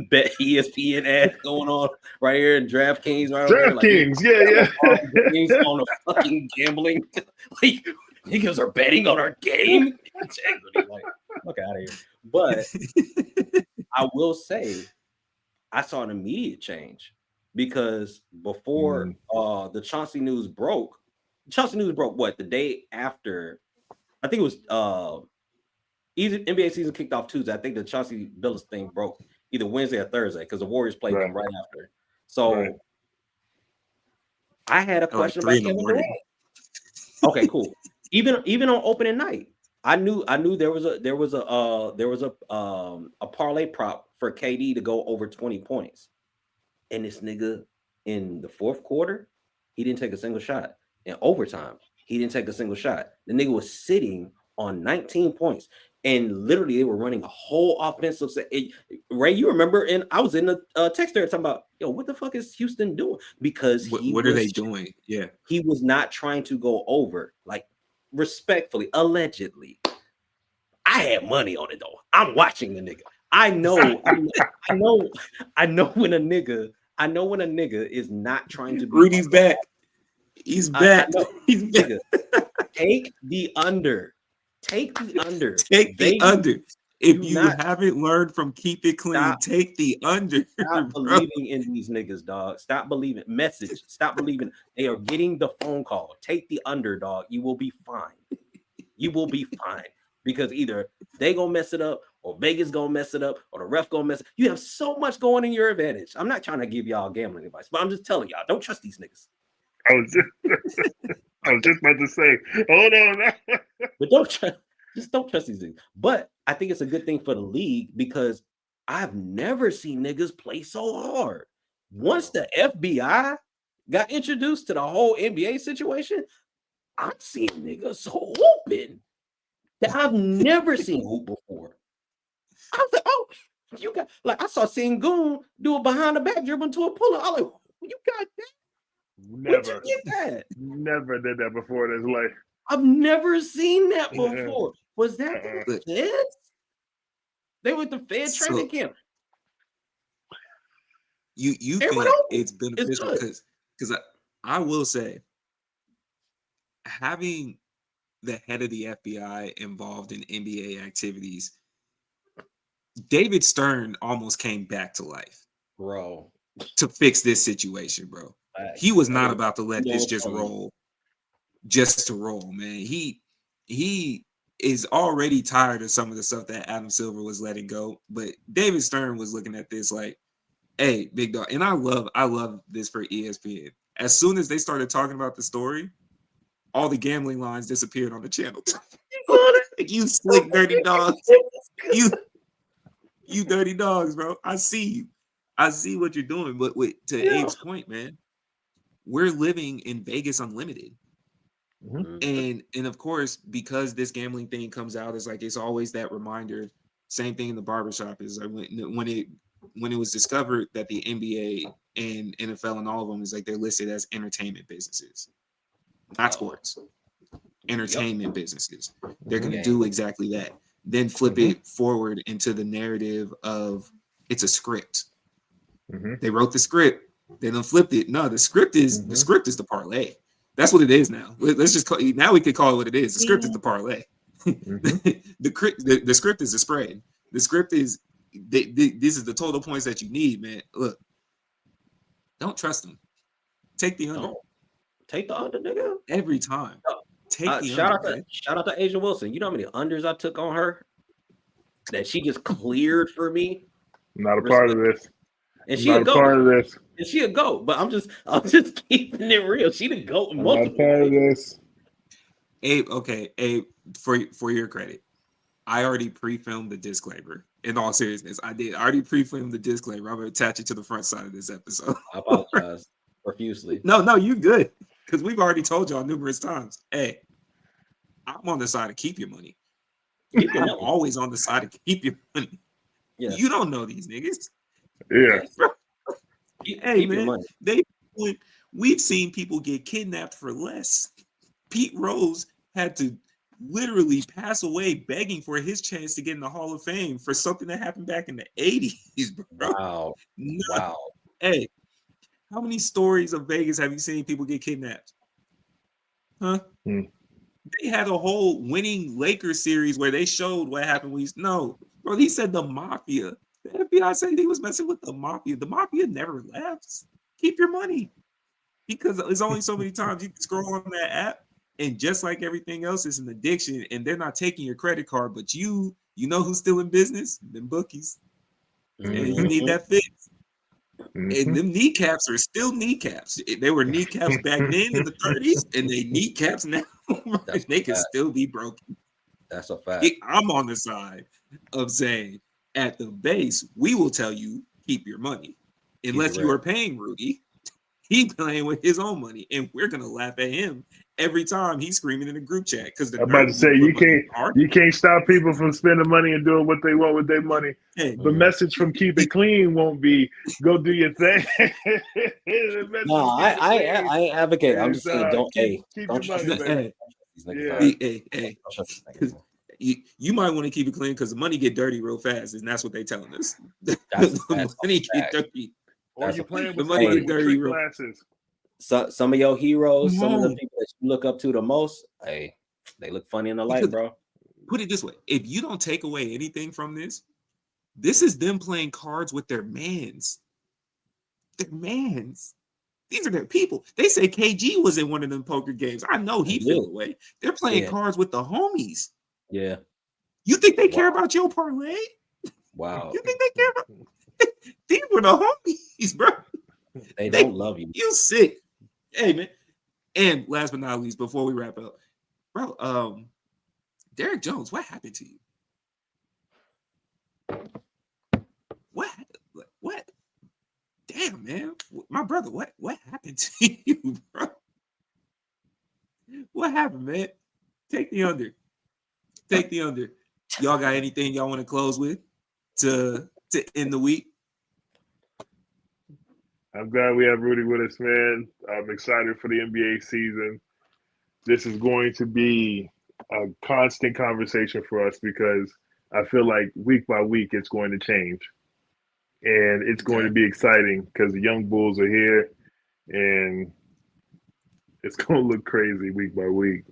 bet ESPN ad going on right here in DraftKings right over here. Like, yeah. On a fucking gambling, like niggas are betting on our game. Like, look out of here. But I will say, I saw an immediate change. Because before the Chauncey news broke what, the day after? I think it was NBA season kicked off Tuesday. I think the Chauncey Billups thing broke either Wednesday or Thursday because the Warriors played them right after. So I had a question about Kevin Durant. Okay, cool. Even on opening night, I knew there was a parlay prop for KD to go over 20 points. And this nigga in the fourth quarter, he didn't take a single shot. In overtime, he didn't take a single shot. The nigga was sitting on 19 points. And literally, they were running a whole offensive set. Ray, you remember? And I was in the text there talking about, yo, what the fuck is Houston doing? Because what are they doing? Yeah. He was not trying to go over, like, respectfully, allegedly. I had money on it, though. I'm watching the nigga. I know when a nigga is not trying to be. Rudy's back. He's back. He's back. Take the under. Take the under. Take the under. If you haven't learned from Keep It Clean, take the under. Stop believing in these niggas, dog. Stop believing. Message. Stop believing. They are getting the phone call. Take the under, dog. You will be fine. You will be fine. Because either they gonna mess it up, or Vegas gonna mess it up, or the ref gonna mess it. You have so much going in your advantage. I'm not trying to give y'all gambling advice, but I'm just telling y'all, don't trust these niggas. I was just about to say, hold on. But don't trust these niggas. But I think it's a good thing for the league because I've never seen niggas play so hard. Once the FBI got introduced to the whole NBA situation, I'm seeing niggas hooping that I've never seen hoop before. I was like, oh, you got I saw Sengun do a behind the back dribble into a pull-up. I was like, you got that? Never. You get that? Never did that before in his life. I've never seen that before. Was that the Feds? They were the Fed training camp. You think it's beneficial because I will say having the head of the FBI involved in NBA activities, David Stern almost came back to life, bro, to fix this situation, bro. He was not about to let this just roll, just to roll, man. He is already tired of some of the stuff that Adam Silver was letting go, but David Stern was looking at this like, hey, big dog. And I love this for ESPN. As soon as they started talking about the story, all the gambling lines disappeared on the channel. You slick dirty dogs. You dirty dogs, bro. I see you. I see what you're doing. But to Abe's point, man, we're living in Vegas Unlimited. Mm-hmm. And of course, because this gambling thing comes out, it's always that reminder. Same thing in the barbershop is when it was discovered that the NBA and NFL and all of them is they're listed as entertainment businesses, not sports. Entertainment businesses. They're going to do exactly that. Then flip it forward into the narrative of it's a script. They wrote the script. They done flipped it. No, the script is the parlay. That's what it is now. Let's just now we could call it what it is. The script is the parlay. The script is the spread. The script is this is the total points that you need, man. Look, don't trust them. Take the under. Take the under, nigga. Every time. Take the shout out to Asia Wilson. You know how many unders I took on her that she just cleared for me? Not a part of this. And she a goat. And she a goat. But I'm just keeping it real. She the goat. Not a part of this. Abe, for your credit, I already pre-filmed the disclaimer. In all seriousness, I did. I already pre-filmed the disclaimer. I'm gonna attach it to the front side of this episode. I apologize profusely. No, you good. Because we've already told y'all numerous times. Hey, I'm on the side of keep your money. I'm always on the side of keep your money. Yes. You don't know these niggas. Yeah. Hey, man, we've seen people get kidnapped for less. Pete Rose had to literally pass away begging for his chance to get in the Hall of Fame for something that happened back in the 80s, bro. Wow. Wow. Hey, how many stories of Vegas have you seen people get kidnapped? Huh? They had a whole winning Lakers series where they showed what happened. Bro, he said the mafia. The FBI said he was messing with the mafia. The mafia never left. Keep your money. Because there's only so many times you can scroll on that app, and just like everything else, it's an addiction, and they're not taking your credit card, but you know who's still in business? Them bookies. And you need that fix. And them kneecaps are still kneecaps. They were kneecaps back then in the 30s, and they kneecaps now. They can still be broken. That's a fact. I'm on the side of saying, at the base, we will tell you, keep your money. Unless you are paying Rudy, he's playing with his own money, and we're going to laugh at him every time he's screaming in a group chat. Because I'm about to say, you can't stop people from spending money and doing what they want with their money. Hey, the message from Keep It Clean won't be go do your thing. No, I advocate. I'm just saying, don't keep don't your money. Hey. You might want to keep it clean because the money get dirty real fast, and that's what they're telling us. The money get dirty. Or you playing with money get dirty real glasses. So, some of your heroes, some of the people that you look up to the most, hey, they look funny in the light, bro. put it this way: if you don't take away anything from this is them playing cards with their mans. Their mans. These are their people. They say KG was in one of them poker games. I know he feel away. They're playing cards with the homies. Yeah. You think they care about your parlay? Wow. You think they care about? These were the homies, bro. They don't love you. You sick. Hey, man. And last but not least, before we wrap up, bro, Derek Jones, what happened to you? What? Damn, man. My brother, what happened to you, bro? What happened, man? Take the under. Take the under. Y'all got anything y'all want to close with to end the week? I'm glad we have Rudy with us, man. I'm excited for the NBA season. This is going to be a constant conversation for us because I feel like week by week it's going to change. And it's going to be exciting because the young Bulls are here and it's going to look crazy week by week.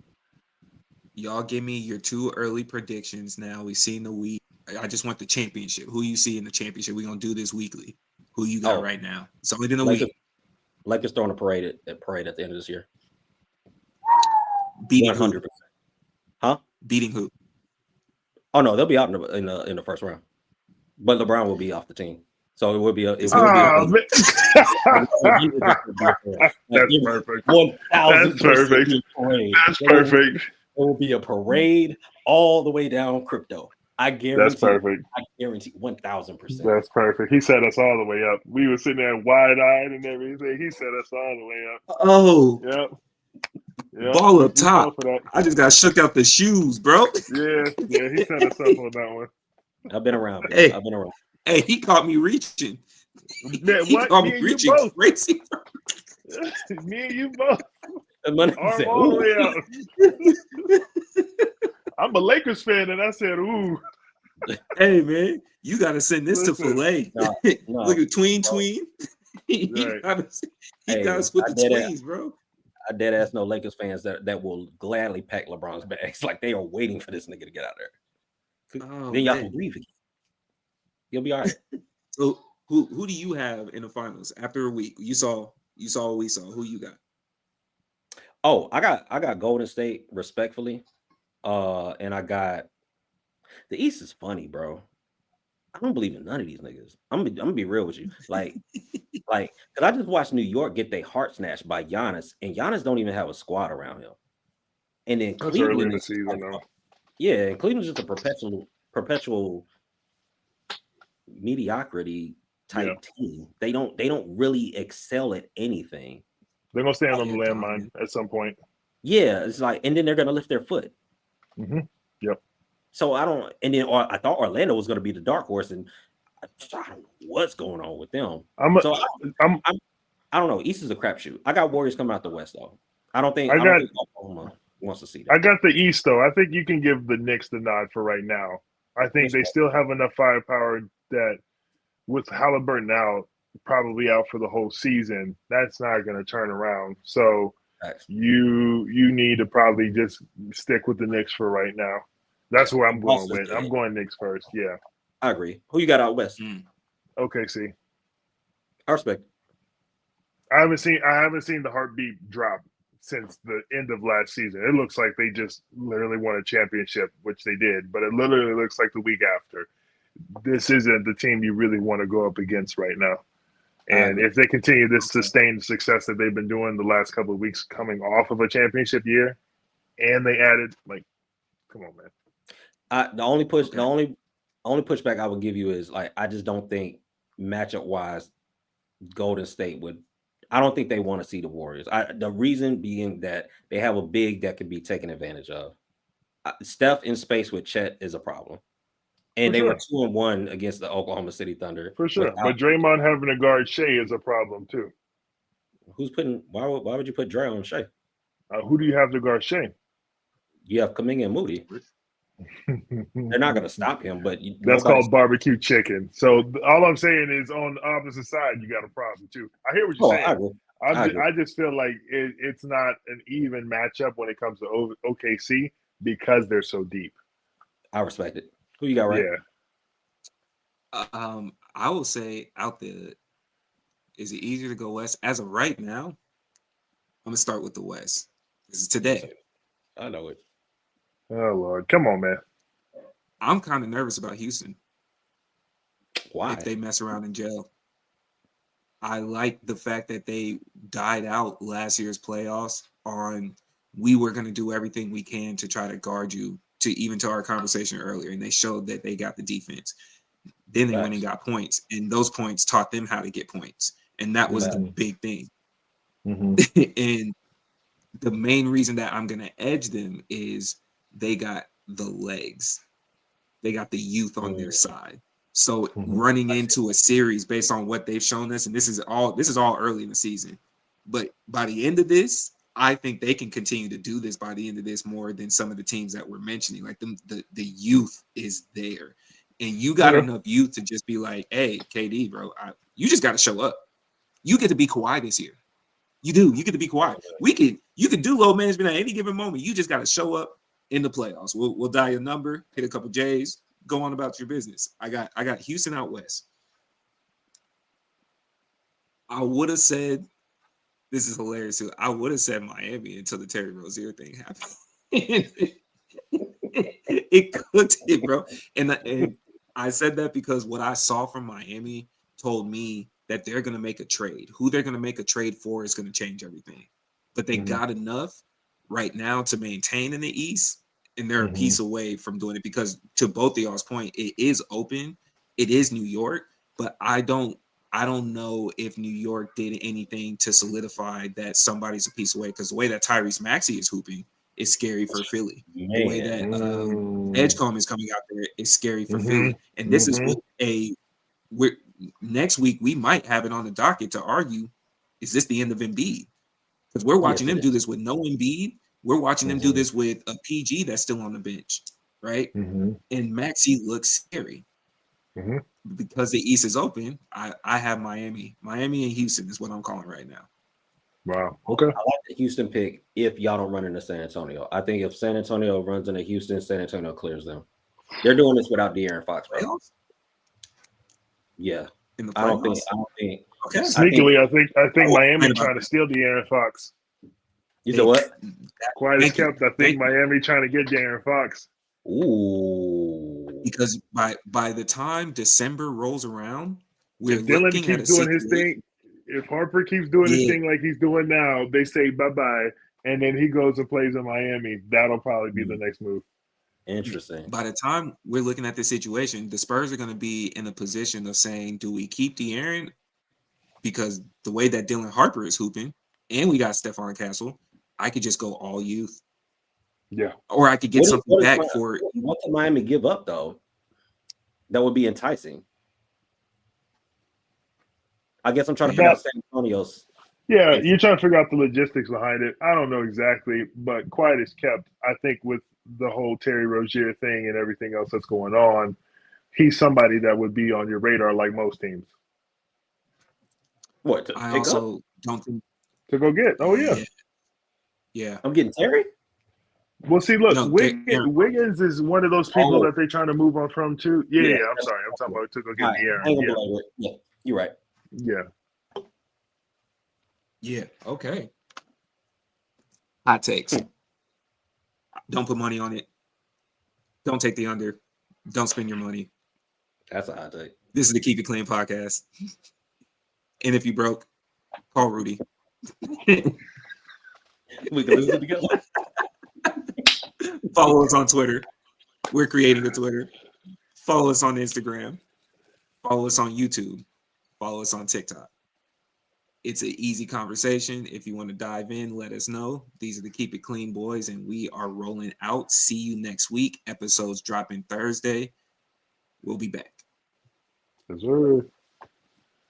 Y'all give me your 2 early predictions now. We've seen the week. I just want the championship. Who you see in the championship? We're going to do this weekly. Who you got right now? It's only been a week. Lakers throwing a parade at the end of this year. Beating 100%. who? Huh? Beating who? Oh no, they'll be out in the first round. But LeBron will be off the team. So it will be That's perfect. 1,000% parade. That's perfect. It will be a parade all the way down crypto. I guarantee. That's perfect. I guarantee 1,000%. That's perfect. He set us all the way up. We were sitting there wide-eyed and everything. He set us all the way up. Oh. Yep. Ball up top. I just got shook out the shoes, bro. Yeah, he set us up on that one. I've been around. Hey, I've been around. Hey, he caught me reaching. He caught me reaching both. Crazy. Me and you both. Arm all the way up. I'm a Lakers fan, and I said, ooh. Hey, man, you got to send this to Filet. No. Look at tween. He got us with the tweens, bro. I dead ass no Lakers fans that will gladly pack LeBron's bags. Like they are waiting for this nigga to get out there. Then y'all can breathe again. You'll be all right. So who do you have in the finals after a week? You saw what we saw. Who you got? Oh, I got Golden State respectfully. And I got the East is funny, bro. I don't believe in none of these niggas. I'm gonna be real with you. Like, because I just watched New York get their heart snatched by Giannis, and Giannis don't even have a squad around him. And then That's Cleveland early in the season, though. Yeah, and Cleveland's just a perpetual mediocrity type team. They don't really excel at anything. They're gonna stand on the landmine at some point. Yeah, it's like, and then they're gonna lift their foot. Mm-hmm. Yep. So I thought Orlando was gonna be the dark horse, and I don't know what's going on with them. I don't know. East is a crapshoot. I got Warriors coming out the West though. I don't think Oklahoma wants to see that. I got the East though. I think you can give the Knicks the nod for right now. I think they still have enough firepower that with Halliburton out, probably out for the whole season, that's not going to turn around. So you need to probably just stick with the Knicks for right now. That's where I'm going with. I'm going Knicks first. Yeah, I agree. Who you got out West? OKC. I respect. I haven't seen the heartbeat drop since the end of last season. It looks like they just literally won a championship, which they did, but it literally looks like the week after. This isn't the team you really want to go up against right now. And if they continue this sustained success that they've been doing the last couple of weeks coming off of a championship year, and they added, like, come on, man. The only pushback I would give you is, like, I just don't think matchup wise Golden State would. I don't think they want to see the Warriors. The reason being that they have a big that could be taken advantage of. Steph in space with Chet is a problem. And they were 2-1 against the Oklahoma City Thunder. For sure. But Draymond having to guard Shea is a problem too. Why would you put Dre on Shea? Who do you have to guard Shea? You have Kuminga and Moody. They're not going to stop him, but that's called barbecue chicken. So all I'm saying is on the opposite side, you got a problem too. I hear what you're saying. I just feel like it's not an even matchup when it comes to OKC because they're so deep. I respect it. Who you got, right? Yeah. I will say out there, is it easier to go west? As of right now, I'm gonna start with the west. This is today. I know it. Oh Lord, come on, man. I'm kind of nervous about Houston Why? if they mess around in jail. I like the fact that they died out last year's playoffs on we were going to do everything we can to try to guard you to our conversation earlier. And they showed that they got the defense. Then they went and got points, and those points taught them how to get points. And that was the big thing. And the main reason that I'm going to edge them is they got the legs. They got the youth on their side. So running into a series based on what they've shown us, and this is all early in the season, but by the end of this, I think they can continue to do this by the end of this more than some of the teams that we're mentioning. Like the youth is there, and you got enough youth to just be like, hey, KD, bro, you just got to show up. You get to be Kawhi this year. You do. You get to be Kawhi. You can do low management at any given moment. You just got to show up in the playoffs. We'll dial your number, hit a couple J's, go on about your business. I got Houston out west. I would have said, this is hilarious too. I would have said Miami until the Terry Rozier thing happened. It cooked it, bro. And I said that because what I saw from Miami told me that they're going to make a trade. Who they're going to make a trade for is going to change everything. But they got enough right now to maintain in the East, and they're a piece away from doing it because, to both of y'all's point, it is open. It is New York, but I don't know if New York did anything to solidify that somebody's a piece away, because the way that Tyrese Maxey is hooping is scary for Philly. The way that Edgecombe is coming out there is scary for Philly. And this is what next week we might have it on the docket to argue, is this the end of Embiid? Because we're watching them do this with no Embiid. We're watching them do this with a PG that's still on the bench, right? And Maxey looks scary. Because the East is open, I have Miami. Miami and Houston is what I'm calling right now. Wow. Okay. I like the Houston pick if y'all don't run into San Antonio. I think if San Antonio runs into Houston, San Antonio clears them. They're doing this without De'Aaron Fox, bro. Yeah. In the I don't think. Okay. Sneakily, I think Miami trying to steal De'Aaron Fox. You said what? Quiet as kept. I think Miami trying to get De'Aaron Fox. Ooh. Because by the time December rolls around, we're if Dylan looking keeps at doing his thing, if Harper keeps doing his thing like he's doing now, they say bye-bye, and then he goes and plays in Miami. That'll probably be the next move. Interesting. By the time we're looking at this situation, the Spurs are going to be in a position of saying, do we keep De'Aaron? Because the way that Dylan Harper is hooping, and we got Stephon Castle, I could just go all youth. Yeah. Or I could get something back for it. What can Miami give up, though? That would be enticing. I guess I'm trying to figure out San Antonio's. Yeah, you're trying to figure out the logistics behind it. I don't know exactly, but quiet is kept. I think with the whole Terry Rozier thing and everything else that's going on, he's somebody that would be on your radar like most teams. What? I also don't think to go get. Oh yeah. I'm getting Terry. Well, see, look, Wiggins is one of those people that they're trying to move on from too. Yeah. I'm sorry, I'm talking about to go get De'Aaron. Yeah, you're right. Yeah. Okay. Hot takes. Don't put money on it. Don't take the under. Don't spend your money. That's a hot take. This is the Keep It Clean podcast. And if you broke, call Rudy. We can listen together. Follow us on Twitter. We're creating a Twitter. Follow us on Instagram. Follow us on YouTube. Follow us on TikTok. It's an easy conversation. If you want to dive in, let us know. These are the Keep It Clean boys, and we are rolling out. See you next week. Episodes dropping Thursday. We'll be back. Yes, sir.